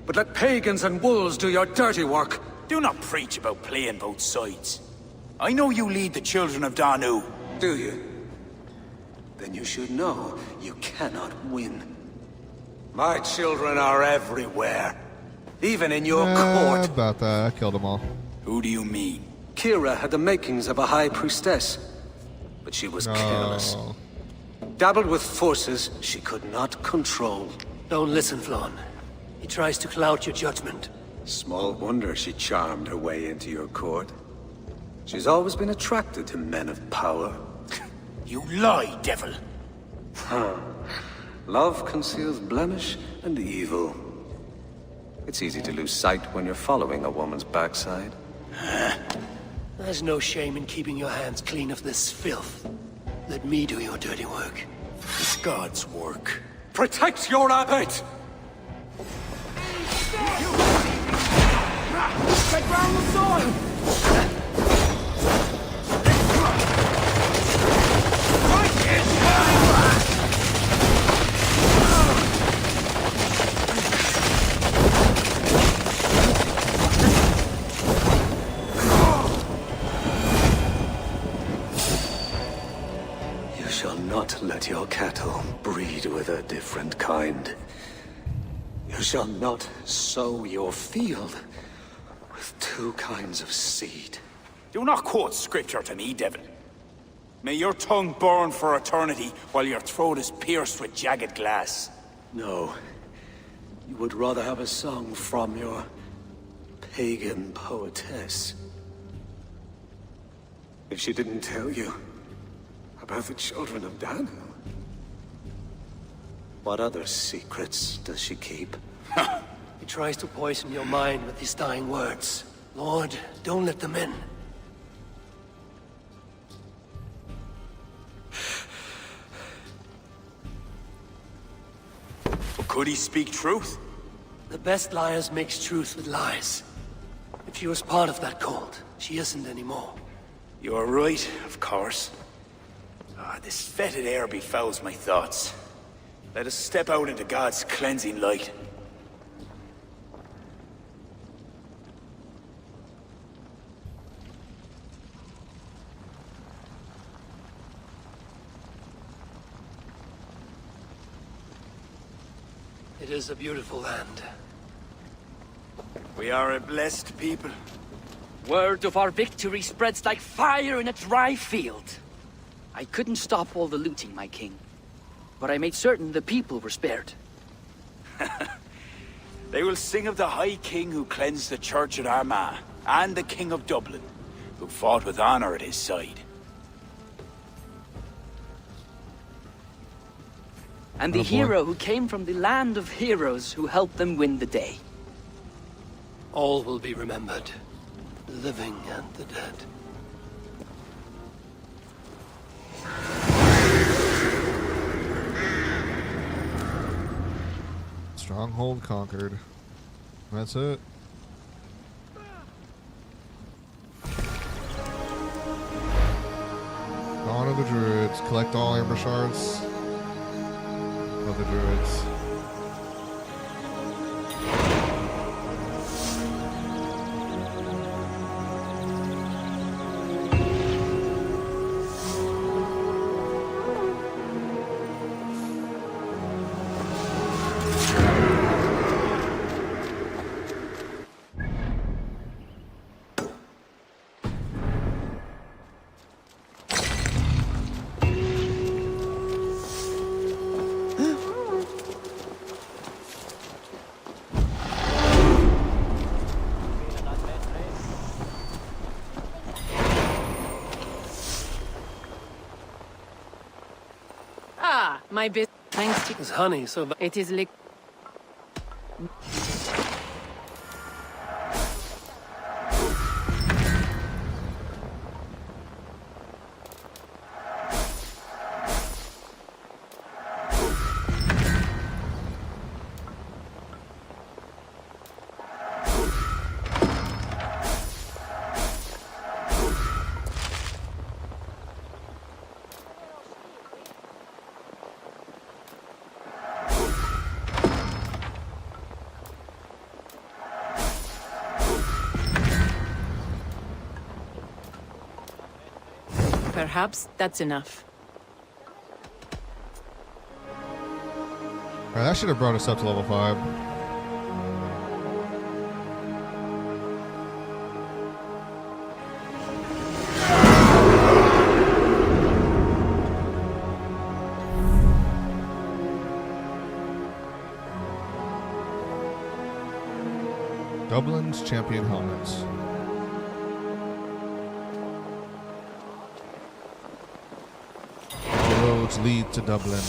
but let pagans and wolves do your dirty work. Do not preach about playing both sides. I know you lead the children of Danu. Do you? Then you should know you cannot win. My children are everywhere. Even in your court. About that, I killed them all. Who do you mean? Kira had the makings of a high priestess, but she was careless. Dabbled with forces she could not control. Don't listen, Flann. He tries to cloud your judgment. Small wonder she charmed her way into your court. She's always been attracted to men of power. You lie, devil! Huh. Love conceals blemish and evil. It's easy to lose sight when you're following a woman's backside. There's no shame in keeping your hands clean of this filth. Let me do your dirty work. It's God's work. Protect your abbot! Take round the sword! You shall not let your cattle breed with a different kind. You shall not sow your field with two kinds of seed. Do not quote scripture to me, devil. May your tongue burn for eternity while your throat is pierced with jagged glass. No. You would rather have a song from your pagan poetess. If she didn't tell you about the children of Danu, what other secrets does she keep? He tries to poison your mind with his dying words. Lord, don't let them in. Could he speak truth? The best liars mix truth with lies. If she was part of that cult, she isn't anymore. You're right, of course. This fetid air befouls my thoughts. Let us step out into God's cleansing light. It is a beautiful land. We are a blessed people. Word of our victory spreads like fire in a dry field. I couldn't stop all the looting, my king. But I made certain the people were spared. They will sing of the High King who cleansed the church at Armagh, and the King of Dublin, who fought with honor at his side. And the hero who came from the land of heroes who helped them win the day. All will be remembered, the living and the dead. Stronghold conquered. That's it. the druids. Collect all amber shards. Of the druids. Ah, my bit. Thanks to. It's honey, so. It is lick. Perhaps that's enough. Alright, that should have brought us up to level 5. Dublin's champion helmets. All roads lead to Dublin.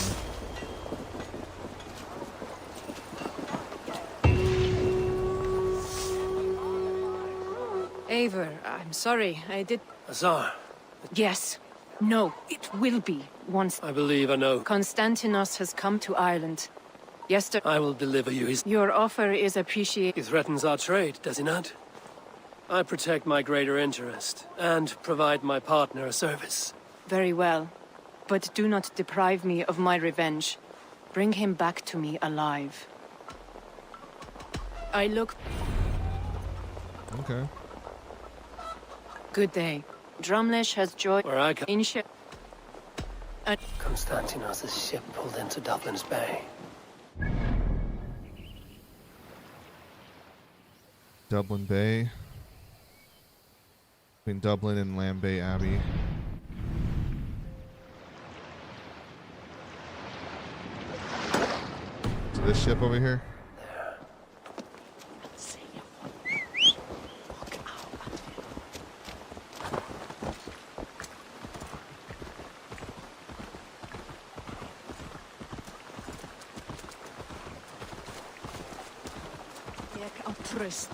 Eivor, I'm sorry, I did. Azar. Yes. No, it will be once. I believe I know. Konstantinos has come to Ireland. Yesterday. I will deliver you his. Your offer is appreciated. He threatens our trade, does he not? I protect my greater interest and provide my partner a service. Very well. But do not deprive me of my revenge. Bring him back to me alive. I look. Okay. Good day. Drumlesh has joy. Where I come. Konstantinos' ship pulled into Dublin's Bay. Dublin Bay. Between Dublin and Lamb Bay Abbey. So this ship over here?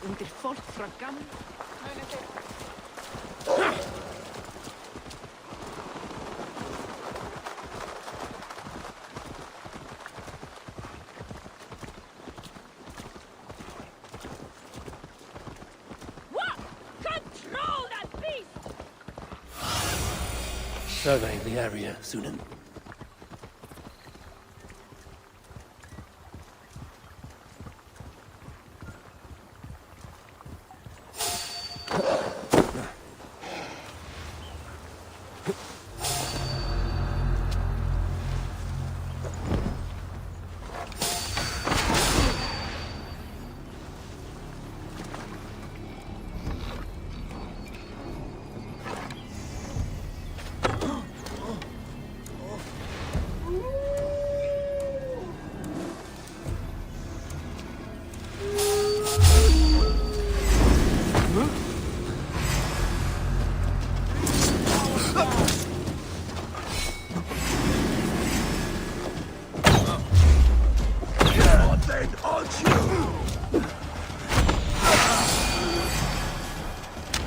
Undir fólk frá gamla. What? Control that beast! Survey the area, Sunan.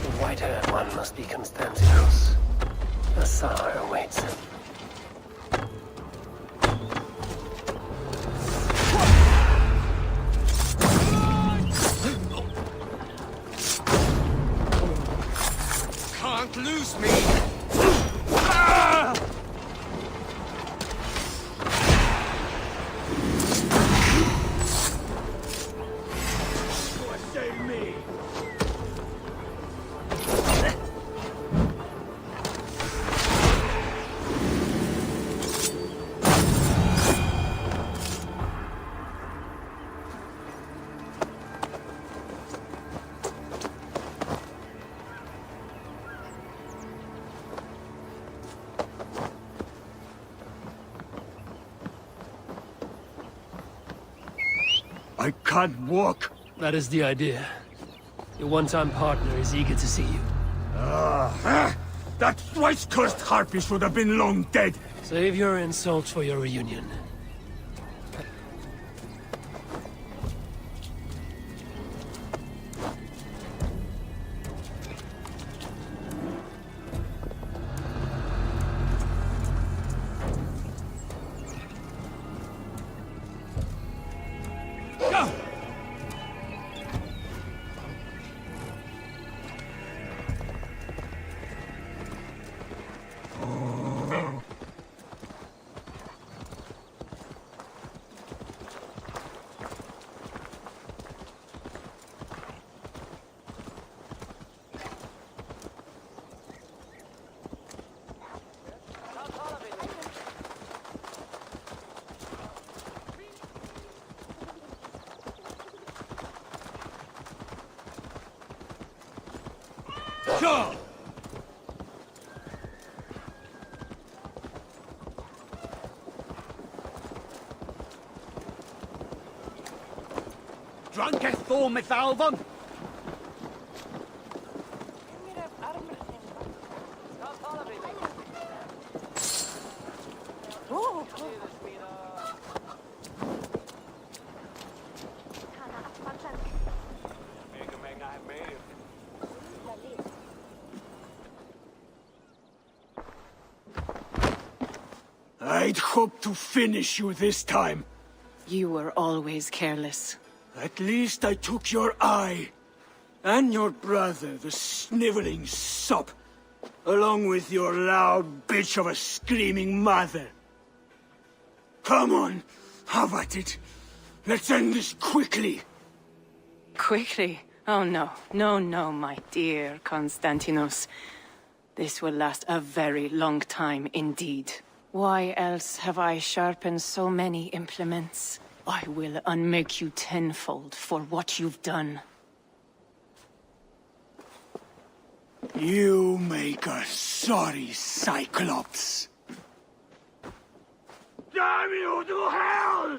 The white-haired one must be Konstantinos. Azar awaits him. Can't lose me! I can't walk. That is the idea. Your one-time partner is eager to see you. That thrice-cursed harpy should have been long dead. Save your insults for your reunion. Drunketh þó með þálfan? I'd hoped to finish you this time. You were always careless. At least I took your eye. And your brother, the sniveling sop. Along with your loud bitch of a screaming mother. Come on, have at it. Let's end this quickly. Quickly? Oh no, no, my dear Konstantinos. This will last a very long time indeed. Why else have I sharpened so many implements? I will unmake you tenfold for what you've done. You make a sorry Cyclops. Damn you to hell!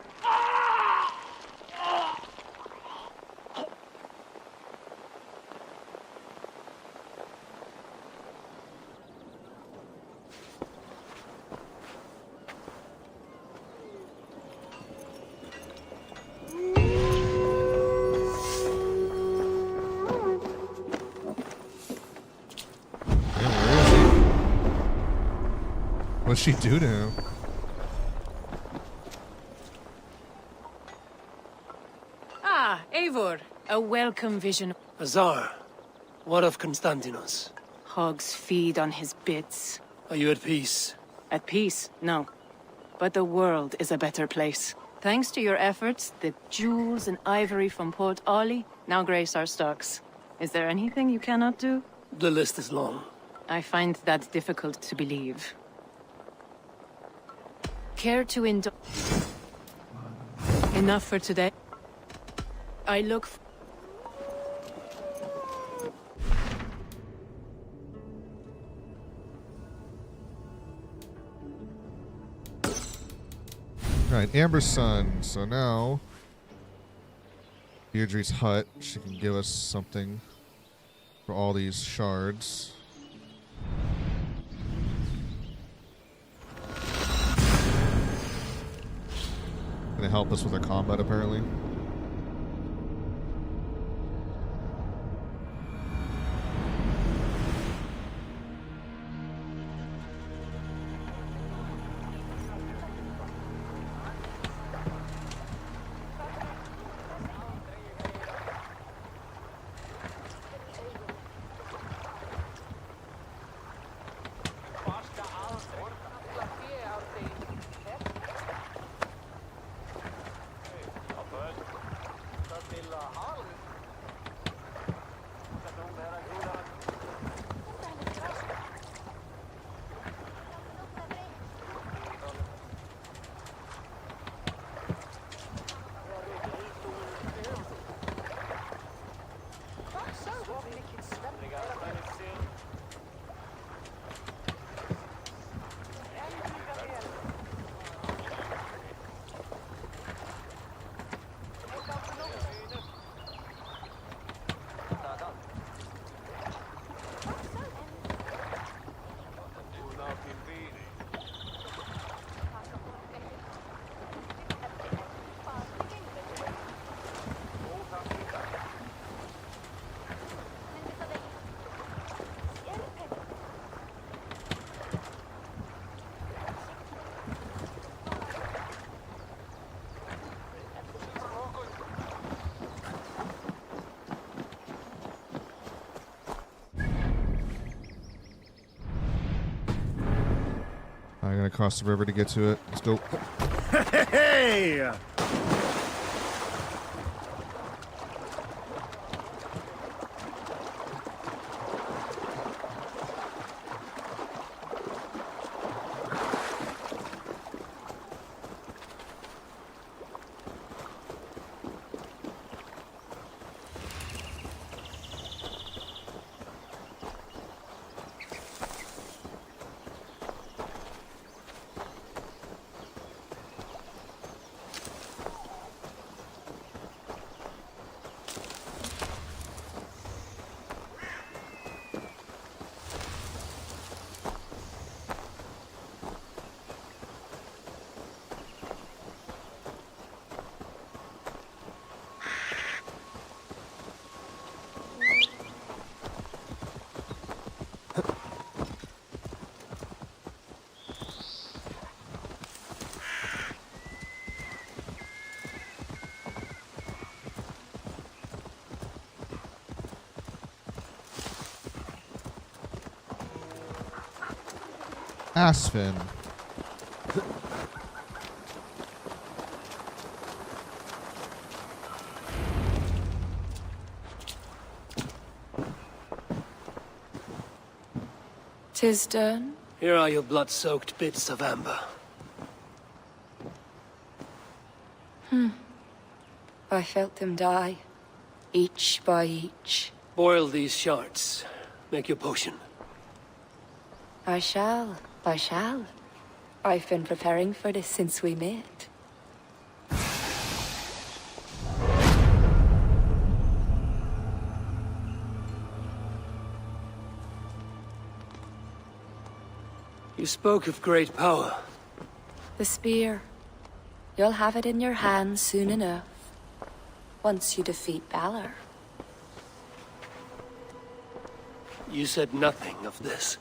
What'd she do to him? Ah, Eivor, a welcome vision. Azar, what of Konstantinos? Hogs feed on his bits. Are you at peace? At peace, no. But the world is a better place. Thanks to your efforts, the jewels and ivory from Port Ollie now grace our stocks. Is there anything you cannot do? The list is long. I find that difficult to believe. Care to Enough for today. I look Right, Amber's son. So now Deirdre's hut. She can give us something for all these shards. Gonna help us with our combat, apparently. Gonna cross the river to get to it. Let's go. Hey! Aspen. "'Tis done." Here are your blood-soaked bits of amber. I felt them die, each by each. Boil these shards. Make your potion. I shall. I've been preparing for this since we met. You spoke of great power. The spear. You'll have it in your hands soon enough. Once you defeat Balor. You said nothing of this.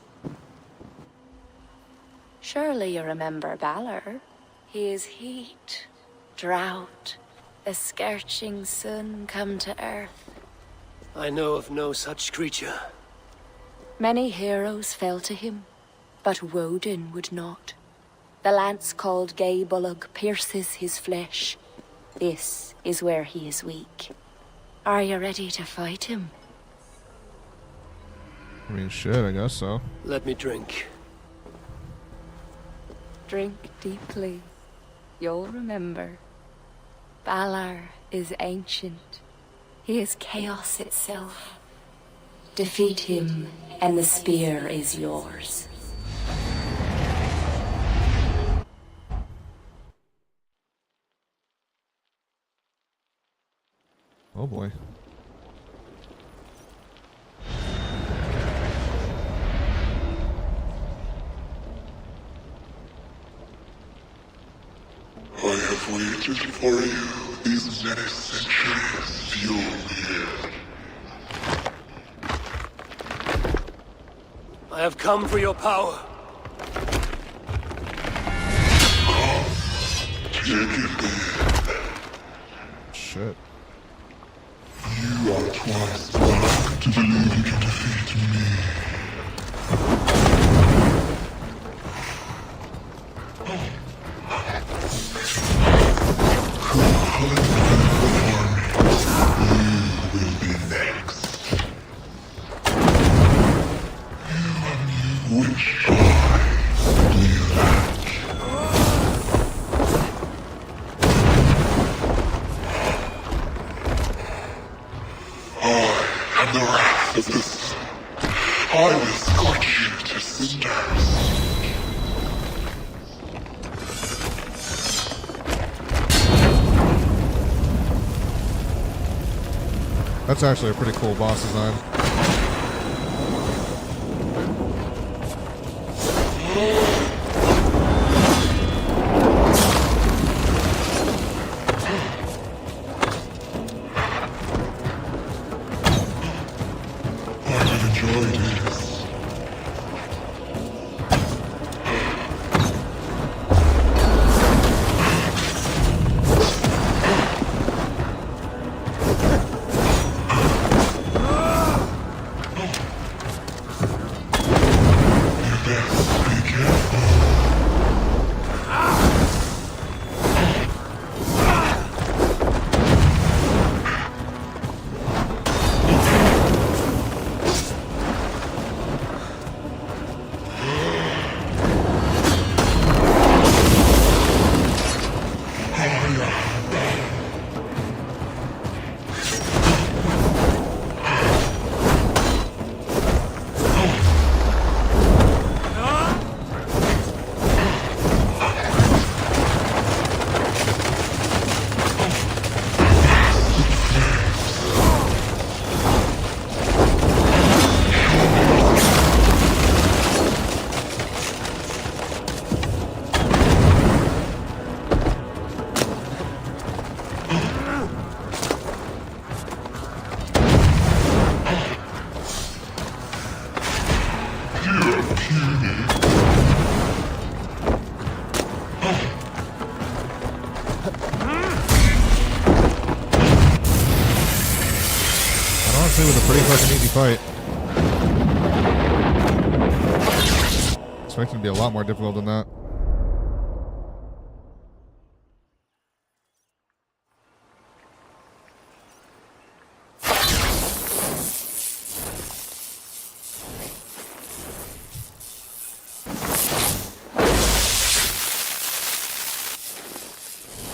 Surely you remember Balor. He is heat, drought, a scorching sun come to earth. I know of no such creature. Many heroes fell to him, but Woden would not. The lance called Gaebulug pierces his flesh. This is where he is weak. Are you ready to fight him? I mean, shit, I guess so. Let me drink. Drink deeply. You'll remember. Balor is ancient. He is chaos itself. Defeat him, and the spear is yours. Oh boy. I have waited for you these many centuries, Fjolnir. I have come for your power. Take it then. Shit. You are twice wrong to believe you can defeat me. You will be next. Which eye do you lack? I am the wrath of the sun. I will scorch you to cinders. That's actually a pretty cool boss design. I have enjoyed this. You best be careful. Actually, it was a pretty fucking easy fight. Expected to be a lot more difficult than that.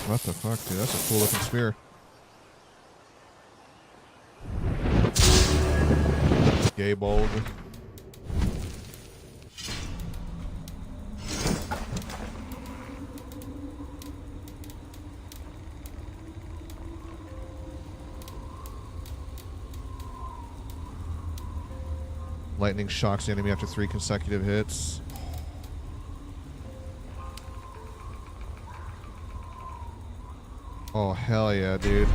What the fuck, dude? That's a cool looking spear. Gay bold. Lightning shocks the enemy after 3 consecutive hits. Oh, hell yeah, dude.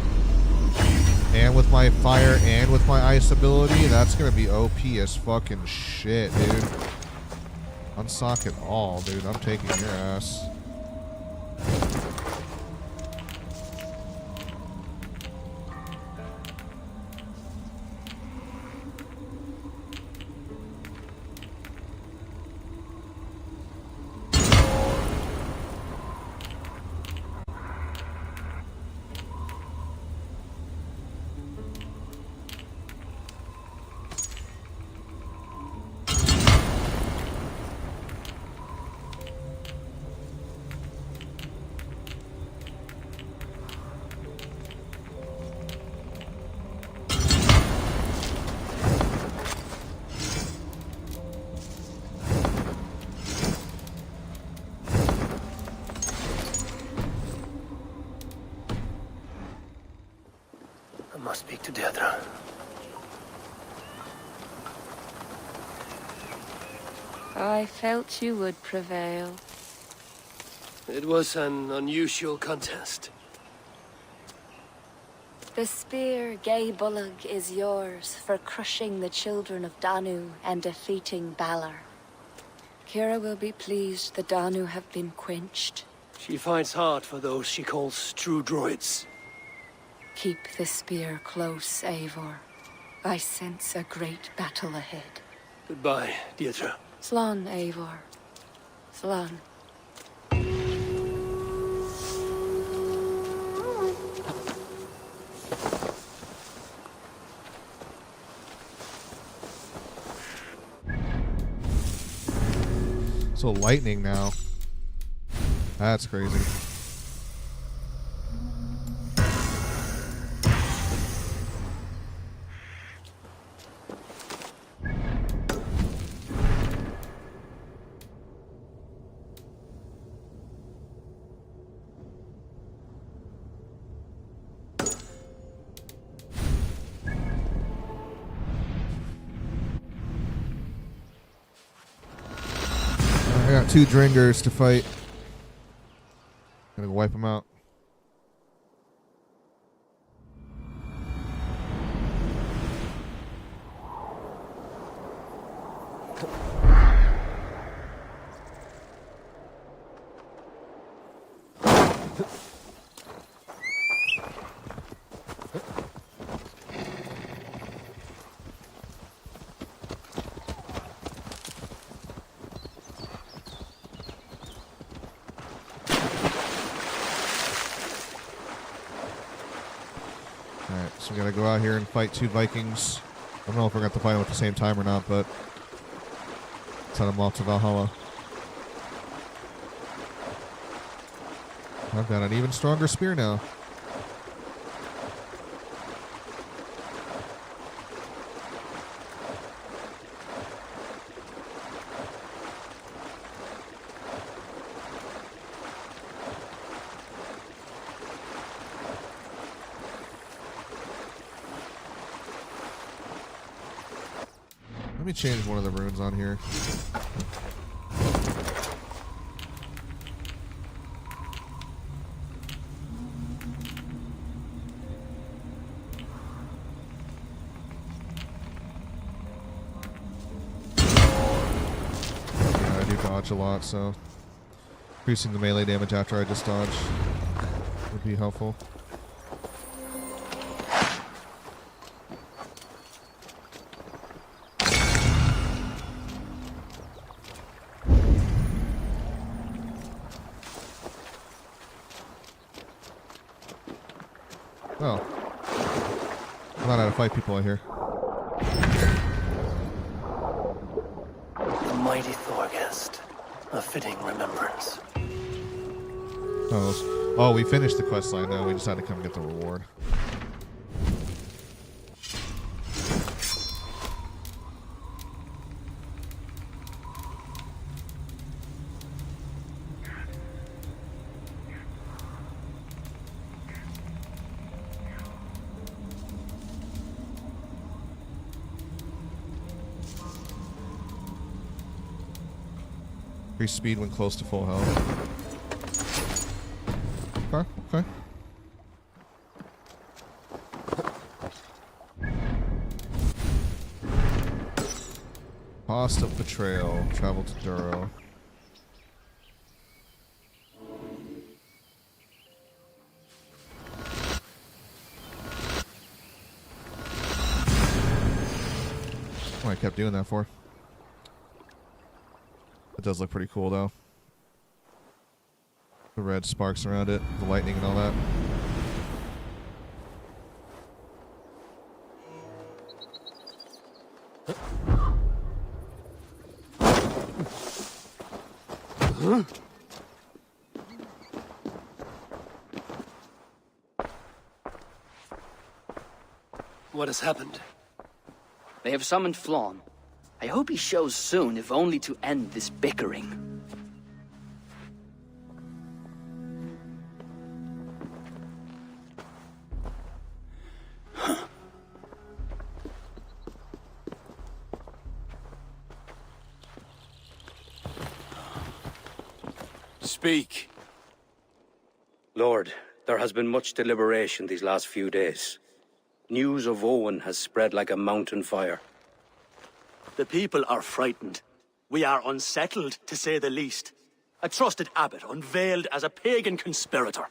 And with my fire and with my ice ability, that's gonna be OP as fucking shit, dude. Unsock it all, dude. I'm taking your ass. I must speak to Deirdre. I felt you would prevail. It was an unusual contest. The spear, Gay Bullock, is yours for crushing the children of Danu and defeating Balor. Kira will be pleased the Danu have been quenched. She fights hard for those she calls true droids. Keep the spear close, Eivor. I sense a great battle ahead. Goodbye, Deirdre. Slán, Eivor. Slán. So lightning now. That's crazy. I got 2 Dringers to fight. Gonna wipe them out. Alright, so we gotta go out here and fight 2 Vikings. I don't know if we're gonna have to fight them at the same time or not, but let's head them off to Valhalla. I've got an even stronger spear now. Let me change one of the runes on here. Yeah, I do dodge a lot, so increasing the melee damage after I just dodge would be helpful. Not how to fight people, I hear. The mighty Thorgest. A fitting remembrance. Oh, we finished the quest line now. We just had to come get the reward. Increase speed when close to full health. Okay, okay. Cost of betrayal. Travel to Duro. Oh, I kept doing that for. It does look pretty cool, though. The red sparks around it, the lightning and all that. What has happened? They have summoned Flawn. I hope he shows soon, if only to end this bickering. Speak. Lord, there has been much deliberation these last few days. News of Owen has spread like a mountain fire. The people are frightened. We are unsettled, to say the least. A trusted abbot unveiled as a pagan conspirator.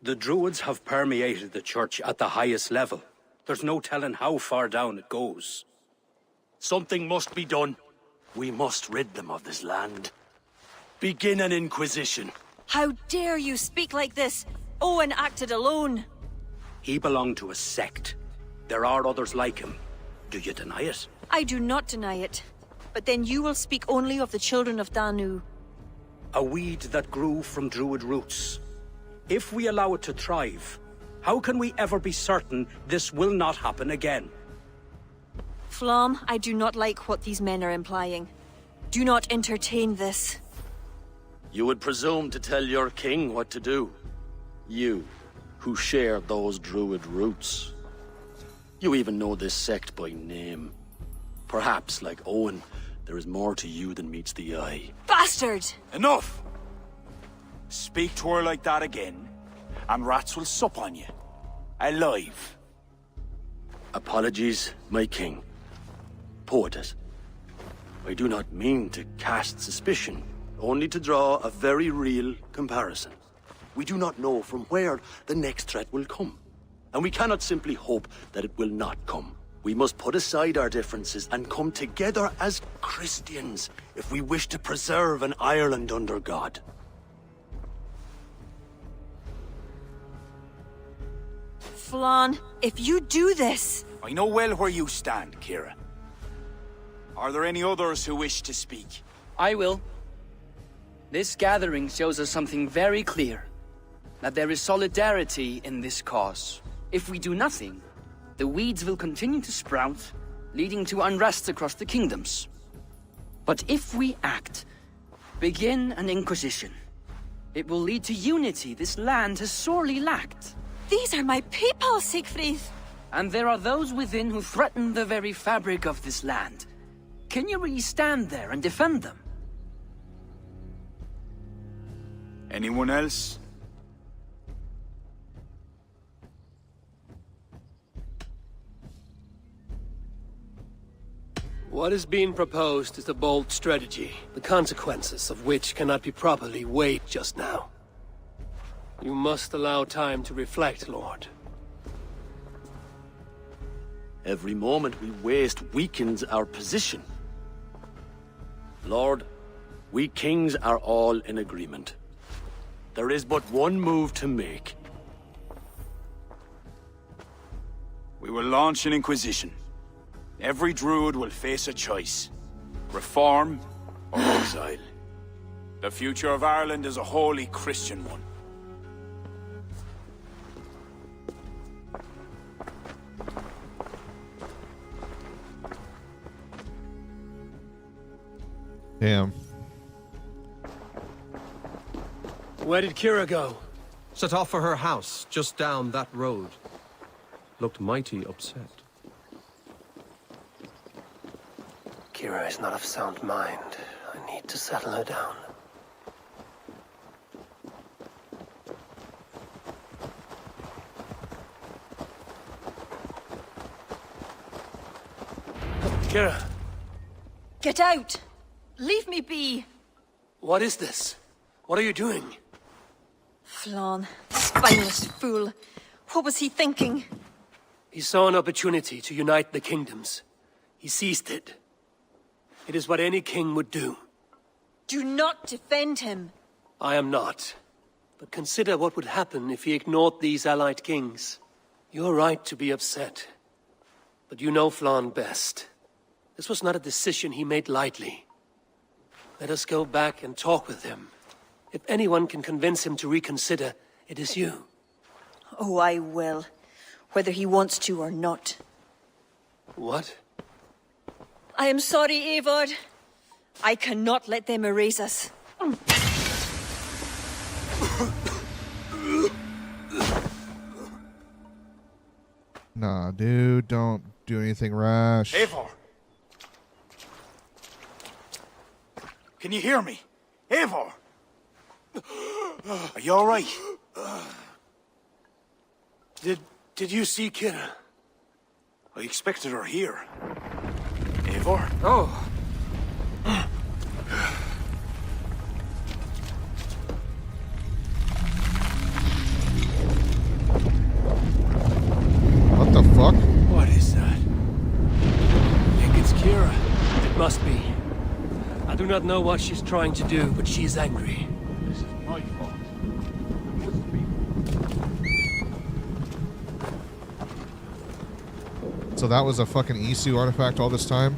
The Druids have permeated the church at the highest level. There's no telling how far down it goes. Something must be done. We must rid them of this land. Begin an inquisition. How dare you speak like this? Owen acted alone. He belonged to a sect. There are others like him. Do you deny it? I do not deny it. But then you will speak only of the children of Danu. A weed that grew from Druid roots. If we allow it to thrive, how can we ever be certain this will not happen again? Flom, I do not like what these men are implying. Do not entertain this. You would presume to tell your king what to do. You, who share those druid roots. You even know this sect by name. Perhaps, like Owen, there is more to you than meets the eye. Bastard! Enough! Speak to her like that again, and rats will sup on you. Alive. Apologies, my king. Poetess. I do not mean to cast suspicion, only to draw a very real comparison. We do not know from where the next threat will come, and we cannot simply hope that it will not come. We must put aside our differences and come together as Christians if we wish to preserve an Ireland under God. Flan, if you do this... I know well where you stand, Kira. Are there any others who wish to speak? I will. This gathering shows us something very clear. That there is solidarity in this cause. If we do nothing, the weeds will continue to sprout, leading to unrest across the kingdoms. But if we act, begin an inquisition, it will lead to unity this land has sorely lacked. These are my people, Siegfried! And there are those within who threaten the very fabric of this land. Can you really stand there and defend them? Anyone else? What is being proposed is a bold strategy, the consequences of which cannot be properly weighed just now. You must allow time to reflect, Lord. Every moment we waste weakens our position. Lord, we kings are all in agreement. There is but one move to make. We will launch an inquisition. Every druid will face a choice. Reform or exile. The future of Ireland is a wholly Christian one. Damn. Where did Kira go? Set off for her house, just down that road. Looked mighty upset. Kira is not of sound mind. I need to settle her down. Kira, Get out! Leave me be! what is this? What are you doing? Flann, spineless fool. What was he thinking? He saw an opportunity to unite the kingdoms. He seized it. It is what any king would do. Do not defend him. I am not. But consider what would happen if he ignored these allied kings. You're right to be upset. But you know Flann best. This was not a decision he made lightly. Let us go back and talk with him. If anyone can convince him to reconsider, it is you. Oh, I will. Whether he wants to or not. What? I am sorry, Eivor. I cannot let them erase us. Nah, dude, don't do anything rash. Eivor! Can you hear me? Eivor! Are you alright? Did you see Kira? I expected her here. Eivor? Oh. What the fuck? What is that? I think it's Kira. It must be. I do not know what she's trying to do, but she's angry. This is my fault. So that was a fucking Isu artifact all this time?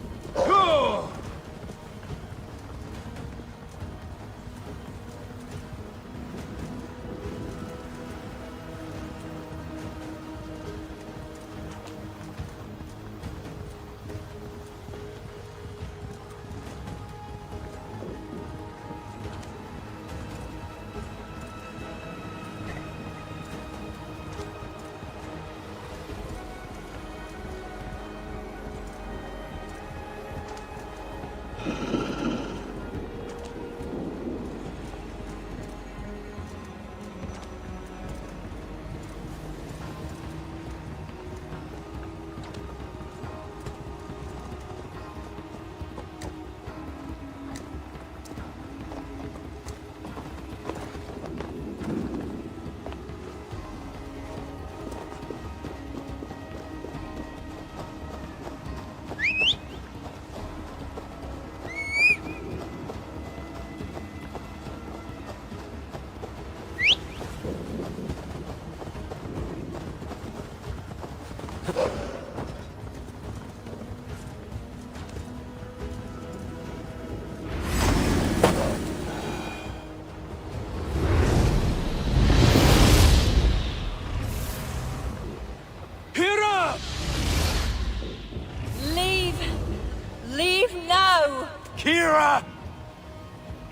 Kira!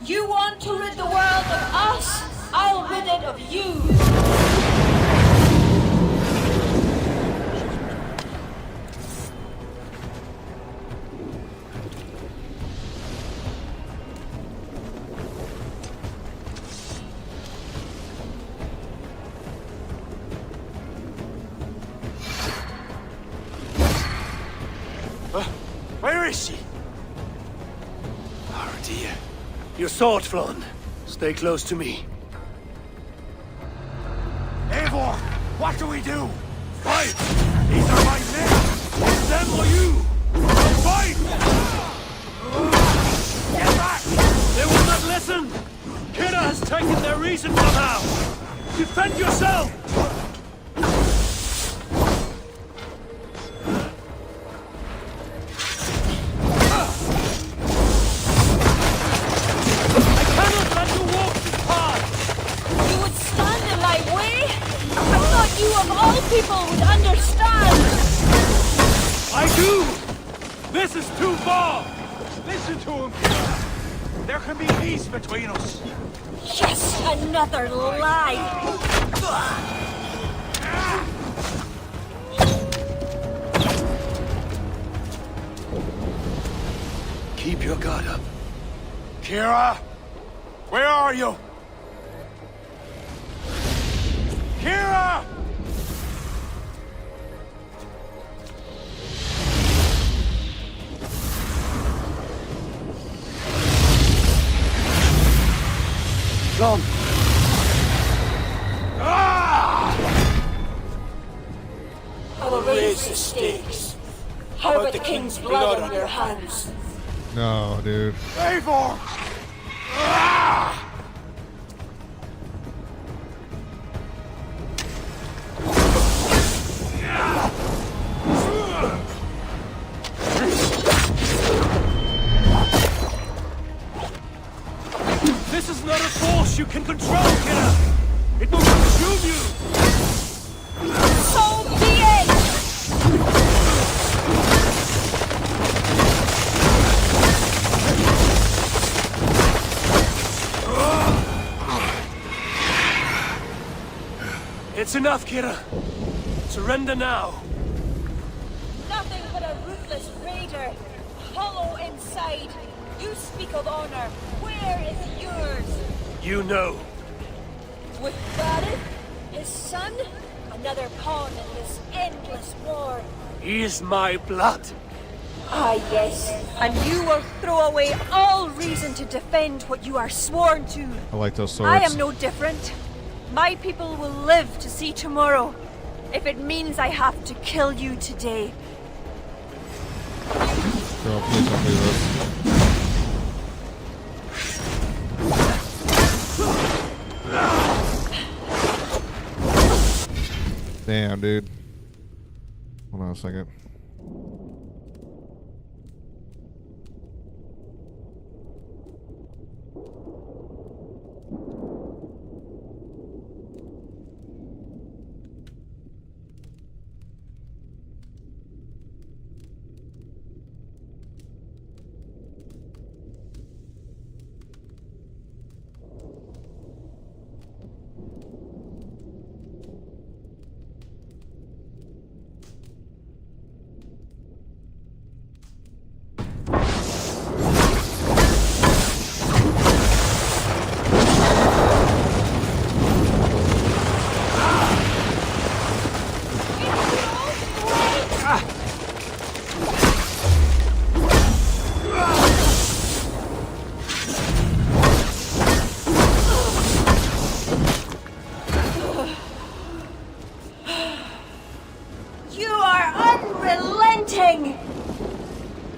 You want to rid the world of us? I'll rid it of you! Where is she? Oh dear. Your sword, Flann. Stay close to me. Eivor, what do we do? Fight! These are my men! It's them or you! Fight! Get back! They will not listen! Kira has taken their reason somehow! Defend yourself! understand! I do! This is too far! Listen to him, Kira. There can be peace between us. Yes, another lie! Keep your guard up. Kira! Where are you? Kira! Gone. I will raise the stakes. How about the king's blood on your hands? No, dude. Eivor! This is not a force you can control, Kira! It will consume you! So be it! It's enough, Kira. Surrender now. Nothing but a ruthless raider. Hollow inside. You speak of honor. Where is yours? You know. With Varith, his son, another pawn in this endless war. He is my blood. Ah, yes. And you will throw away all reason to defend what you are sworn to. I like those swords. I am no different. My people will live to see tomorrow, if it means I have to kill you today. Girl, please don't do this. Damn, dude. Hold on a second.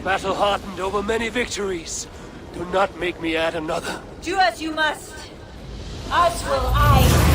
Battle-hardened over many victories. Do not make me add another. Do as you must. As will I.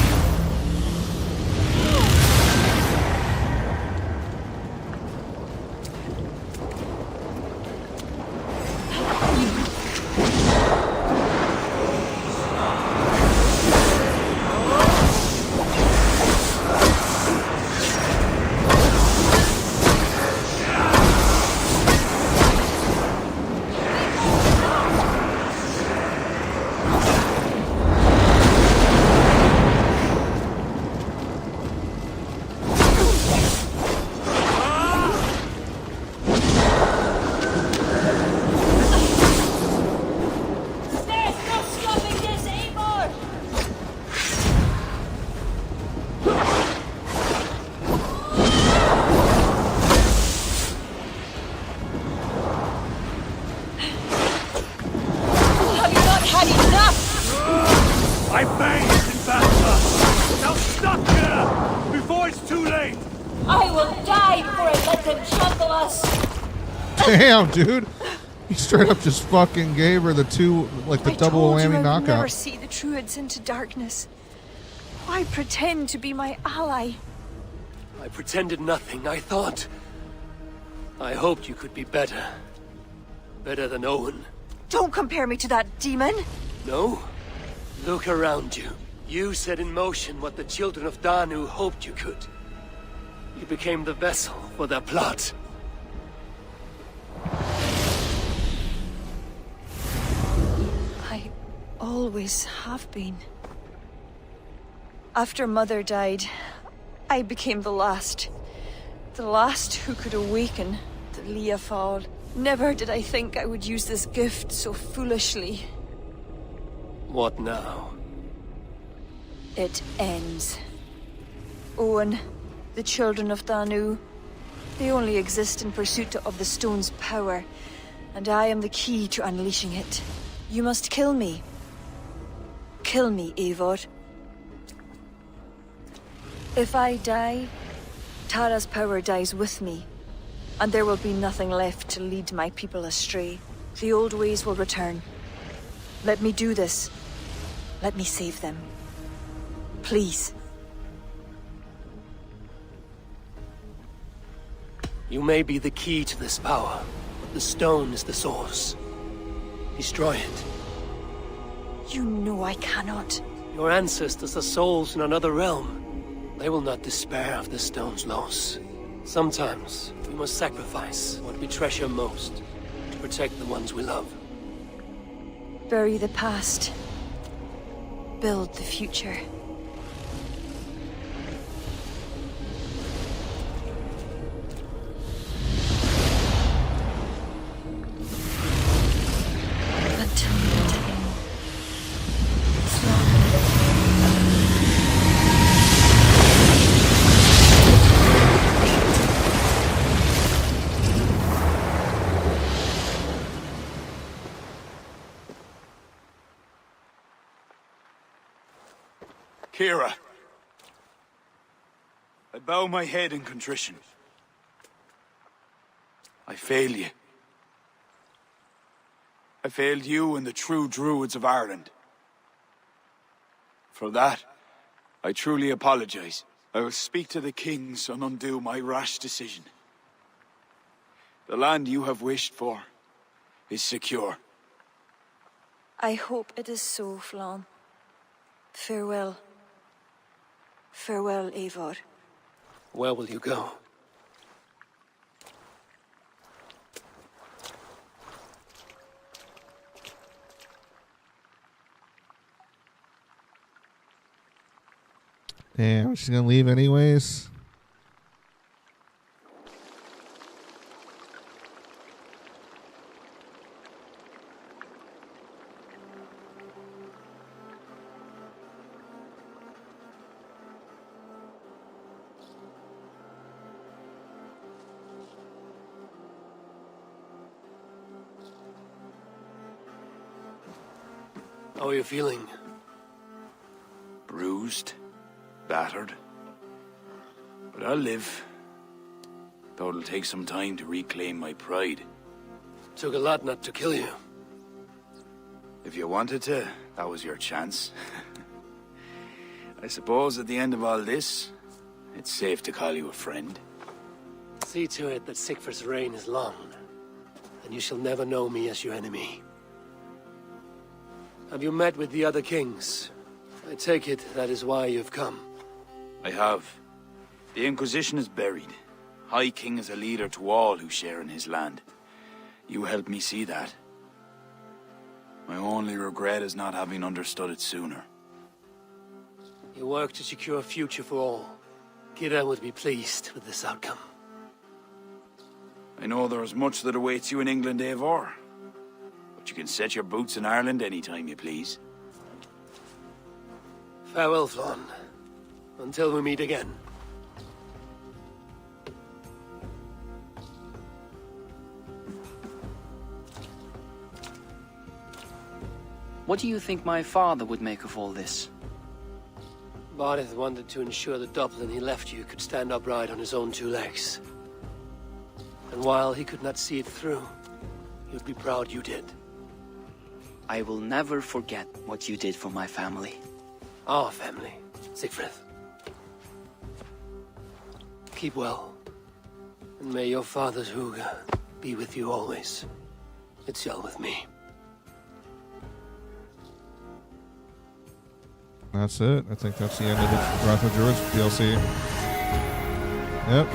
I bathed in Valhalla. Now stop here before it's too late. I will die before I let them trample us. Damn, dude. He straight up just fucking gave her the two, like the double whammy I would knockout. never see the Druids into darkness. Why pretend to be my ally? I pretended nothing. I thought... I hoped you could be better. Better than Owen. Don't compare me to that demon. No? Look around you. You set in motion what the children of Danu hoped you could. You became the vessel for their plot. I always have been. After Mother died, I became the last. The last who could awaken the Leafal. Never did I think I would use this gift so foolishly. What now? It ends. Owen, the children of Danu, they only exist in pursuit of the stone's power, and I am the key to unleashing it. You must kill me. Kill me, Eivor. If I die, Tara's power dies with me, and there will be nothing left to lead my people astray. The old ways will return. Let me do this. Let me save them. Please. You may be the key to this power, but the stone is the source. Destroy it. You know I cannot. Your ancestors are souls in another realm. They will not despair of the stone's loss. Sometimes, we must sacrifice what we treasure most to protect the ones we love. Bury the past. Build the future. Until the time. Kira, I bow my head in contrition. I fail you. I failed you and the true Druids of Ireland. For that, I truly apologize. I will speak to the kings and undo my rash decision. The land you have wished for is secure. I hope it is so, Flann. Farewell. Farewell, Eivor. Where will you go? Damn, she's gonna leave anyways. How are you feeling? Bruised, battered. But I'll live. Though it'll take some time to reclaim my pride. Took a lot not to kill you. If you wanted to, that was your chance. I suppose at the end of all this, it's safe to call you a friend. See to it that Sigfrid's reign is long, and you shall never know me as your enemy. Have you met with the other kings? I take it that is why you've come. I have. The Inquisition is buried. High King is a leader to all who share in his land. You helped me see that. My only regret is not having understood it sooner. You work to secure a future for all. Kira would be pleased with this outcome. I know there is much that awaits you in England, Eivor. But you can set your boots in Ireland anytime you please. Farewell, Flann. Until we meet again. What do you think my father would make of all this? Bardeth wanted to ensure that Dublin he left you could stand upright on his own two legs. And while he could not see it through, he'd be proud you did. I will never forget what you did for my family. Our family, Sigfrid. Keep well. And may your father's Huga be with you always. It's well with me. That's it. I think that's the end of the Wrath of Druids DLC. Yep.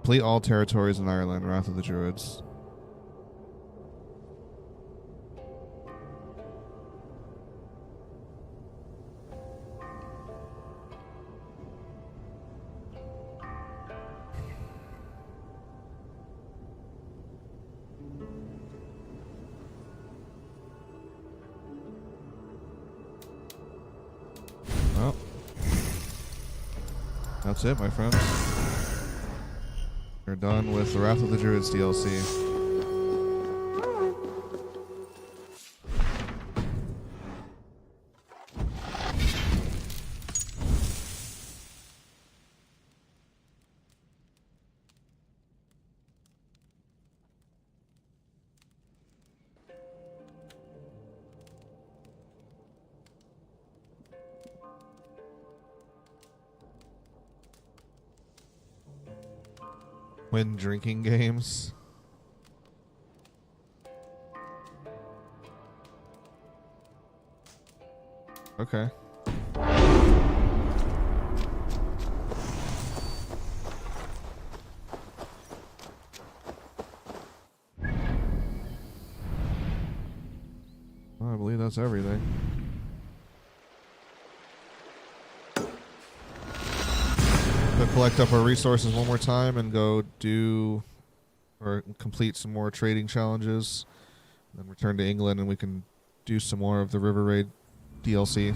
Complete all territories in Ireland, Wrath of the Druids. Well, that's it, my friends. We're done with the Wrath of the Druids DLC. When drinking games. Okay. Well, I believe that's everything. To collect up our resources one more time and go do or complete some more trading challenges, then return to England and we can do some more of the River Raid DLC.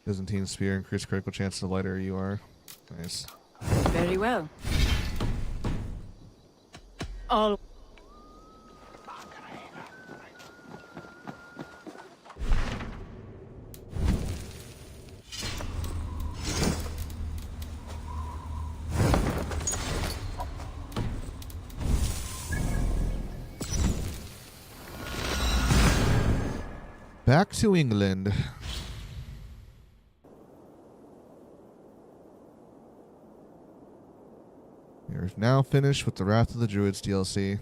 Byzantine Spear, increase critical chance the lighter you are. Nice. Very well. All. Back to England. We're now finished with the Wrath of the Druids DLC.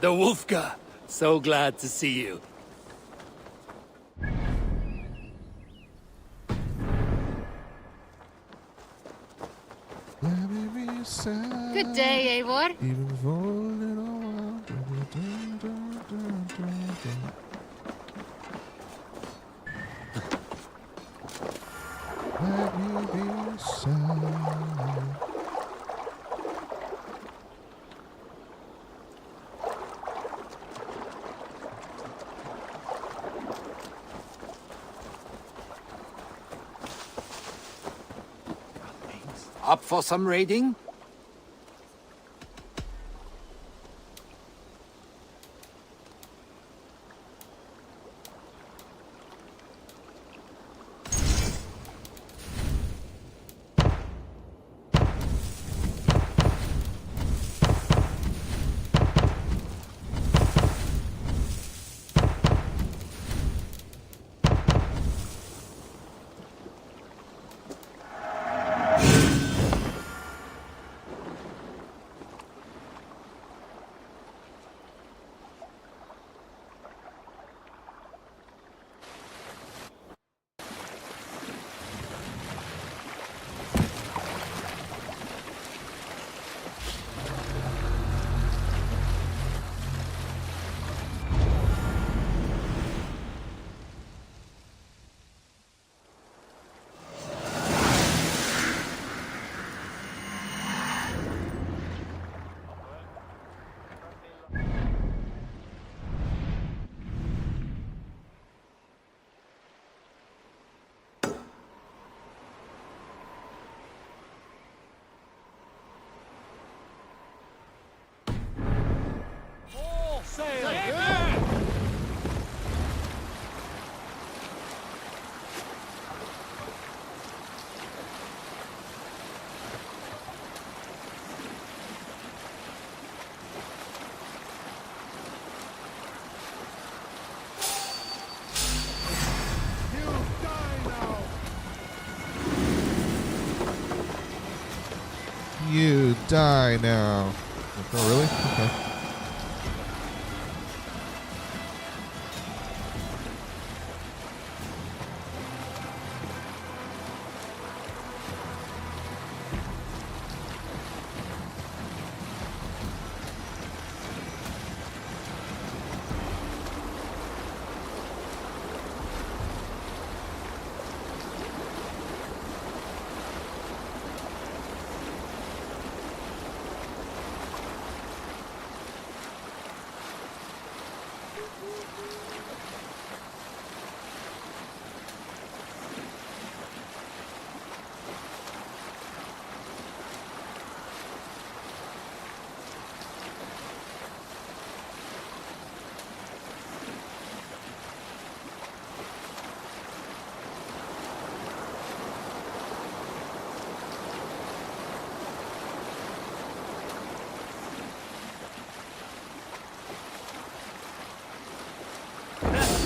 The Wolfka! So glad to see you. Good day, Eivor. Let you be sad. Up for some raiding? You die now. Oh, really? Okay.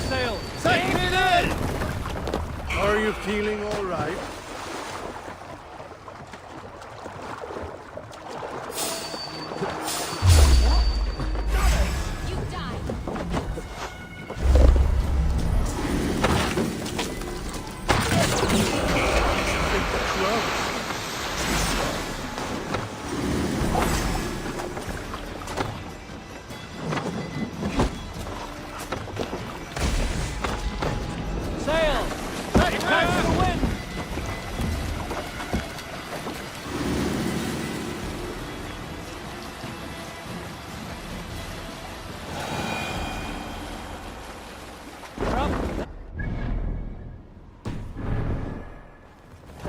Sail! Take it in! Are you feeling all right?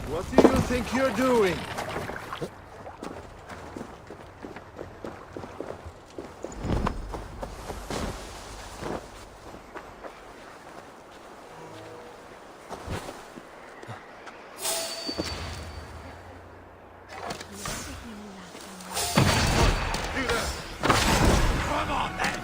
What do you think you're doing? Come on, then!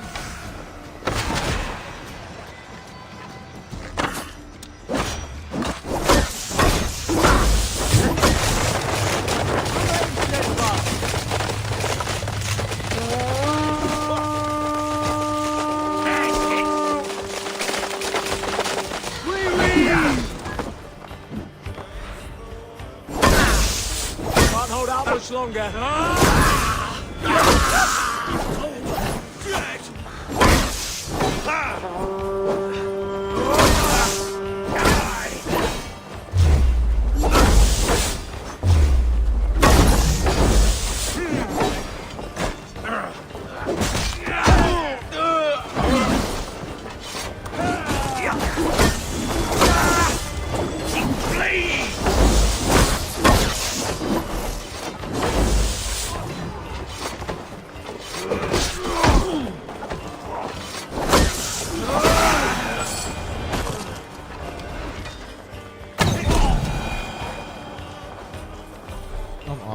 Can't hold out much longer.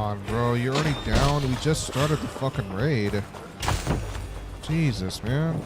on, bro. You're already down. We just started the fucking raid. Jesus, man.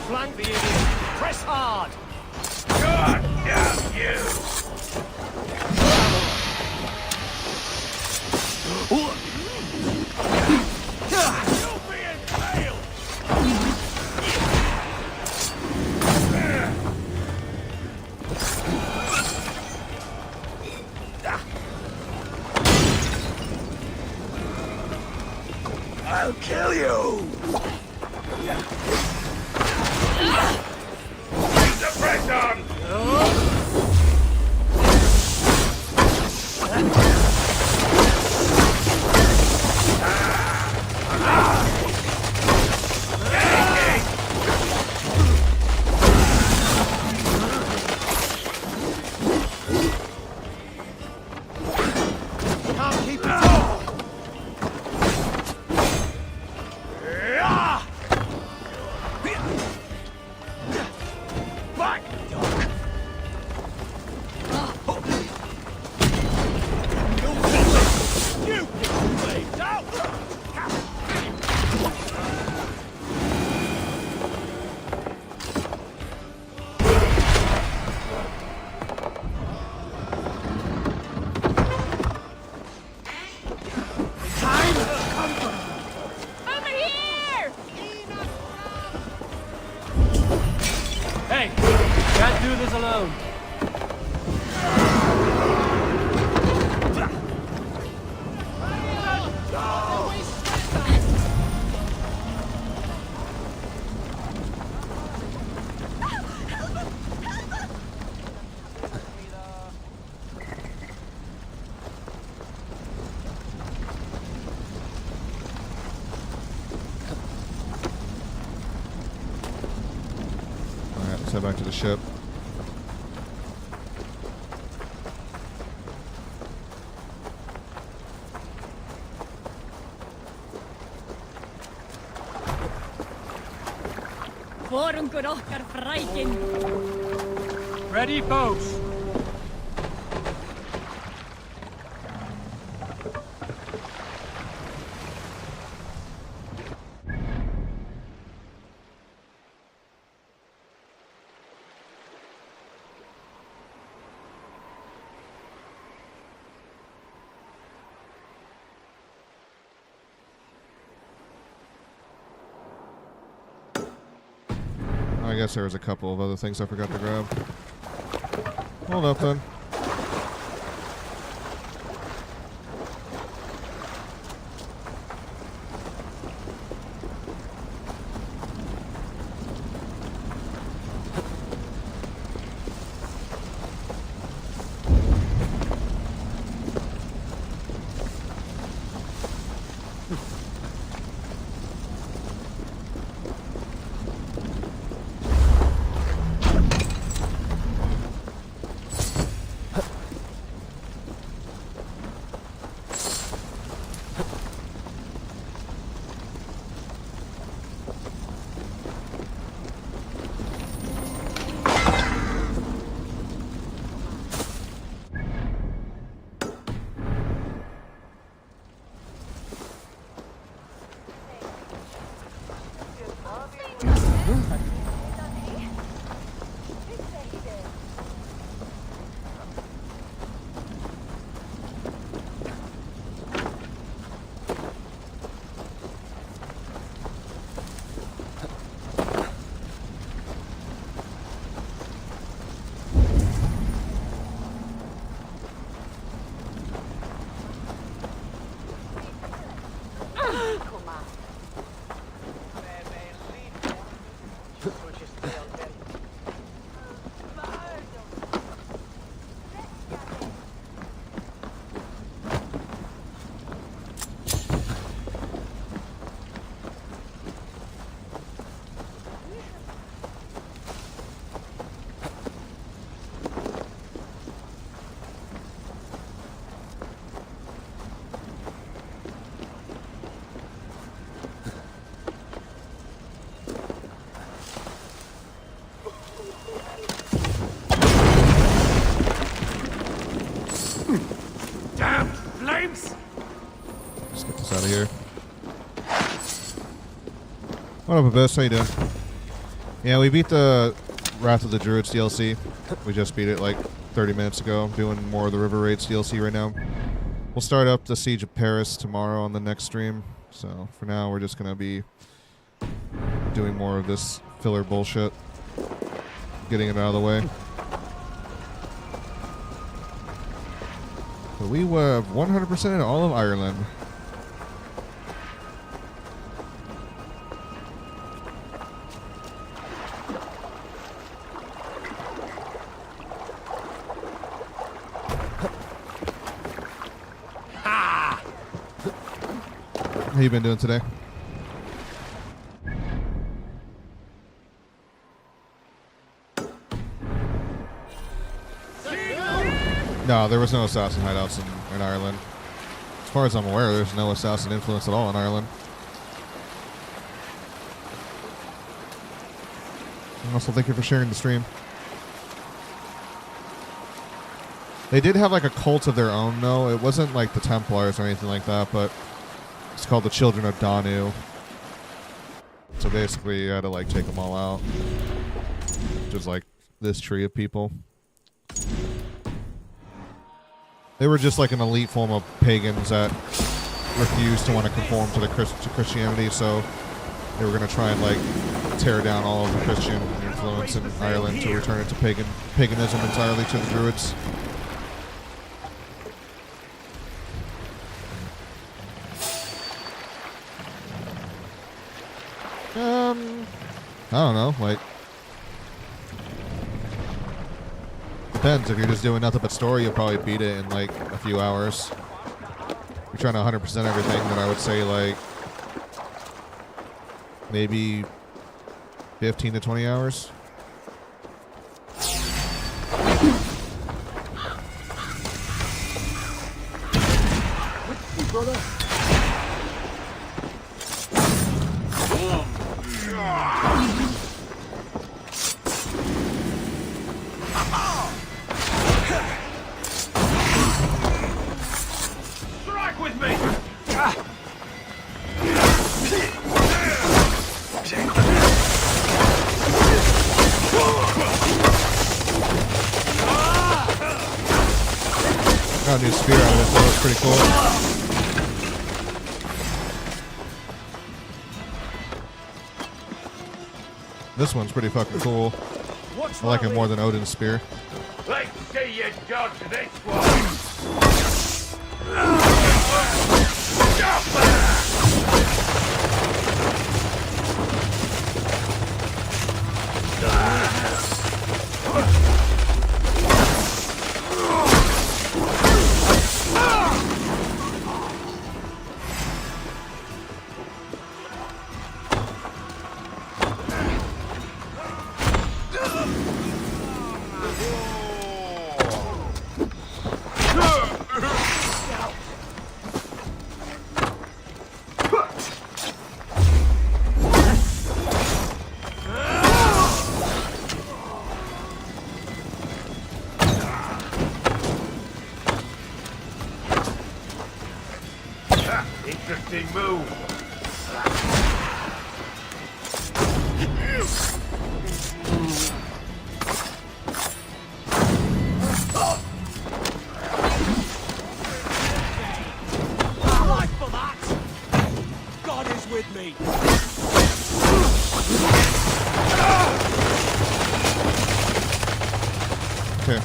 Flank the idiot! Press hard! God damn you! You'll be impaled! I'll kill you! Keep the press on! Can't keep it up! Back, dog! You blade out! Time to comfort! Over here! Hey, can't do this alone. Alright, let's head back to the ship. Hvorom går okkar freikin? Ready, folks? I guess there was a couple of other things I forgot to grab. Hold up then. Damn flames! Let's get this out of here. What up, Abyss? How you doing? Yeah, we beat the Wrath of the Druids DLC. We just beat it like 30 minutes ago. I'm doing more of the River Raids DLC right now. We'll start up the Siege of Paris tomorrow on the next stream. So for now, we're just going to be doing more of this filler bullshit. Getting it out of the way. But we were 100% in all of Ireland. How you been doing today? No, there was no assassin hideouts in Ireland. As far as I'm aware, there's no assassin influence at all in Ireland. And also, thank you for sharing the stream. They did have like a cult of their own, though. It wasn't like the Templars or anything like that, but it's called the Children of Danu. So basically, you had to like take them all out. Just like this tree of people. They were just like an elite form of pagans that refused to want to conform to the to Christianity, so they were going to try and like tear down all of the Christian influence in Ireland to return it to paganism entirely to the Druids. I don't know, like, depends. If you're just doing nothing but story, you'll probably beat it in like a few hours. If you're trying to 100% everything, then I would say like maybe 15 to 20 hours. Brother. Strike with me. Got a new spear out of it, that was pretty cool. This one's pretty fucking cool. I like it more than Odin's spear. Let's see you dodge this one. Interesting move. Alive for that! God is with me. Okay.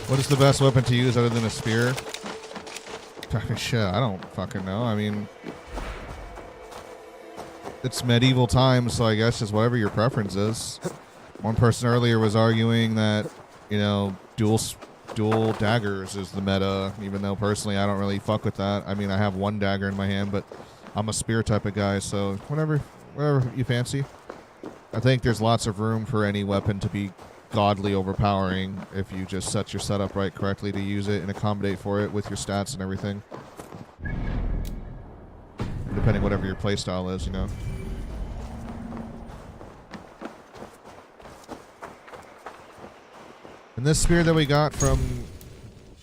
What is the best weapon to use other than a spear? Fucking shit, I don't fucking know. I mean, it's medieval times, so I guess just whatever your preference is. One person earlier was arguing that, you know, dual daggers is the meta, even though personally I don't really fuck with that. I mean, I have one dagger in my hand, but I'm a spear type of guy, so whatever you fancy. I think there's lots of room for any weapon to be godly overpowering if you just set your setup right correctly to use it and accommodate for it with your stats and everything. And depending whatever your playstyle is, you know. And this spear that we got from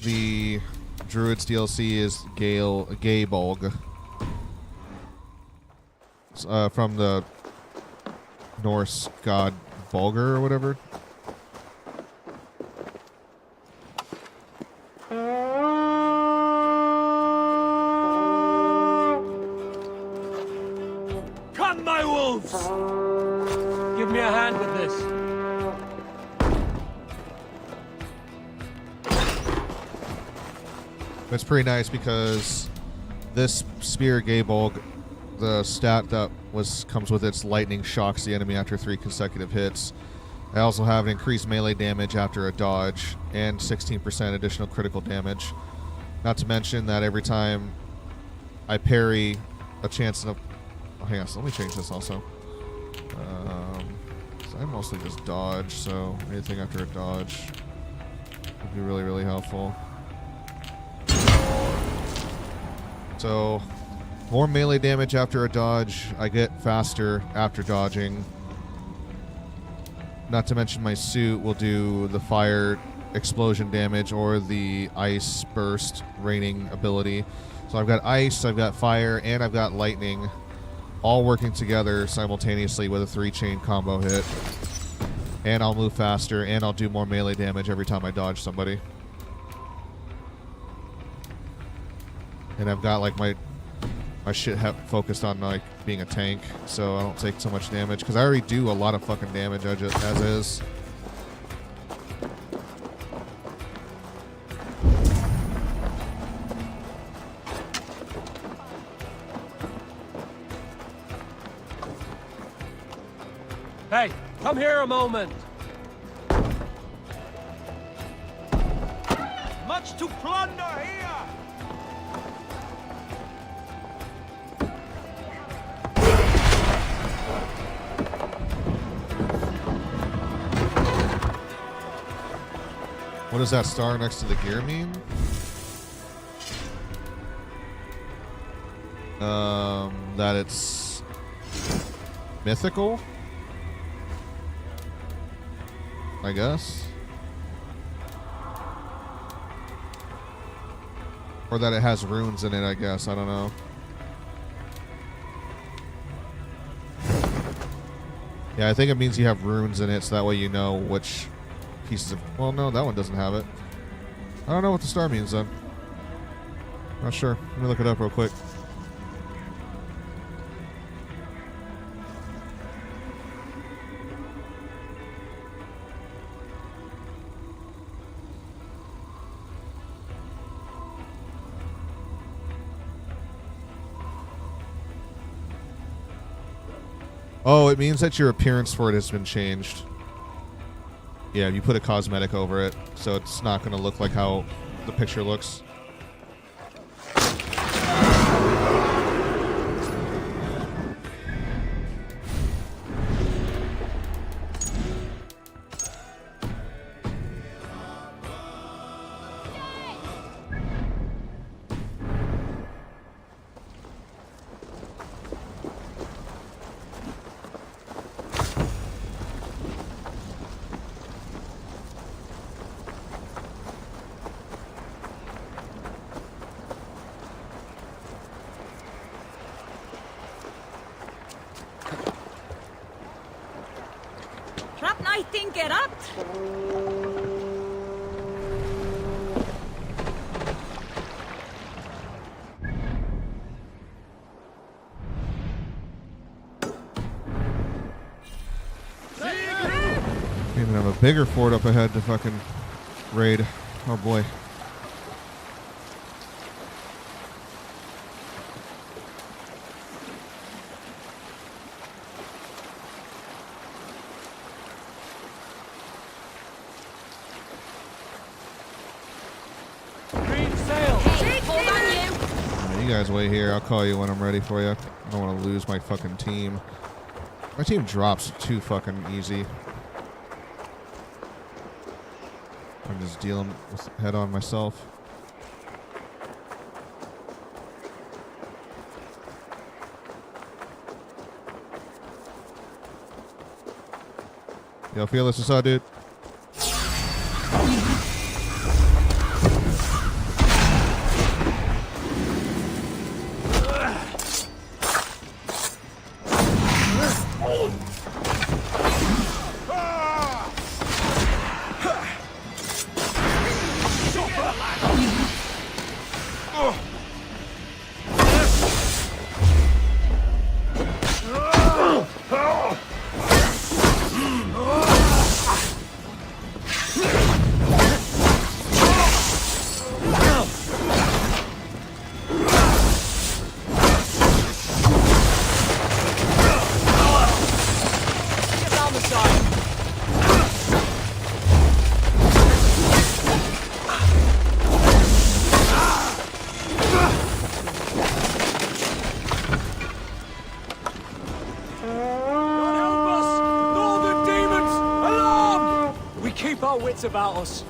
the Druids DLC is Gaybolg. From the Norse god Bulgur or whatever. Come, my wolves! Give me a hand with this. It's pretty nice because this spear Gaybolg, the stat that comes with its lightning shocks the enemy after 3 consecutive hits. I also have an increased melee damage after a dodge and 16% additional critical damage. Not to mention that every time I parry, a chance of... Oh, hang on, so let me change this also. So I mostly just dodge, so anything after a dodge would be really, really helpful. So, more melee damage after a dodge. I get faster after dodging. Not to mention my suit will do the fire explosion damage or the ice burst raining ability. So I've got ice, I've got fire, and I've got lightning all working together simultaneously with a 3-chain combo hit. And I'll move faster, and I'll do more melee damage every time I dodge somebody. And I've got like my shit focused on like being a tank, so I don't take so much damage because I already do a lot of fucking damage as is. Hey, come here a moment. Much to plunder here. What does that star next to the gear mean? That it's mythical, I guess. Or that it has runes in it, I guess. I don't know. Yeah, I think it means you have runes in it, so that way you know which pieces of... Well, no, that one doesn't have it. I don't know what the star means, then. Not sure. Let me look it up real quick. Oh, it means that your appearance for it has been changed. Yeah, you put a cosmetic over it, so it's not going to look like how the picture looks. Get up! Even have a bigger fort up ahead to fucking raid. Oh boy. You guys wait here. I'll call you when I'm ready for you. I don't want to lose my fucking team. My team drops too fucking easy. I'm just dealing with head on myself. Yo, Fearless, what's up, dude? about us.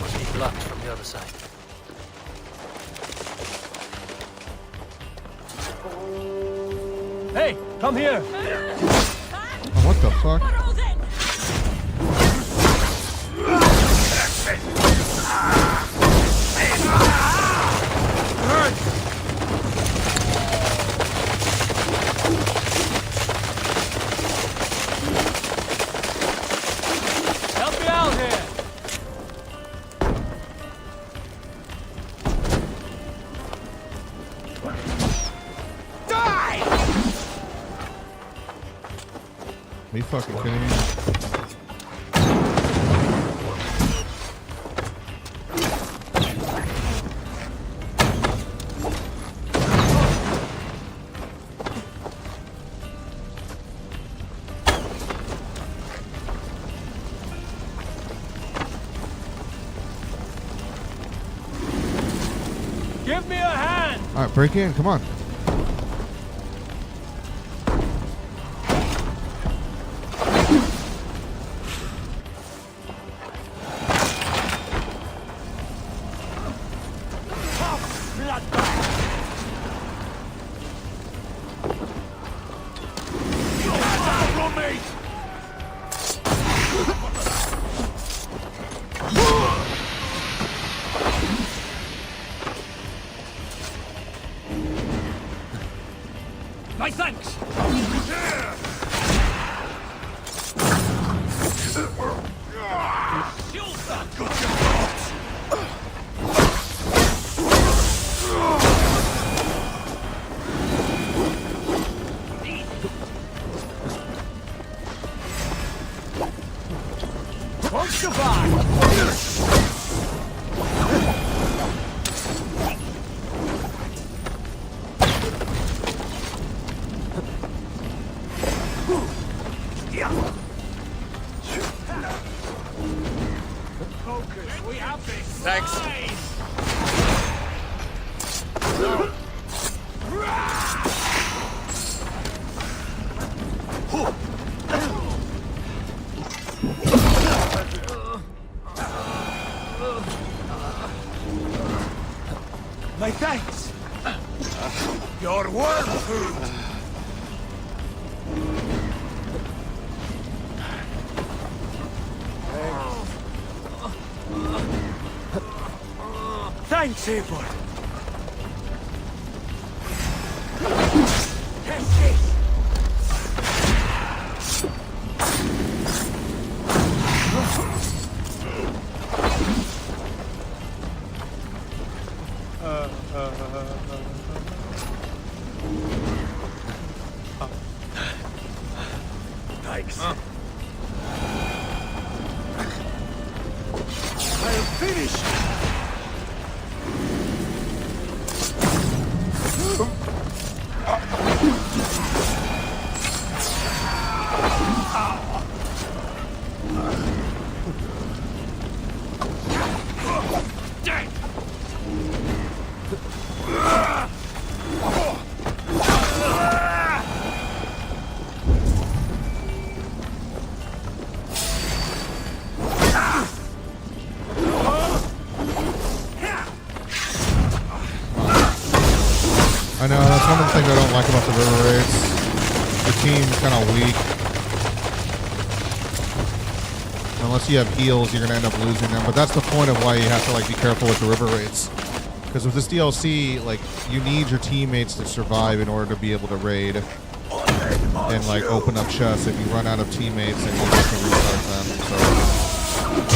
Must be blocked from the other side. Hey, come here. Oh, what the fuck? Help me out here. Die! Are you fucking kidding me? Give me a hand. All right, break in. Come on. My thanks. Won't survive. Focus, we have this. Thanks. My thanks. Your worm food. Thanks, Eivor. Test it. Thanks. I'll finish. I know, that's one of the things I don't like about the river raids. The team's kind of weak. Unless you have heals, you're going to end up losing them. But that's the point of why you have to like be careful with the river raids. Because with this DLC, like, you need your teammates to survive in order to be able to raid and like open up chests. If you run out of teammates, then you have to restart them. So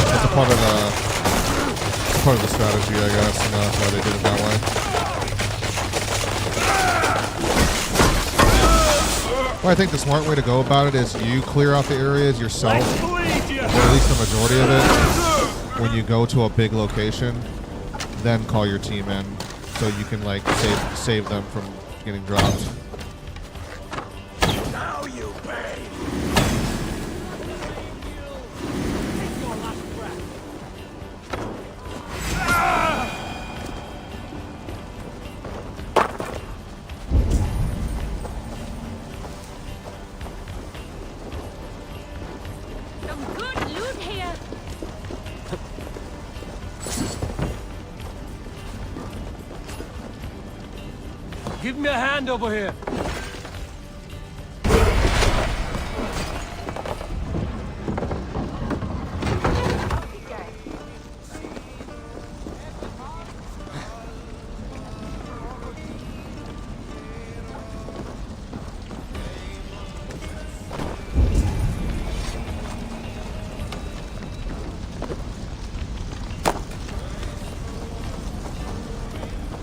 that's a part of the strategy, I guess. And that's why they did it that way. Well, I think the smart way to go about it is you clear out the areas yourself, or at least the majority of it, when you go to a big location, then call your team in so you can like save them from getting dropped. Now you pay. Give me a hand over here.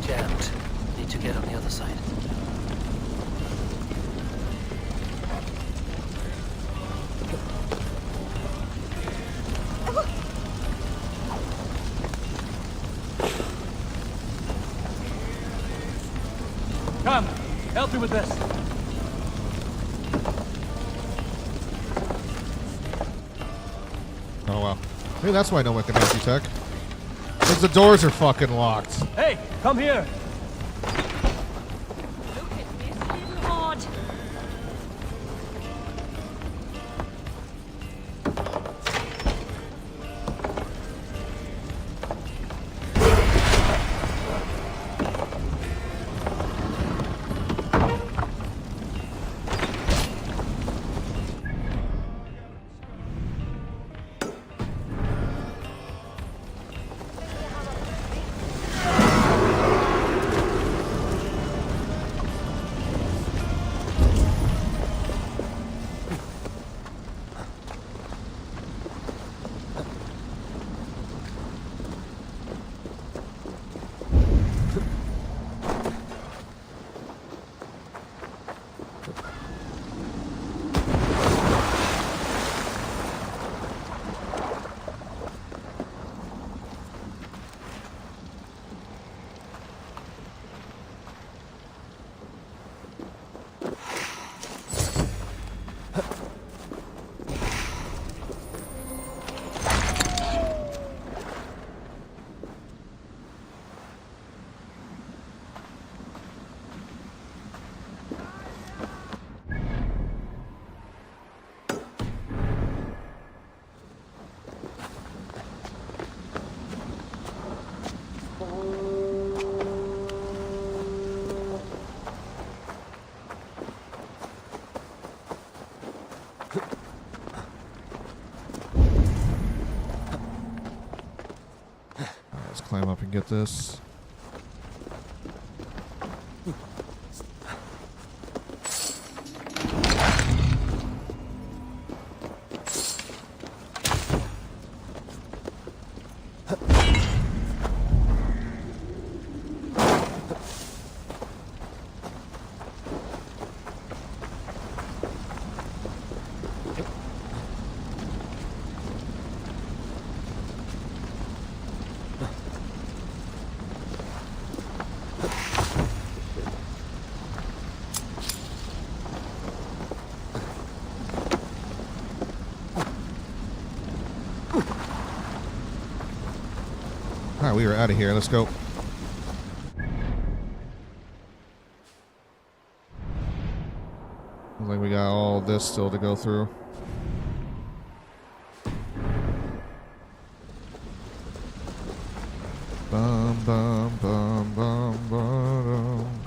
Jammed. Need to get on the other side. Come, help me with this. Oh wow. Maybe that's why no one can help you, Tech. Because the doors are fucking locked. Hey, come here. Odd. Let's climb up and get this. Alright, we are out of here. Let's go. Looks like we got all this still to go through. Bum, bum, bum, bum, bum.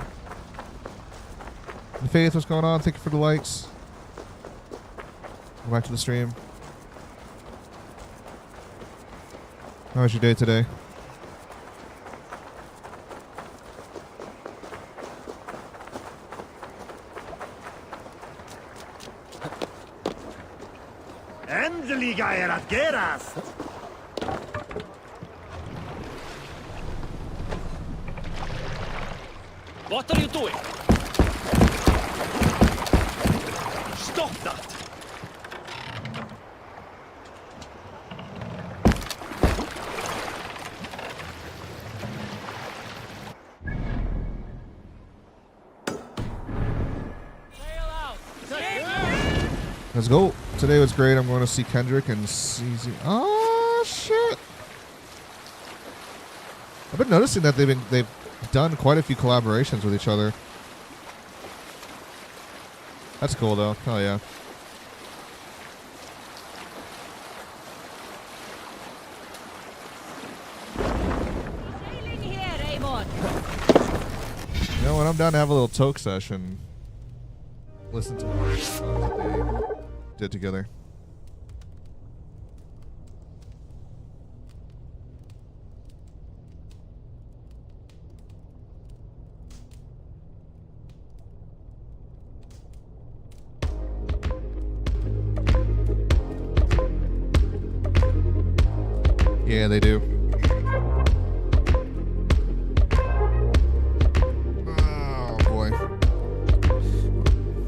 Faith, what's going on? Thank you for the likes. Go back to the stream. How was your day today? Äntliga är att geras! What are you doing? Stop that! Let's go. Today was great. I'm going to see Kendrick and CZ. Oh shit! I've been noticing that they've done quite a few collaborations with each other. That's cool though. Hell yeah. You know what? I'm down to have a little toke session. Listen to what they did together. Yeah, they do. Oh boy.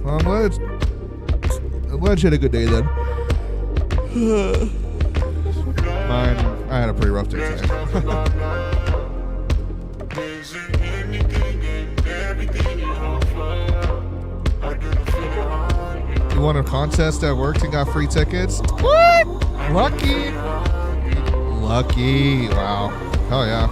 Well, I'm glad you had a good day then. Mine, I had a pretty rough day today. You won a contest at work and got free tickets? What? Lucky. Lucky. Wow. Hell yeah.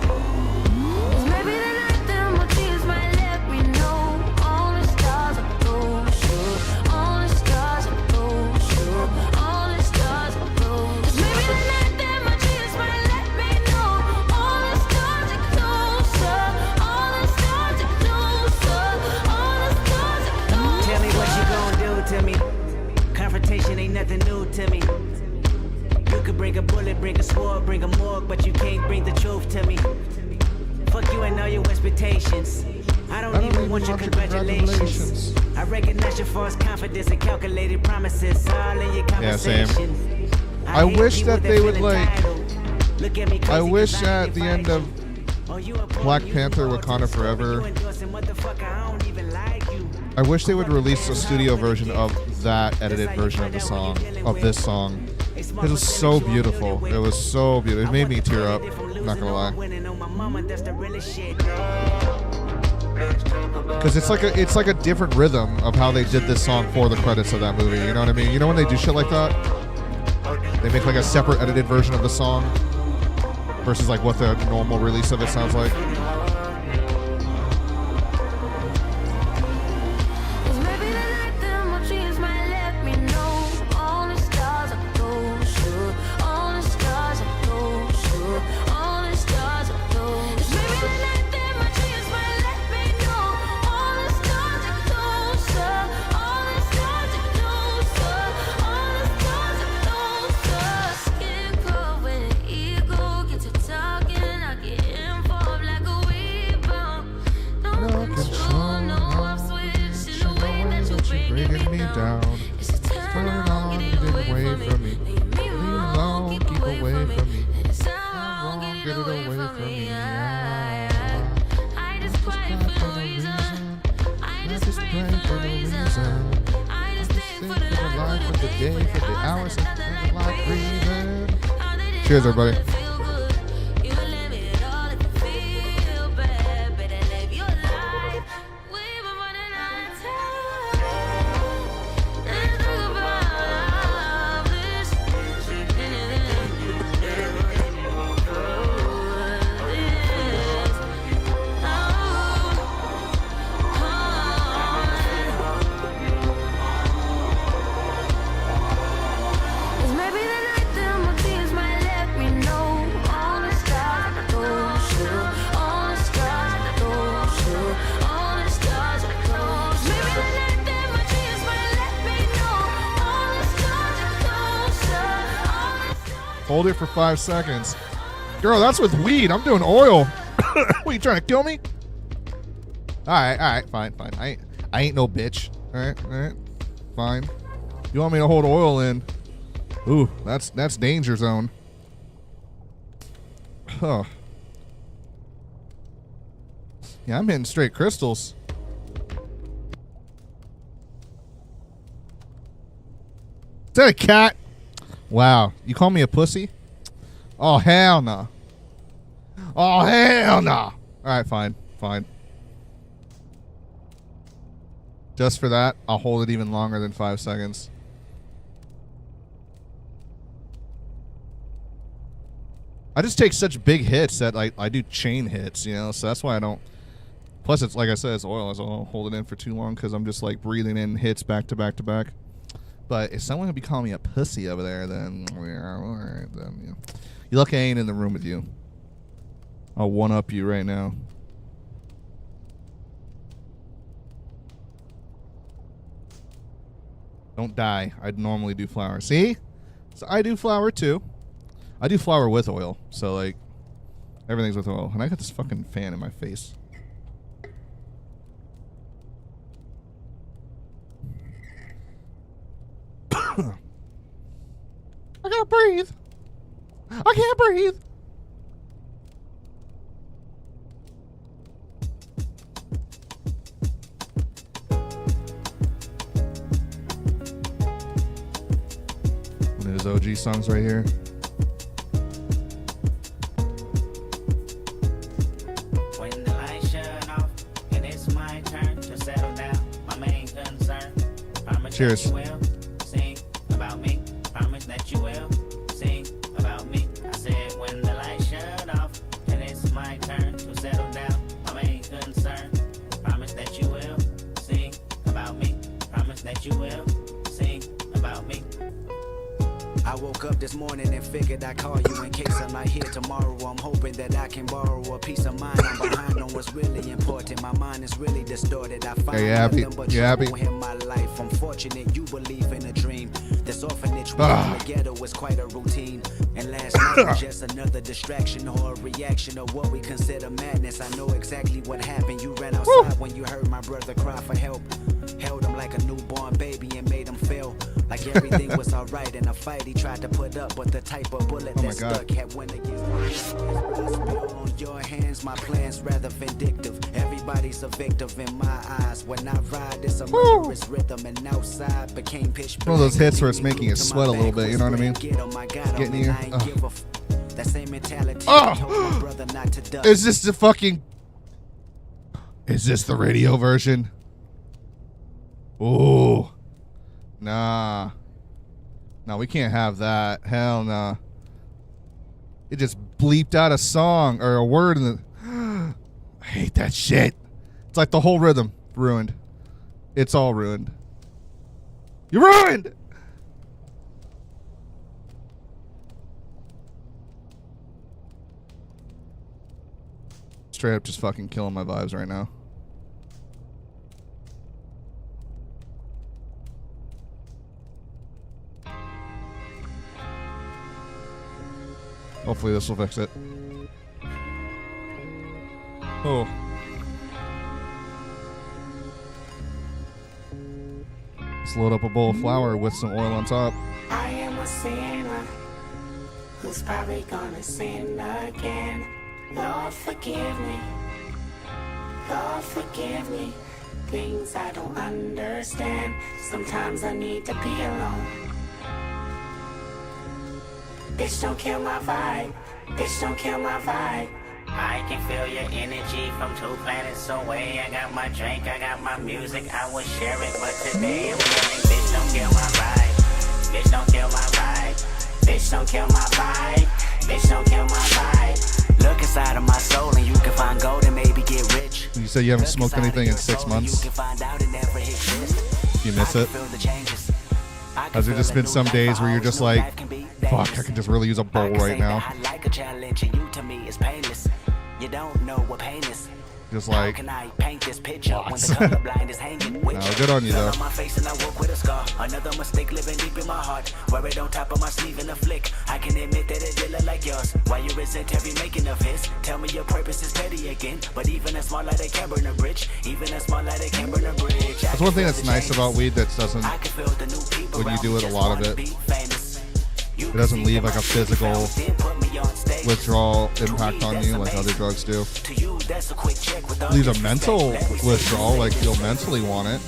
Tell me what you gonna do to me. Confrontation ain't nothing new to me. You could bring a bullet, bring a sword, bring a morgue, but you can't bring the truth to me. Fuck you and all your expectations. I don't even want your congratulations. I recognize your false confidence and calculated promises all in your conversation. Yeah, same. I wish that they would I wish at the end of Black Panther Wakanda Forever, I wish they would release a studio version of that edited version of the song, of this song. It was so beautiful. It was so beautiful. It made me tear up. I'm not gonna lie. Because it's like a different rhythm of how they did this song for the credits of that movie. You know what I mean? You know when they do shit like that? They make like a separate edited version of the song versus like what the normal release of it sounds like. Bringing me down. Turn on, get away from me. Leave me alone, keep away from me. Wrong, get it away from me. I just pray for no reason. I just pray for no reason. I just think for the life of the day, for the hours of the life breathing. Cheers, everybody. Hold it for 5 seconds. Girl, that's with weed. I'm doing oil. What, you trying to kill me? Alright, fine. I ain't no bitch. Alright, fine. You want me to hold oil in? Ooh, that's danger zone. Huh. Yeah, I'm hitting straight crystals. Is that a cat? Wow, you call me a pussy? Oh, hell no. Oh, hell no. Alright, fine. Just for that, I'll hold it even longer than 5 seconds. I just take such big hits that I do chain hits, you know, so that's why I don't. Plus, it's like I said, it's oil, so I don't hold it in for too long because I'm just like breathing in hits back to back to back. But if someone would be calling me a pussy over there, then yeah, all right, then you know. You lucky I ain't in the room with you. I'll one up you right now. Don't die. I'd normally do flour. See? So I do flour too. I do flour with oil. So like everything's with oil. And I got this fucking fan in my face. I can't breathe. I can't breathe. One of his OG songs right here. When the lights shut off and it's my turn to settle down, my main concern. Promise Cheers. that you will sing about me. Promise that you will sing about me. I said when the lights shut off and it's my turn to settle down, my main concern. Promise that you will sing about me. Promise that you will sing about me. I woke up this morning and figured I'd call you in case I'm not here tomorrow. I'm hoping that I can borrow a peace of mind. I'm behind on what's really important. My mind is really distorted. I find you happy? nothing but You happy? trouble in my life. I'm fortunate you believe in a dream. This orphanage we in the ghetto is quite a routine. And last night was just another distraction or a reaction of what we consider madness. I know exactly what happened. You ran outside when you heard my brother cry for help. Held him like a newborn baby and made him feel like everything was alright in a fight he tried to put up, but the type of bullet that stuck had went against on your hands. My plan's rather vindictive. Everybody's a victim in my eyes. When I ride, it's a murderous rhythm, and outside became pitch black. One of those hits where it's making you sweat a little bit, you know what I mean? Getting you. That same mentality I told my brother not to duck. Is this the fucking... Is this the radio version? Ooh. Nah. No, we can't have that. Hell nah. It just bleeped out a song or a word in the... I hate that shit. It's like the whole rhythm ruined. It's all ruined. You ruined! Straight up just fucking killing my vibes right now. Hopefully this will fix it. Oh. Let's load up a bowl of flour with some oil on top. I am a sinner who's probably gonna sin again. Lord, forgive me. Lord, forgive me. Things I don't understand. Sometimes I need to be alone. Bitch, don't kill my vibe. Bitch, don't kill my vibe. I can feel your energy from 2 planets away. I got my drink, I got my music, I would share it, but today I'm yelling, bitch, don't kill my vibe. Bitch, don't kill my vibe. Bitch, don't kill my vibe. Bitch, don't kill my vibe. Look inside of my soul and you can find gold and maybe get rich. You said you haven't smoked anything in 6 months. You miss it? Has there just been some days where you're just like, fuck, I can just really use a bowl right now? I like a challenge and you to me is painless. You don't know what pain is. Just like, Can I paint this picture when the color blind is hanging with no, good on you though. on my face and I walk with a scar. Another mistake living deep in my heart. Wear it on top of my sleeve in a flick. I can admit that it did look like yours. Why you resent every making of his? Tell me your purpose is petty again. But even a small light, they can burn a bridge. Even a small light, they can burn a bridge. That's one thing that's nice about weed that doesn't, when you do it, a lot of it, it doesn't leave like a physical withdrawal impact on you like other drugs do. It leaves a mental withdrawal, like you'll mentally want it.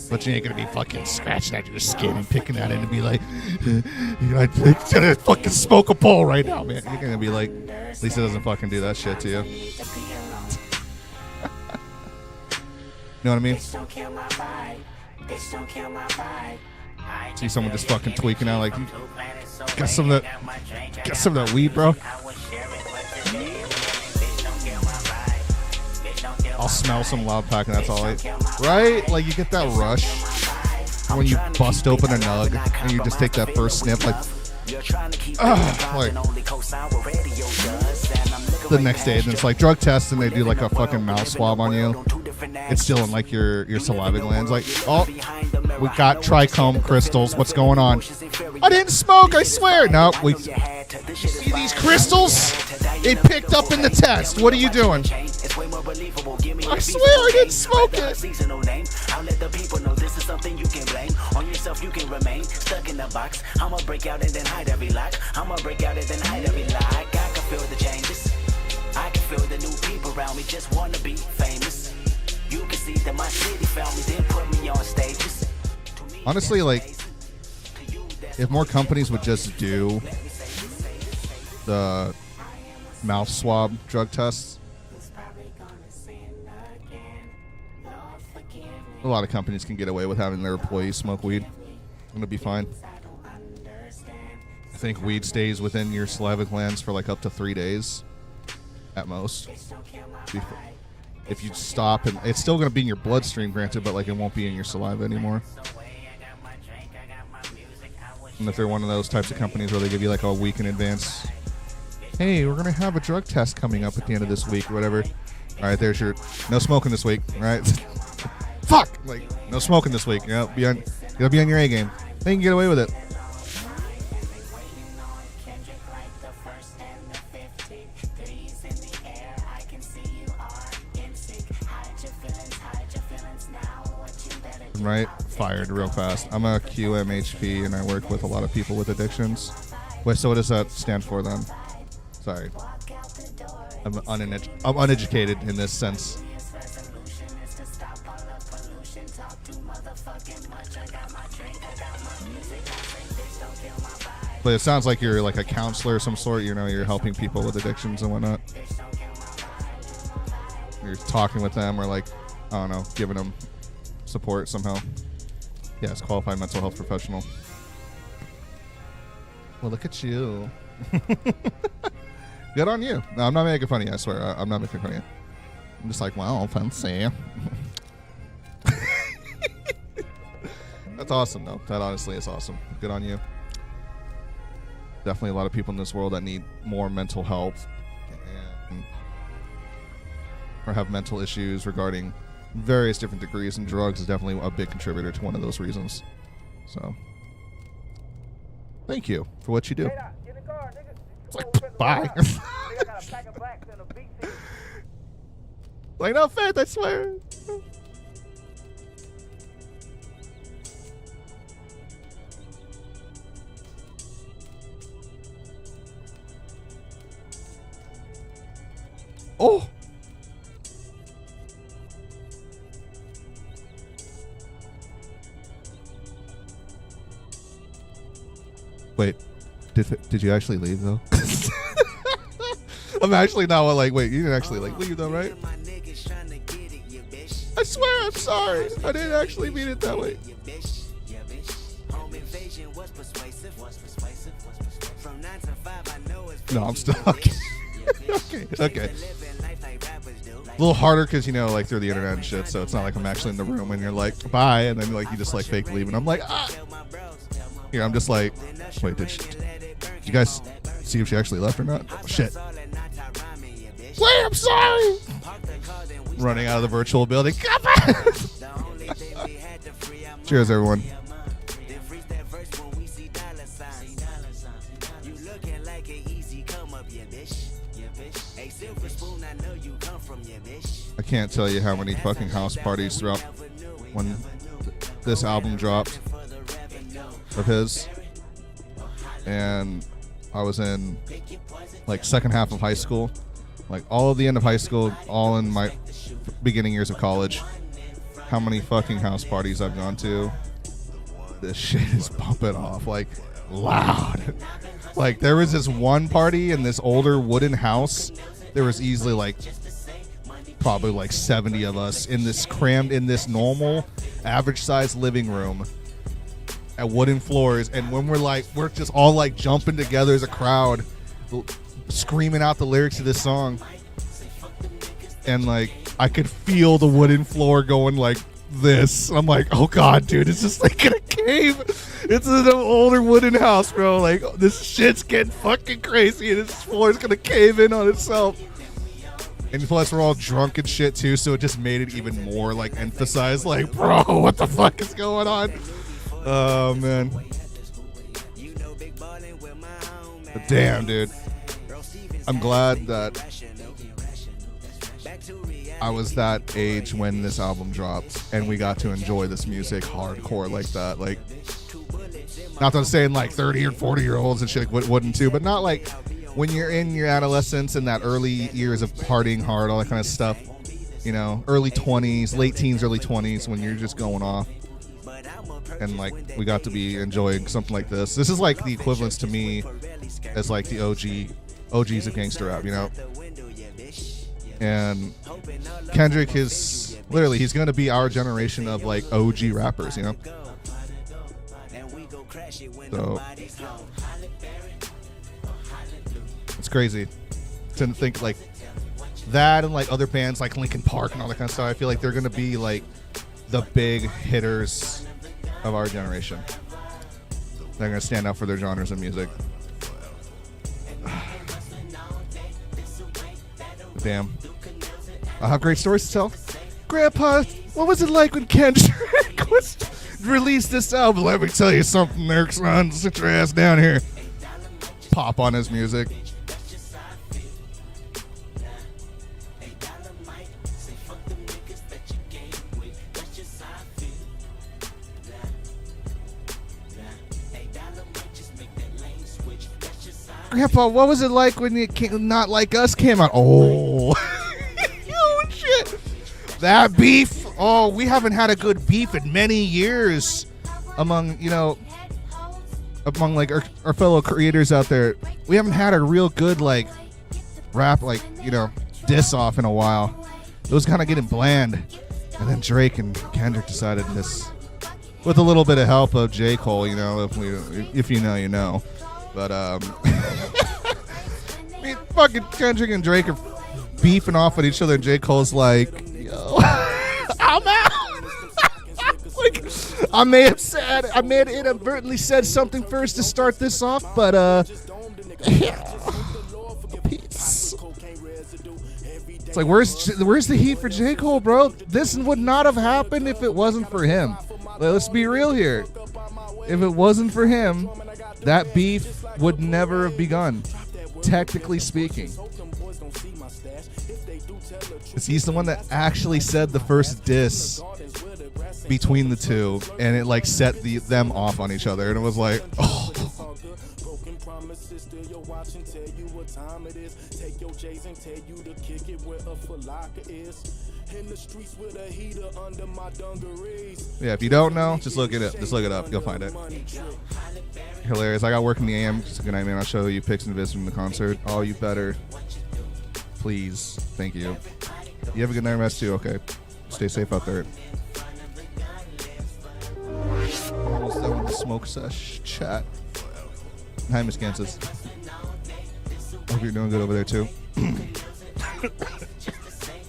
But you ain't gonna be fucking scratching at your skin and picking at it and be like, I'm gonna fucking smoke a bowl right now, man. You're gonna be like, at least it doesn't fucking do that shit to you. You know what I mean? See someone just fucking tweaking out like, got some of that weed, bro. I'll smell some loud pack and that's all right? Like you get that rush when you bust open a nug and you just take that first snip like the next day and it's like drug test and they do like a fucking mouth swab on you it's still in like your saliva glands. Like, oh, we got trichome crystals. What's going on? I didn't smoke, I swear. No, we see these crystals? It picked up in the test. What are you doing? I swear I didn't smoke it. I'll let the people know this is something you can blame. On yourself you can remain stuck in the box. I'ma break out and then hide every lock. I'ma break out and then hide every lock. I can feel the changes. I can feel the new people around me just wanna be famous. You can see that my city found me, then put me on stages. Honestly, like, if more companies would just do the mouth swab drug tests, a lot of companies can get away with having their employees smoke weed. It'll be fine. I think weed stays within your saliva glands for like up to 3 days at most. If you stop, and it's still going to be in your bloodstream, granted, but like it won't be in your saliva anymore. And if they're one of those types of companies where they give you like a week in advance, hey, we're going to have a drug test coming up at the end of this week or whatever. All right, there's your no smoking this week, all right? Fuck! Like, no smoking this week. You know, you gotta be on your A game. They can get away with it. Right? Fired real fast. I'm a QMHP and I work with a lot of people with addictions. Wait, so what does that stand for then? Sorry. I'm uneducated in this sense. But it sounds like you're like a counselor of some sort. You know, you're helping people with addictions and whatnot. You're talking with them or like, I don't know, giving them support somehow. Yes, qualified mental health professional. Well, look at you. Good on you. No, I'm not making fun of you, I swear. I'm not making fun of you. I'm just like, wow, fancy. That's awesome, though. That honestly is awesome. Good on you. Definitely a lot of people in this world that need more mental health and, or have mental issues regarding various different degrees, and drugs is definitely a big contributor to one of those reasons. So, thank you for what you do. It's like, bye. Like, no faith, I swear. Oh! Wait, did you actually leave though? I'm actually not like, wait, you didn't actually like leave though, right? I swear, I'm sorry. I didn't actually mean it that way. No, I'm still okay. Okay. A little harder because, you know, like through the internet and shit, so it's not like I'm actually in the room and you're like, bye, and then like you just like fake leave, and I'm like, ah. Here, I'm just like, wait, did you guys see if she actually left or not? Oh, shit. Wait, I'm sorry. Running out of the virtual building. Cheers, everyone. I can't tell you how many fucking house parties throughout when this album dropped of his, and I was in like second half of high school, like all of the end of high school, all in my beginning years of college. How many fucking house parties I've gone to. This shit is bumping off like loud. Like there was this one party in this older wooden house. There was easily like probably like 70 of us in this crammed in this normal average size living room at wooden floors, and when we're just all like jumping together as a crowd screaming out the lyrics of this song, and like I could feel the wooden floor going like this. I'm like, oh god, dude, it's just like gonna cave. It's an older wooden house, bro. Like this shit's getting fucking crazy and this floor is gonna cave in on itself. And plus, we're all drunk and shit too, so it just made it even more like emphasized. Like, bro, what the fuck is going on? Oh man. But damn, dude. I'm glad that I was that age when this album dropped, and we got to enjoy this music hardcore like that. Like, not that I'm saying like 30 or 40-year-olds and shit wouldn't too, but not like when you're in your adolescence and that early years of partying hard, all that kind of stuff, you know, early 20s, late teens, early 20s, when you're just going off. And like, we got to be enjoying something like this. This is like the equivalence to me as like the OGs of gangster rap, you know? And Kendrick is literally, he's going to be our generation of like OG rappers, you know? So it's crazy to think like that, and like other bands like Linkin Park and all that kind of stuff. I feel like they're going to be like the big hitters of our generation. They're going to stand out for their genres of music. Damn. I have great stories to tell. Grandpa, what was it like when Kendrick released this album? Let me tell you something there, son. Sit your ass down here. Pop on his music. Grandpa, what was it like when Not Like Us came out? Oh. Oh, shit. That beef. Oh, we haven't had a good beef in many years among, you know, among like our fellow creators out there. We haven't had a real good like rap, like, you know, diss off in a while. It was kind of getting bland. And then Drake and Kendrick decided this with a little bit of help of J. Cole, you know, if you know, you know. But I mean, fucking Kendrick and Drake are beefing off at each other, and J. Cole's like, yo, I'm out. Like, I may have inadvertently said something first to start this off, but peace. It's like, where's the heat for J. Cole, bro? This would not have happened if it wasn't for him. Let's be real here. If it wasn't for him, that beef would never have begun, technically speaking. He's the one that actually said the first diss between the two, and it like set them off on each other, and it was like, oh. Yeah, if you don't know, just look it up. Just look it up. You'll find it. Hilarious. I got work in the AM. Just a good night, man. I'll show you pics and vids from the concert. Oh, you better. Please. Thank you. You have a good night, rest too. Okay. Stay safe out there. Almost done with the smoke sesh chat. Hi, Miss Kansas. Hope you're doing good over there too.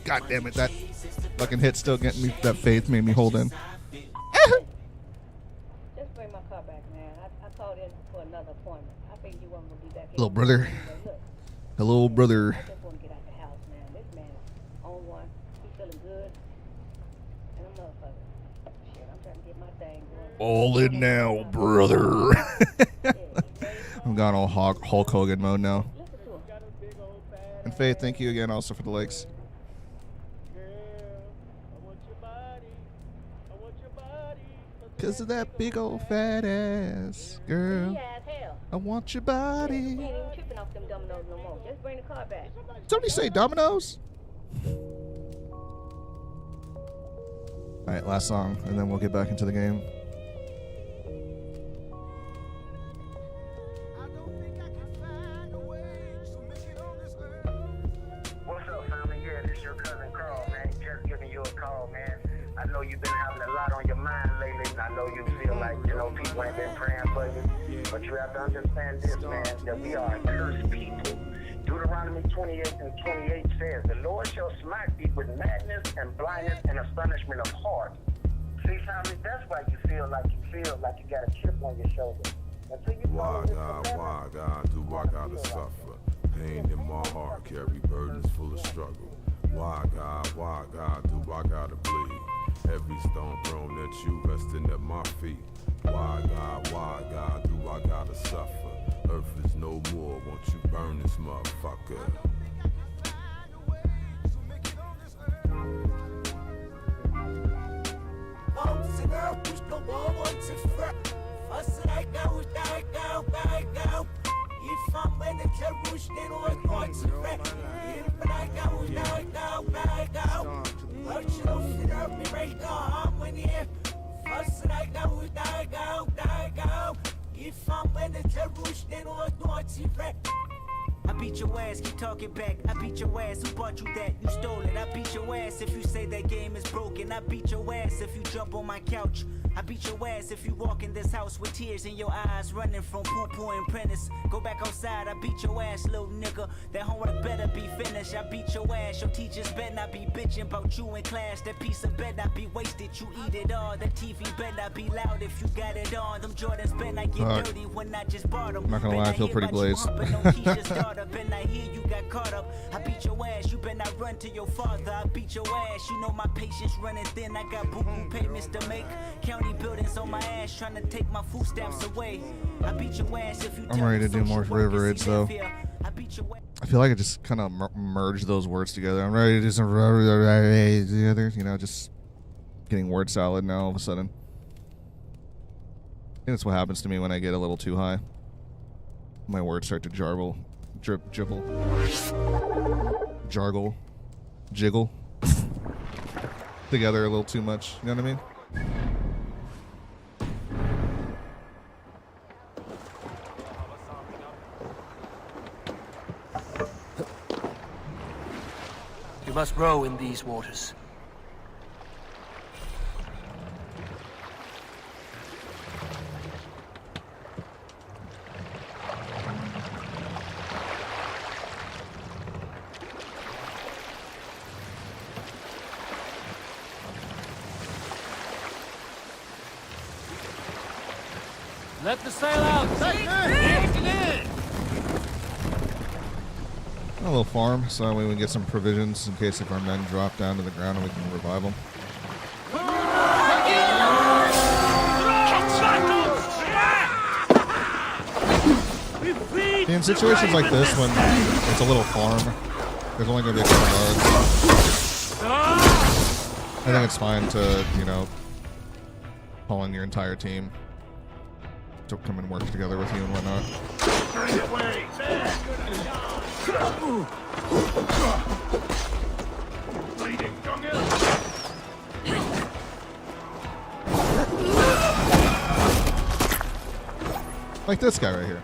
God damn it, that fucking hit still getting me. That faith made me hold in. Just bring my car back, man. I called in for another appointment. I figured you weren't gonna be back. Hello, brother. Hello, brother. I just want to get out the house, man. This man is on one. He's feeling good. And I'm motherfucker. Shit, I'm trying to get my thing going. All in now, brother. I'm gone all Hulk Hogan mode now. And Faith, thank you again also for the likes. Because of that big old fat ass, girl. I want your body. We ain't even tripping off them dominoes no more. Just bring the car back. Somebody say dominoes? Alright, last song, and then we'll get back into the game. What's up, family? Yeah, this your cousin Carl, man. Just giving you a call, man. I know you've been having a lot on your mind lately, and I know you feel like, you know, people ain't been praying for you. But you have to understand this, man, that we are a cursed people. Deuteronomy 28 and 28 says, the Lord shall smite thee with madness and blindness and astonishment of heart. See, family, that's why you feel like you got a chip on your shoulder. Until you why God do I gotta suffer? Pain in my heart, carry burdens full of struggle. Why God do I gotta bleed? Every stone thrown at you, resting at my feet. Why God do I gotta suffer? Earth is no more, won't you burn this motherfucker? I beat your ass, keep talking back. I beat your ass, who bought you that? You stole it. I beat your ass if you say that game is broken. I beat your ass if you jump on my couch. I beat your ass if you walk in this house with tears in your eyes, running from poo-poo and Prentice. Go back outside, I beat your ass, little nigga. That homework better be finished. I beat your ass, your teachers better not be bitching about you in class. That piece of better not be wasted, you eat it all. That TV better not be loud if you got it on. Them Jordans better not get dirty when I just bought them. I'm not gonna lie, I feel pretty blazed. Been I hear you got caught up. I beat your ass, you better not run to your father. I beat your ass, you know my patience running thin. I got boo-boo payments to make. County buildings on my ass, trying to take my food stamps away. I beat your ass if you I'm ready to do more River Ridge though. I feel like I just kind of merged those words together. I'm ready to do some together, you know, just getting word salad now all of a sudden. I think that's what happens to me when I get a little too high. My words start to jibble, jargle, jiggle together a little too much. You know what I mean? You must row in these waters. Let the sail out! Take it in! A little farm, so we can get some provisions in case if our men drop down to the ground and we can revive them. In situations like this, when it's a little farm, there's only going to be a couple bugs. I think it's fine to, you know, call in your entire team to come and work together with you and whatnot. Like this guy right here.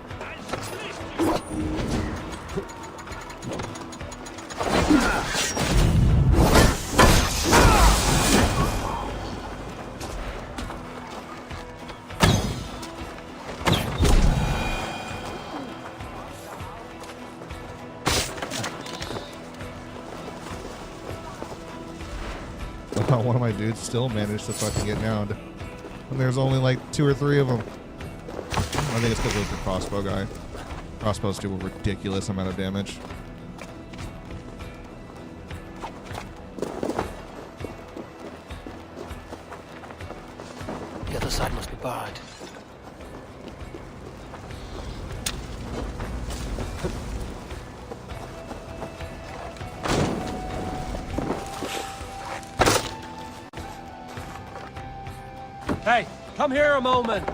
One of my dudes still managed to fucking get downed. And there's only like 2 or 3 of them. I think it's because it was the crossbow guy. Crossbows do a ridiculous amount of damage. The other side must be barred. Hey, come here a moment.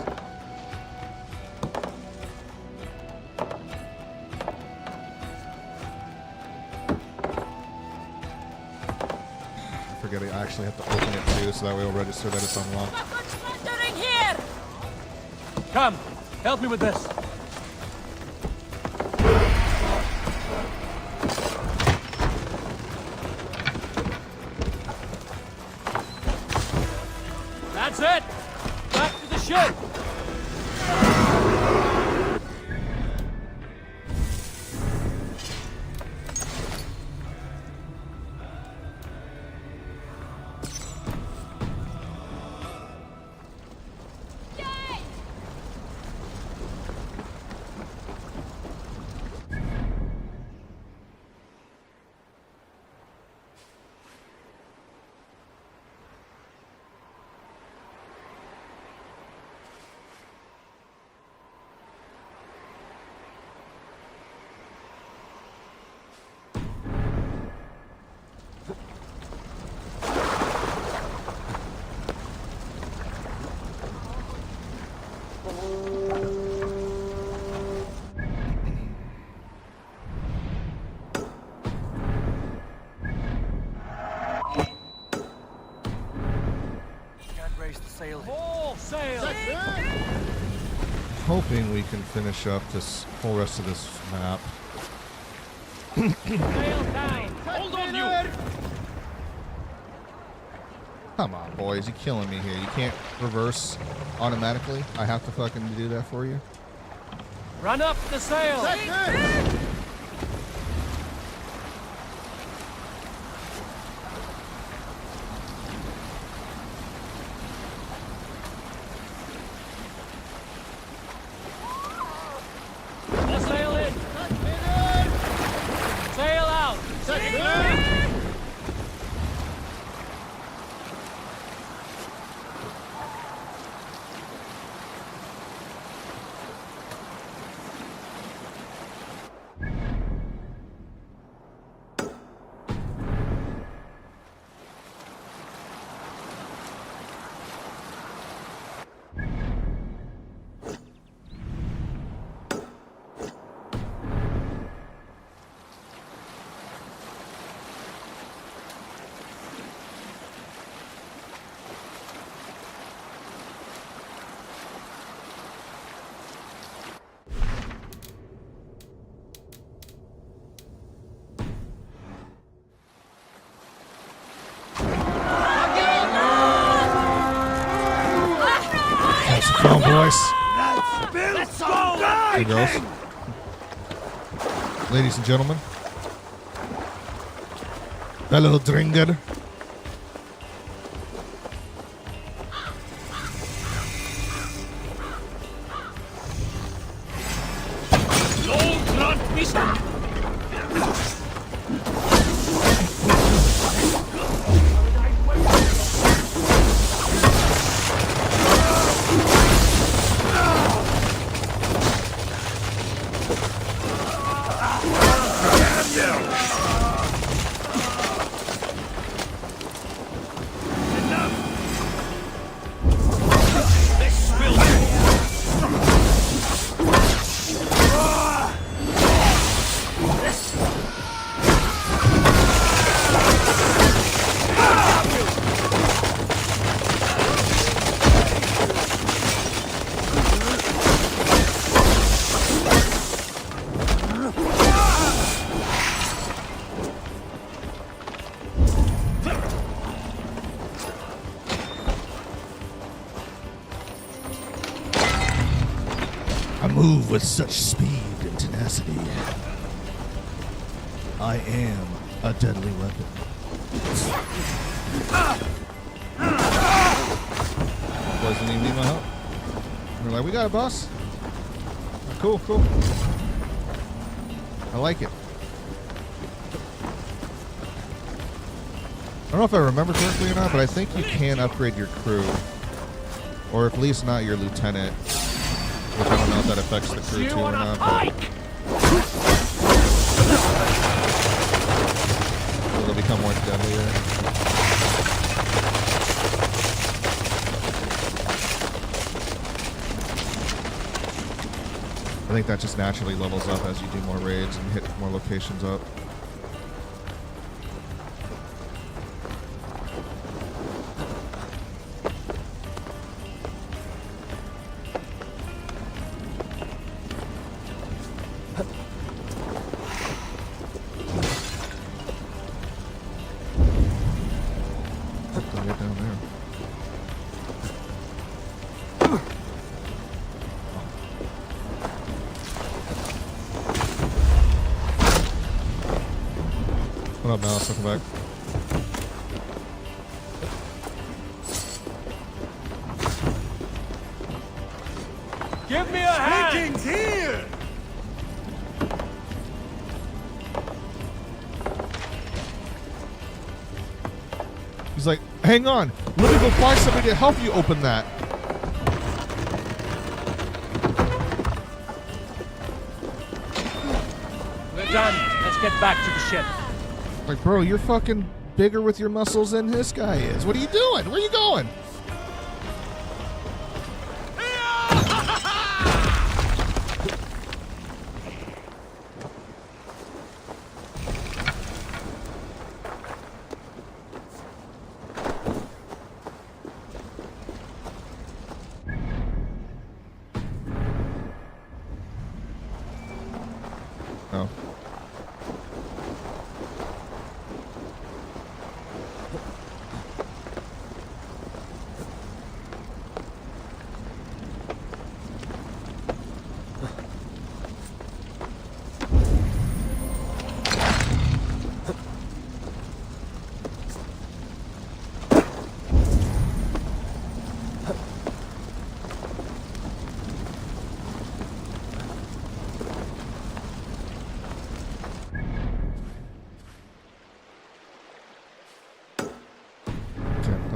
I forget I actually have to open it too, so that way it'll register that it's unlocked. Thundering here! Come, help me with this. That's it! Back to the ship! sail. All sail! Hoping we can finish up this whole rest of this map. Sail down! Hold on, you! Come on, boys. You're killing me here. You can't reverse automatically. I have to fucking do that for you. Run up the sail! Sail in! Sail out! Come on, boys. Let's go! Hey, girls. Ladies and gentlemen. Hello, Dringer. Move with such speed and tenacity. I am a deadly weapon. Boys didn't even need my help. We're like, we got it, boss. Cool, cool. I like it. I don't know if I remember correctly or not, but I think you can upgrade your crew. Or at least not your lieutenant. Which I don't know if that affects the crew too or not, but they'll become more deadlier. I think that just naturally levels up as you do more raids and hit more locations up. What up, Mouse? Welcome back. Give me a hand! Vikings here! He's like, hang on. Let me go find somebody to help you open that. We're done. Let's get back to the ship. Like, bro, you're fucking bigger with your muscles than this guy is. What are you doing? Where are you going?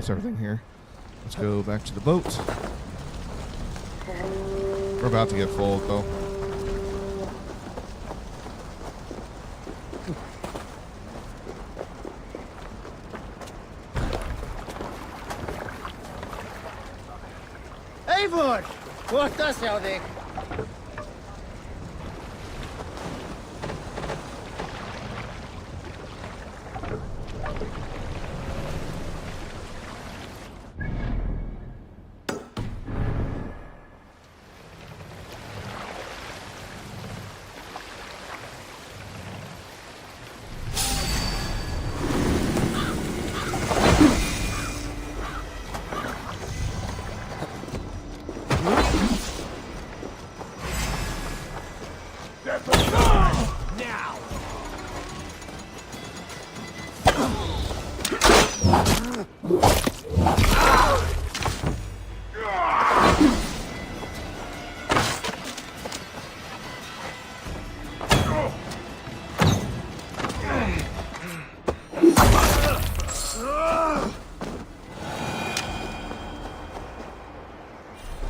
That's everything here. Let's go back to the boat. We're about to get full, though. Eivor! Kohta se on þig.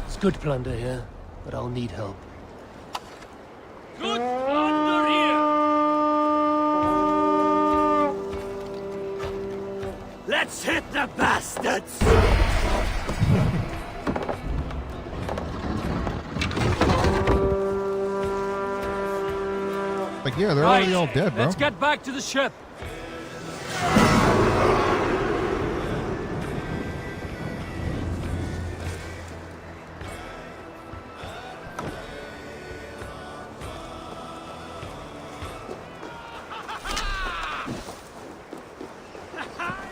It's good plunder here, but I'll need help. Good plunder here! Let's hit the bastards! Like, yeah, they're already all dead, bro. Let's get back to the ship.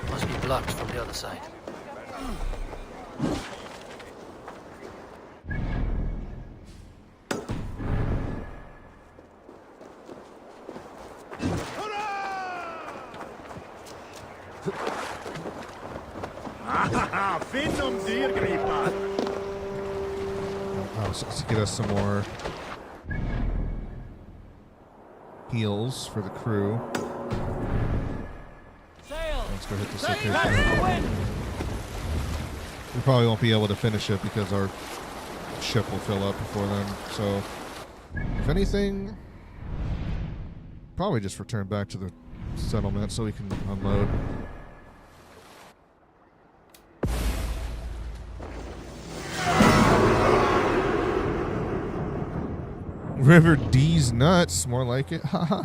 Must be blocked from the other side. Finnum dyrgripa! Oh, so let's get us some more heals for the crew. Let's go hit the sick kids. We probably won't be able to finish it because our ship will fill up before then. So, if anything, probably just return back to the settlement so we can unload. River D's nuts, more like it. Haha.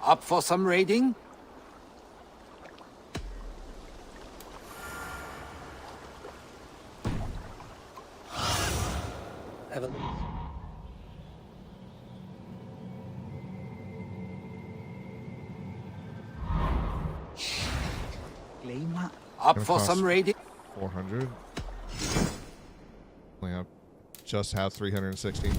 Up for some raiding? Haven't. Up for some raiding? 400. We have just have 360.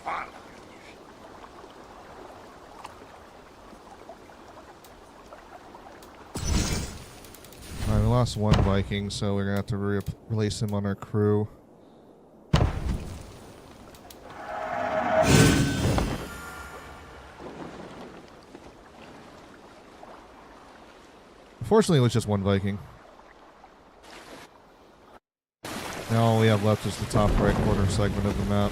Alright, we lost one Viking, so we're gonna have to replace him on our crew. Unfortunately, it was just one Viking. Now all we have left is the top right corner segment of the map.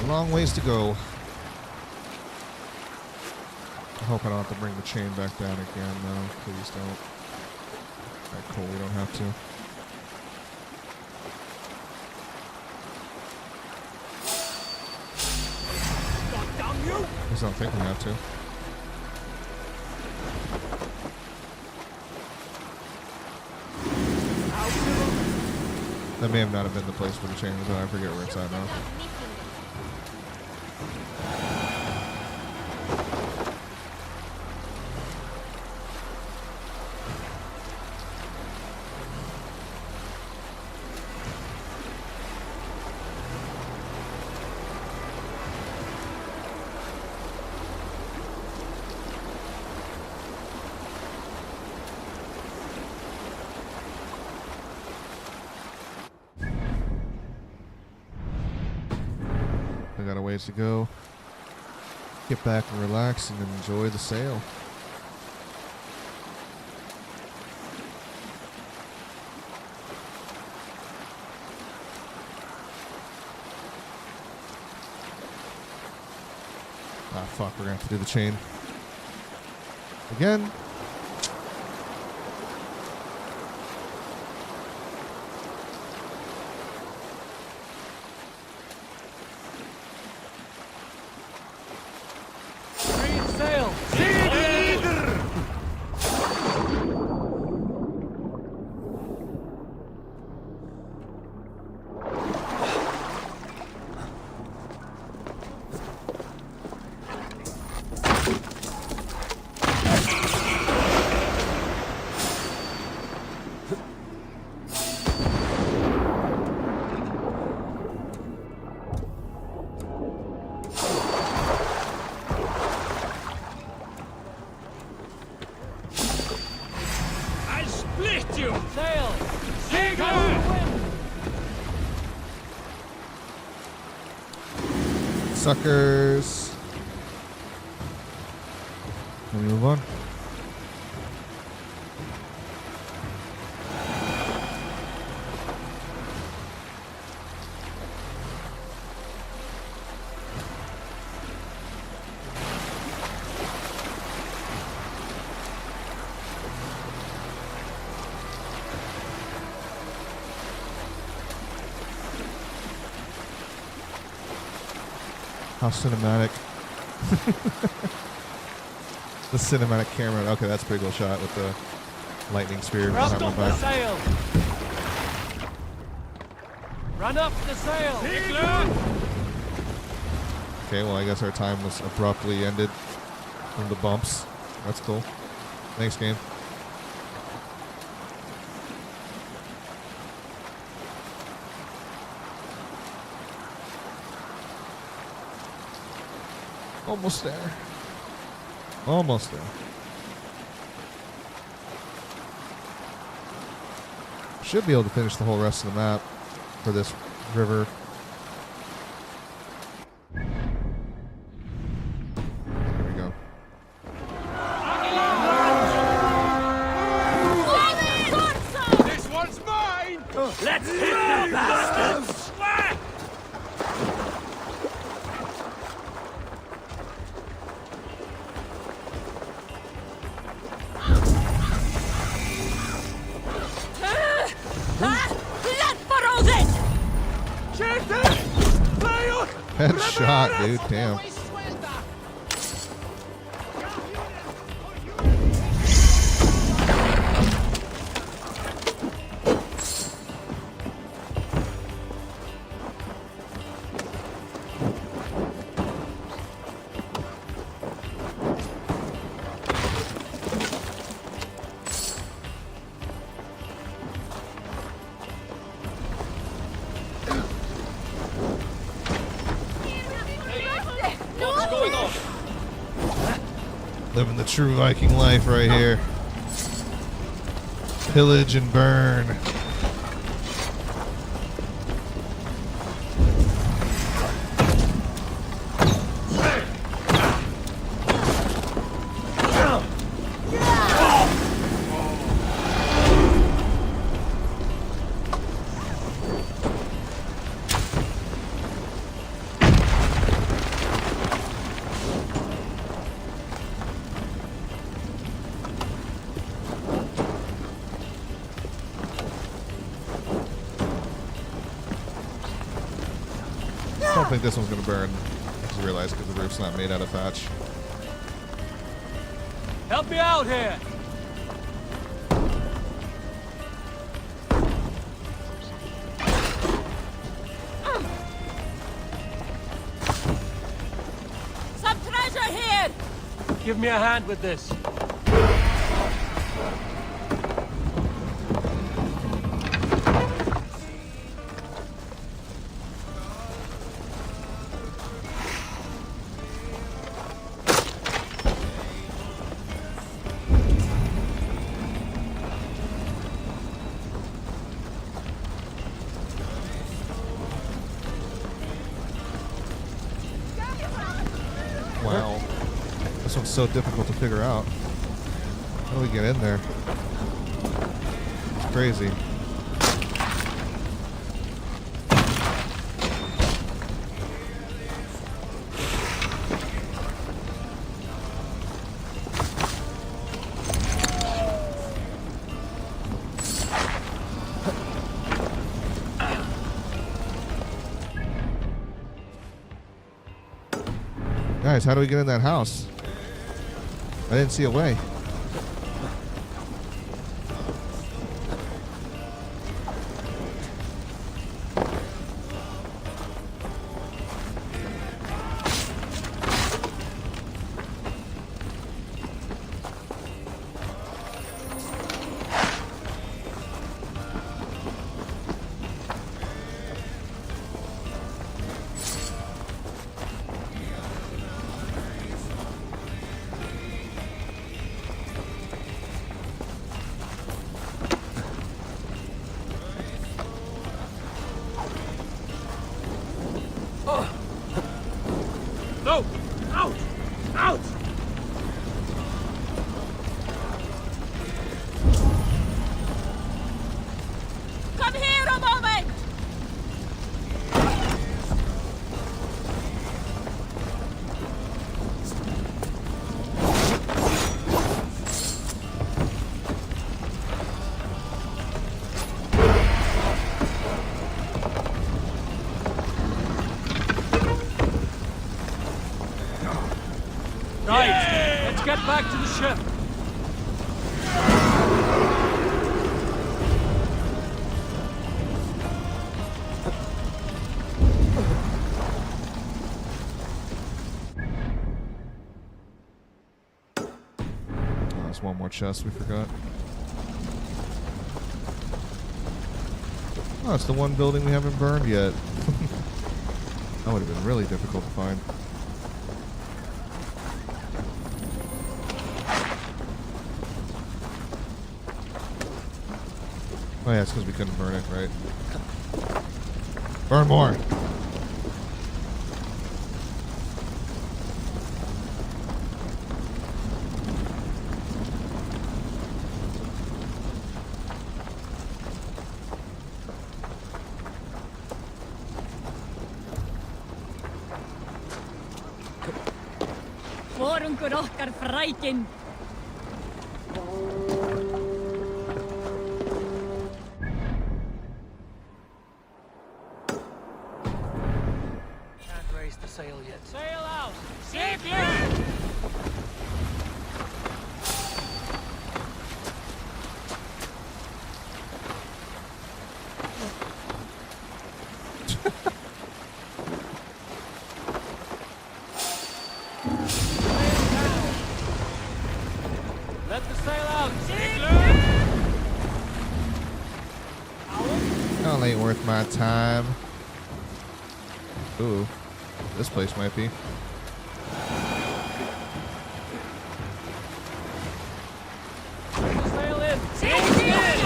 Long ways to go. I hope I don't have to bring the chain back down again, no. Please don't. Alright, cool, we don't have to. I just don't think we have to. That may have not have been the place for the chain, but I forget where it's at now. I got a ways to go. Get back and relax and enjoy the sail. Ah, fuck, we're gonna have to do the chain. Again. Suckers. Let me move on. How cinematic. The cinematic camera. Okay, that's a pretty cool shot with the lightning spear. Run up the sail! Run up the sail! Okay, well, I guess our time was abruptly ended from the bumps. That's cool. Thanks, game. Almost there. Almost there. Should be able to finish the whole rest of the map for this river. There we go. This one's mine! Let's hit the bastards! shot, dude. Damn. Living the true Viking life right here. Pillage and burn. I don't think this one's gonna burn. I just realized because the roof's not made out of thatch. Help me out here! Some treasure here! Give me a hand with this. Wow. This one's so difficult to figure out. How do we get in there? It's crazy. Guys, how do we get in that house? I didn't see a way. No! Out! Out! Come here a moment! Right, let's get back to the ship. Oh, there's one more chest we forgot. Oh, it's the one building we haven't burned yet. That would have been really difficult to find. Oh yeah, it's because we couldn't burn it, right? Burn more! Forungur okkar frækin! Can't raise the sail sail yet. Sail out! Sail clear! Let the sail out! Sail clear! That ain't worth my time. Ooh, this place might be. Sail in! Sail clear!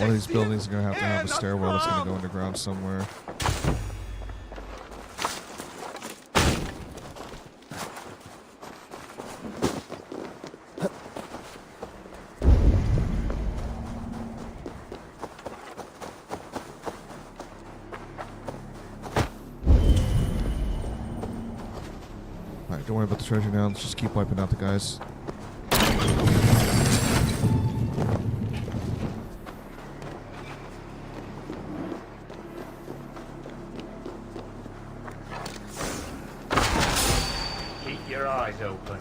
One of these buildings is going to have a stairwell that's going to go underground somewhere. Alright, don't worry about the treasure now. Let's just keep wiping out the guys. Open.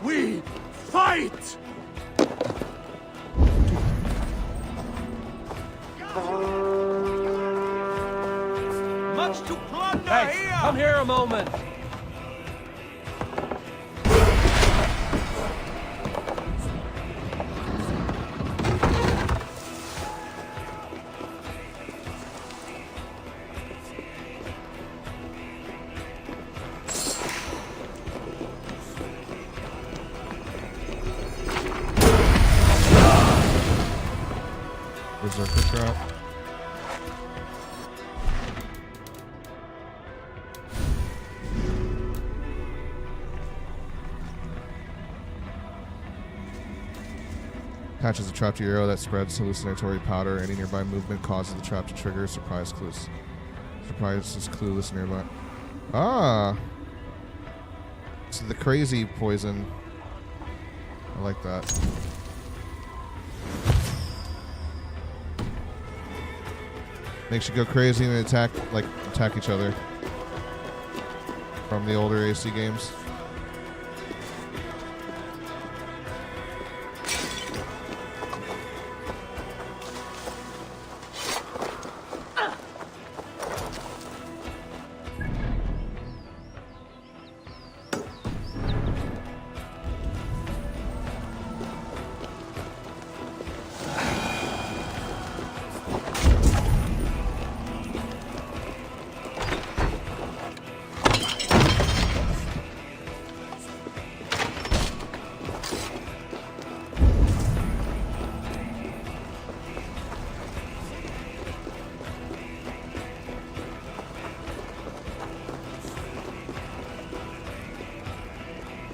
We fight! Much to plunder Hey, here! come here a moment. Berserker trap. Attaches a trap to your arrow that spreads hallucinatory powder. Any nearby movement causes the trap to trigger. Surprise clues. Surprise is clueless nearby. Ah! It's the crazy poison. I like that. Makes you go crazy and attack each other. From the older AC games.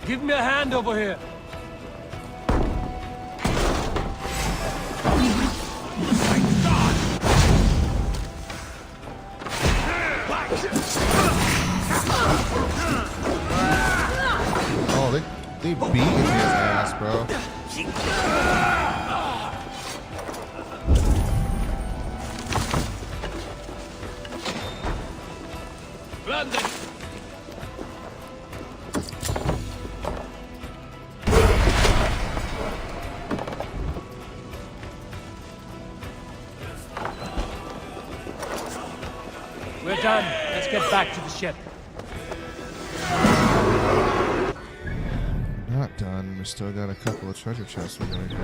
Give me a hand over here. Oh, they beat his ass, bro. We're done. Let's get back to the ship. Not done. We still got a couple of treasure chests we're gonna get.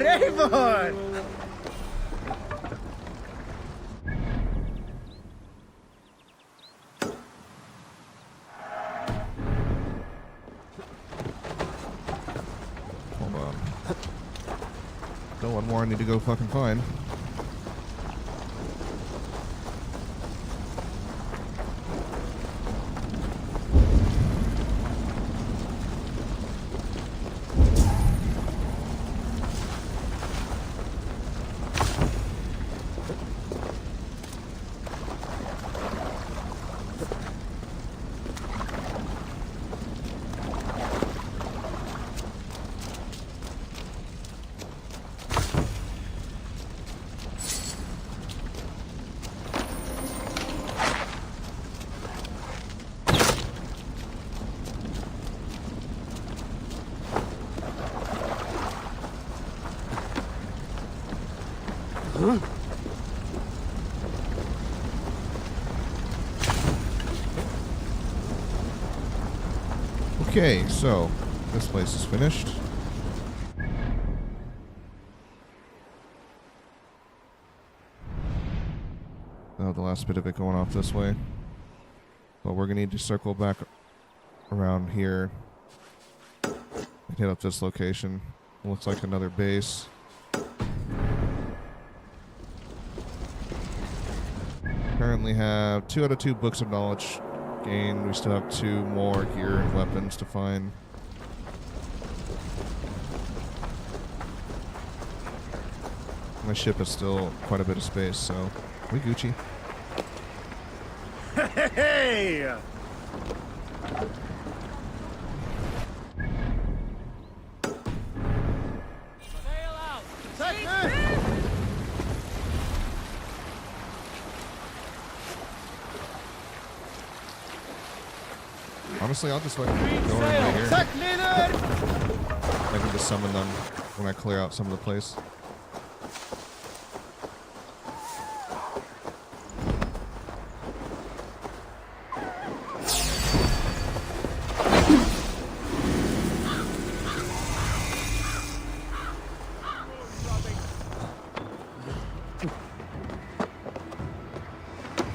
Eivor! Hold on. Got one more I need to go fucking find. Okay, so this place is finished. Oh, the last bit of it going off this way. But we're gonna need to circle back around here and hit up this location. It looks like another base. Currently have 2 out of 2 books of knowledge gained. We still have 2 more gear and weapons to find. My ship is still quite a bit of space, so we Gucci. Hey! Honestly, I'll just let go right here. I can just summon them when I clear out some of the place.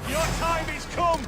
Your time is come!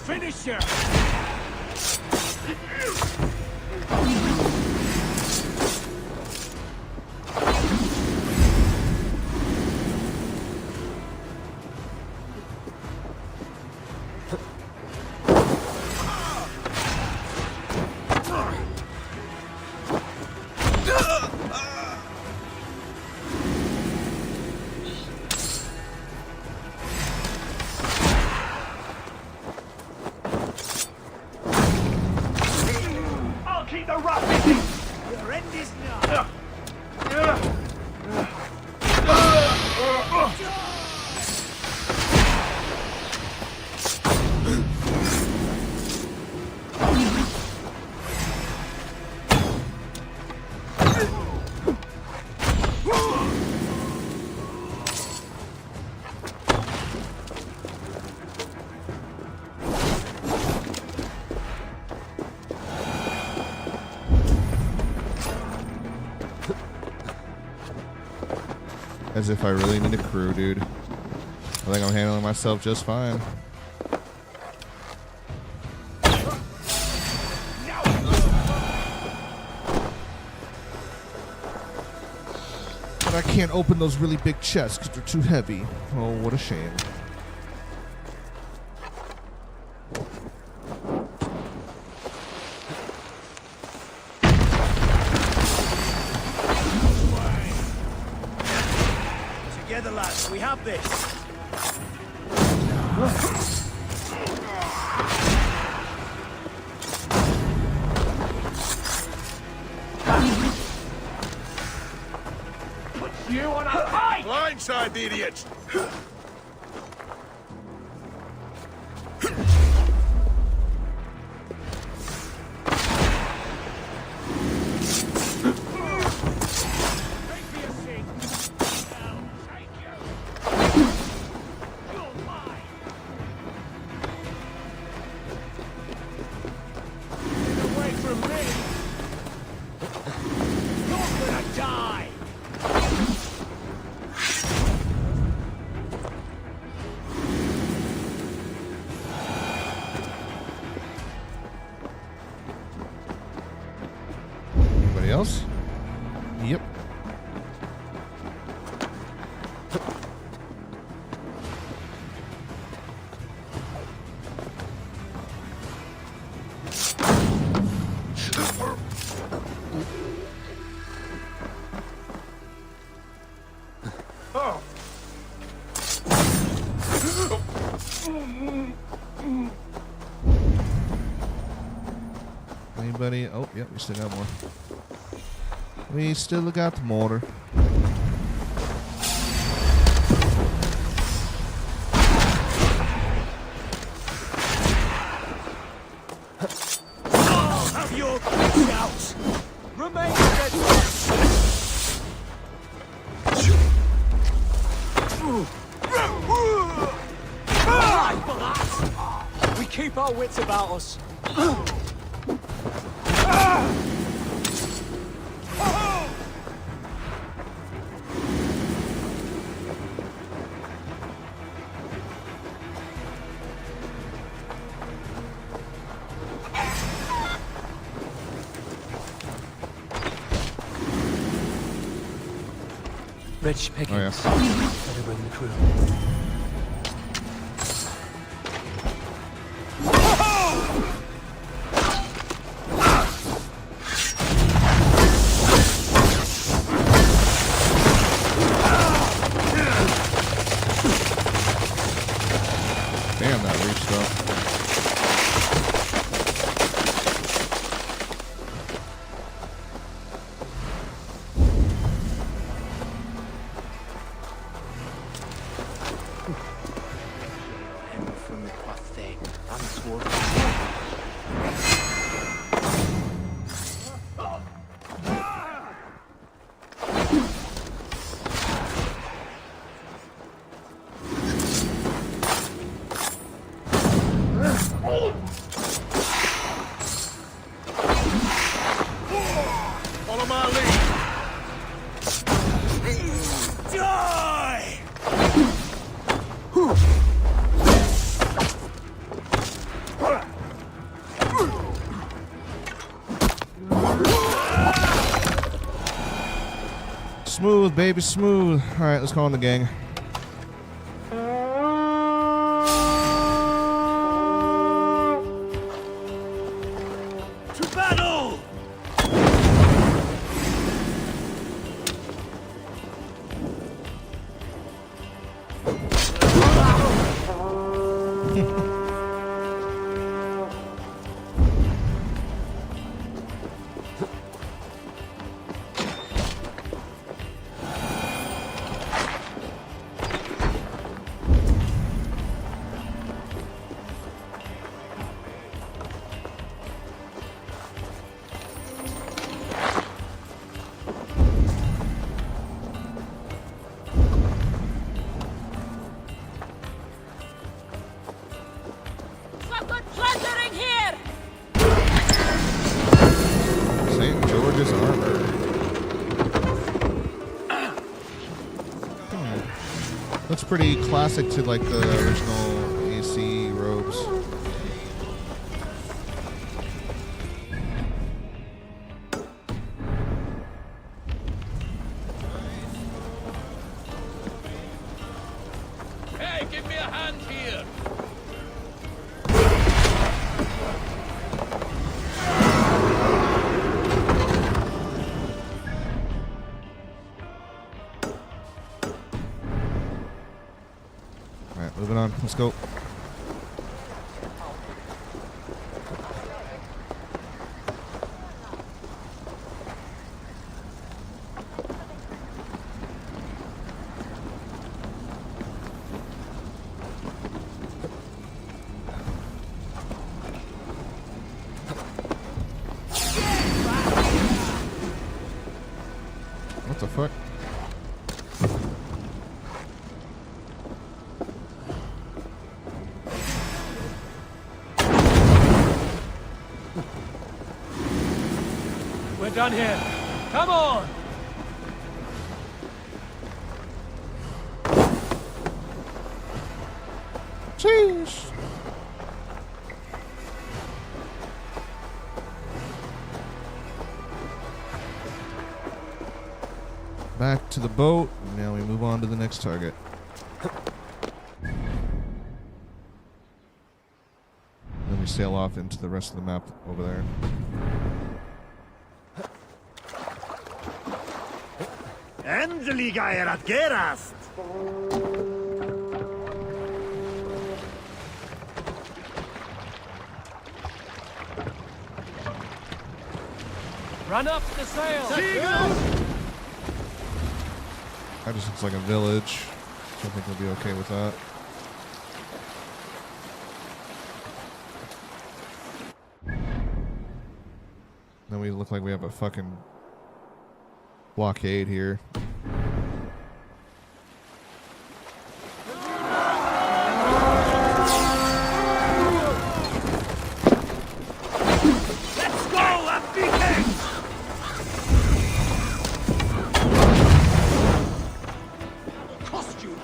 Finisher! I'll keep the rat busy! Your end is nigh! As if I really need a crew, dude. I think I'm handling myself just fine. But I can't open those really big chests because they're too heavy. Oh, what a shame. Together, lads, we have this! Put you on a high! Blindside the idiots! Away from me! You're gonna die! Anybody else? Yep. Oh! Anybody? Oh, yeah, we still got more. We still got more. I'll have your bitch out! Remain steadfast! Right for that! We keep our wits about us. Rich pickings. Oh, yeah. Better bring the crew. Follow my lead. Die! Smooth, baby, smooth. All right, let's call in the gang. To battle! Fucking plundering here! St. George's armor. Looks pretty classic to like the original AC robes. Hey, give me a hand here. All right, moving on. Let's go. What the fuck? We're done here. Come on! Jeez. Back to the boat. Now we move on to the next target. Then we sail off into the rest of the map over there. Endelig er at gerast! Run up the sail! That just looks like a village. I think we'll be okay with that. Then we look like we have a fucking blockade here. Let's go, Vikings! Costume.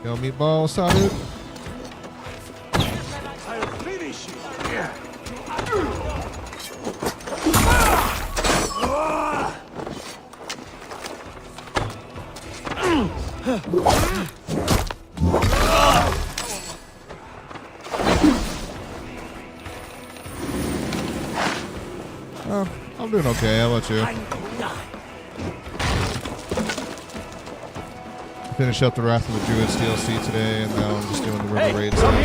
Yo, meatball, salute. I'll finish you! Oh, I'm doing okay. How about you? Finish up the Wrath of the Druids DLC today, and now I'm just doing the River Raids DLC.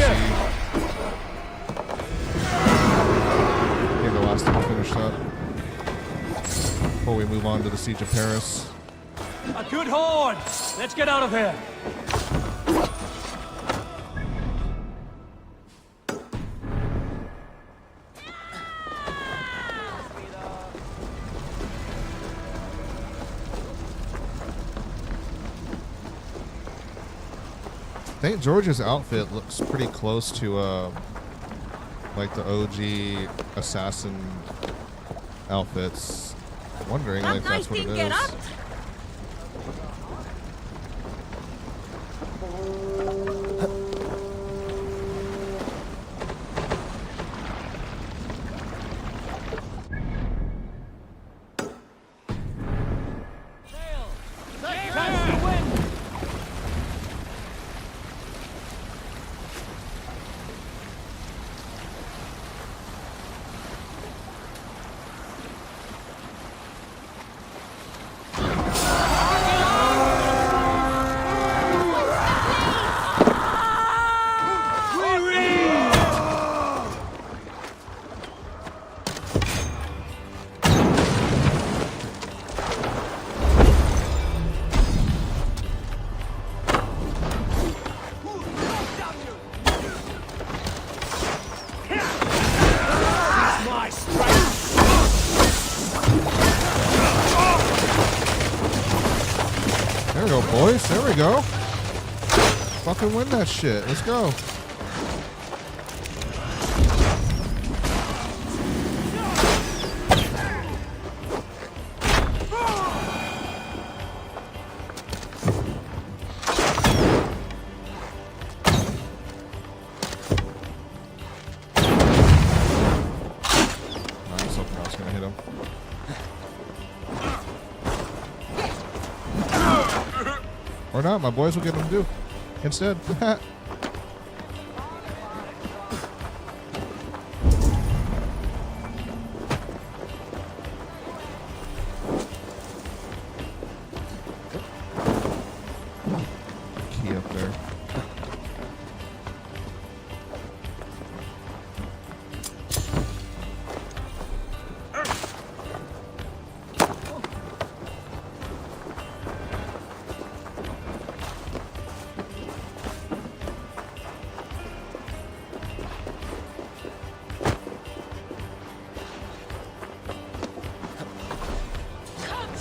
Get the last one finished up before we move on to the Siege of Paris. A good horde! Let's get out of here! St. George's outfit looks pretty close to like the OG assassin outfits. I'm wondering like, if that's what it is. There we go, boys. There we go. Fucking win that shit. Let's go. Nice. Something else gonna hit him. Or not, my boys will get them to do instead. Key up there.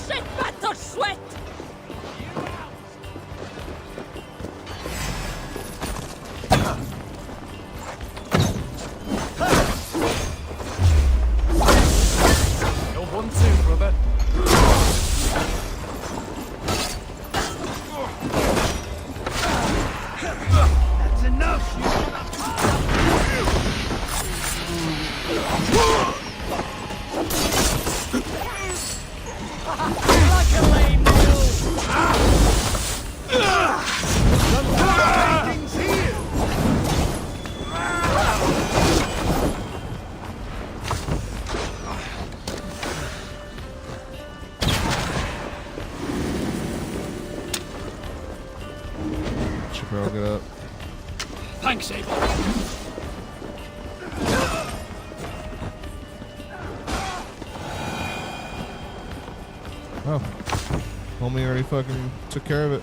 Shit, better sweat! You're 1-2, brother. That's enough, like a lame mule! The Vikings here! Chaparral, get up. Thanks, Eivor. Oh. Homie already fucking took care of it.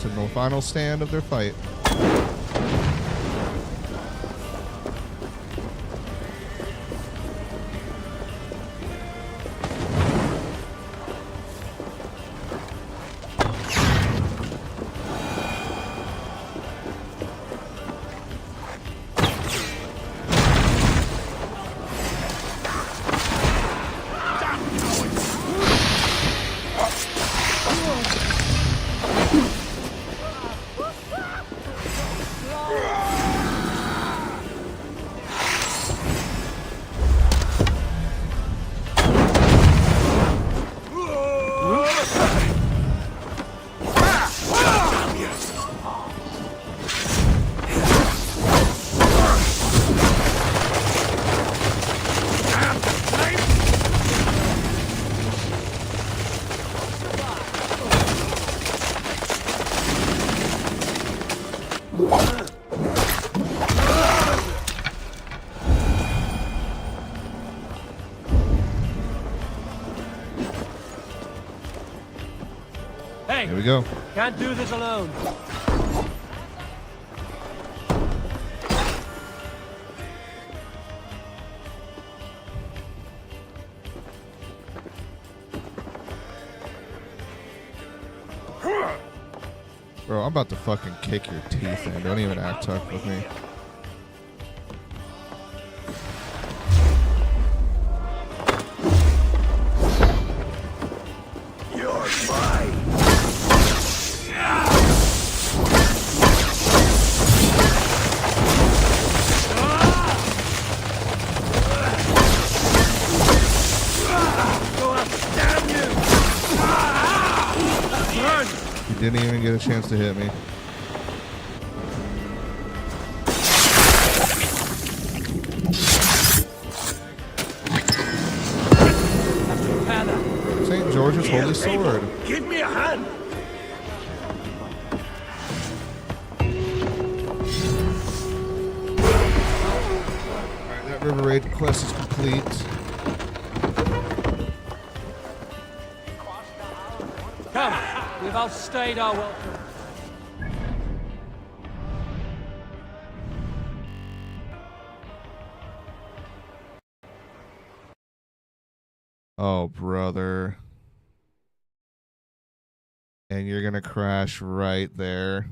to the final stand of their fight. Here we go. Can't do this alone. Bro, I'm about to fucking kick your teeth in. Don't even act tough with me. You're mine. He didn't even get a chance to hit me. St. George's Holy Sword. Give me a hand. Alright, that River Raid quest is complete. Come, we've outstayed our welcome. Oh, brother. And you're gonna crash right there.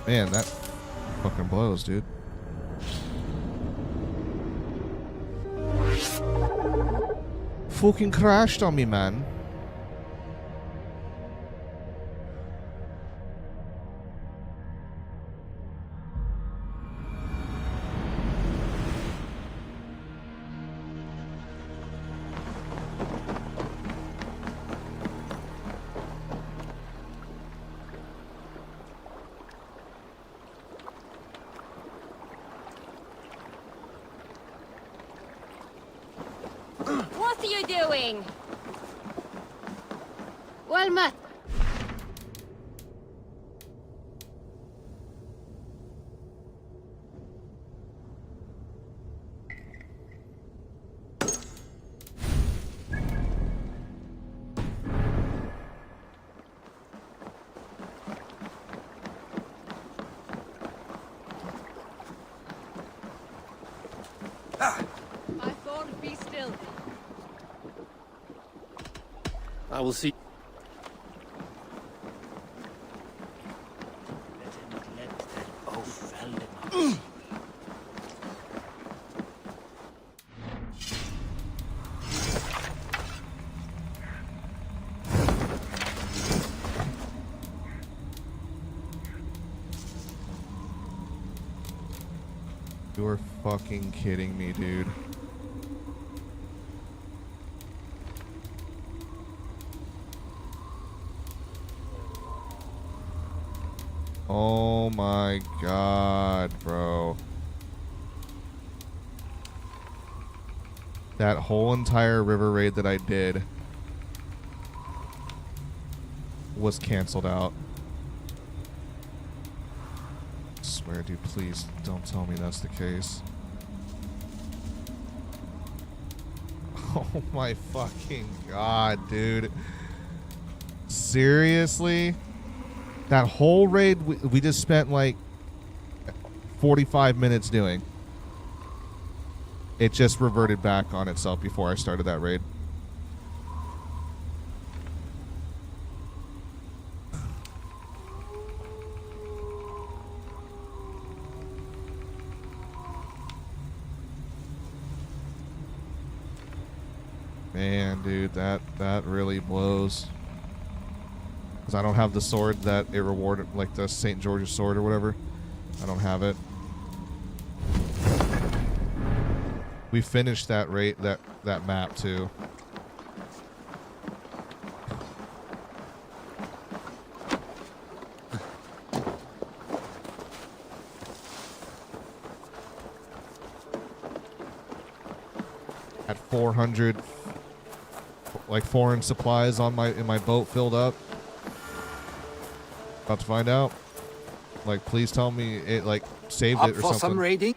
Man, that fucking blows, dude. Fucking crashed on me, man. are you doing? Well met. I thought be still. I will see. You're fucking kidding me, dude. Oh my god, bro. That whole entire river raid that I did was canceled out. I swear, dude, please don't tell me that's the case. Oh my fucking god, dude. Seriously? That whole raid we just spent like 45 minutes doing. It just reverted back on itself before I started that raid. Man, dude, that really blows. Because I don't have the sword that it rewarded, like the St. George's sword or whatever. I don't have it. We finished that that map too. Had 400 like foreign supplies on in my boat filled up. About to find out. Like, please tell me it like saved Up it or for something. some raiding?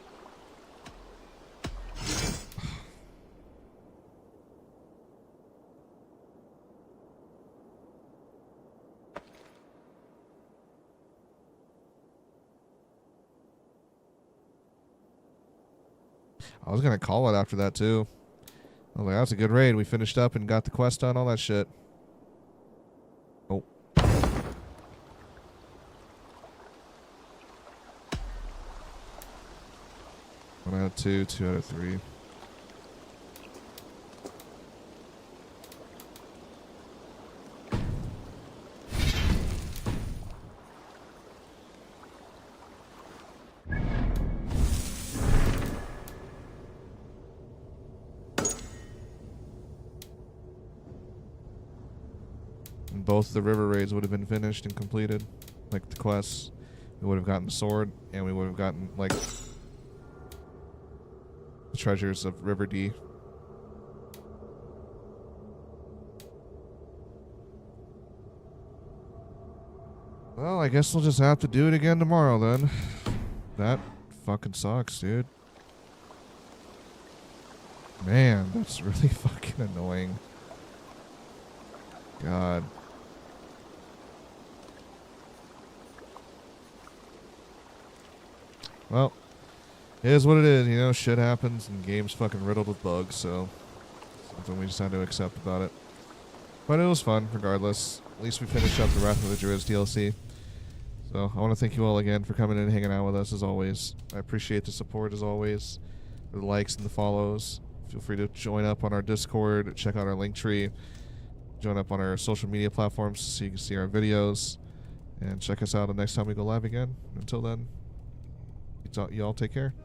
I was gonna call it after that too. I was like, that's a good raid. We finished up and got the quest done, all that shit. Oh. 1 out of 2, 2 out of 3. And both the river raids would have been finished and completed. Like the quests. We would have gotten the sword and we would have gotten like the treasures of River D. Well, I guess we'll just have to do it again tomorrow then. That fucking sucks, dude. Man, that's really fucking annoying. God. Well, it is what it is, you know, shit happens and game's fucking riddled with bugs, so something we just had to accept about it. But it was fun, regardless. At least we finished up the Wrath of the Druids DLC. So I want to thank you all again for coming in and hanging out with us as always. I appreciate the support as always, the likes and the follows. Feel free to join up on our Discord, check out our Linktree, join up on our social media platforms so you can see our videos, and check us out the next time we go live again. Until then, you all take care.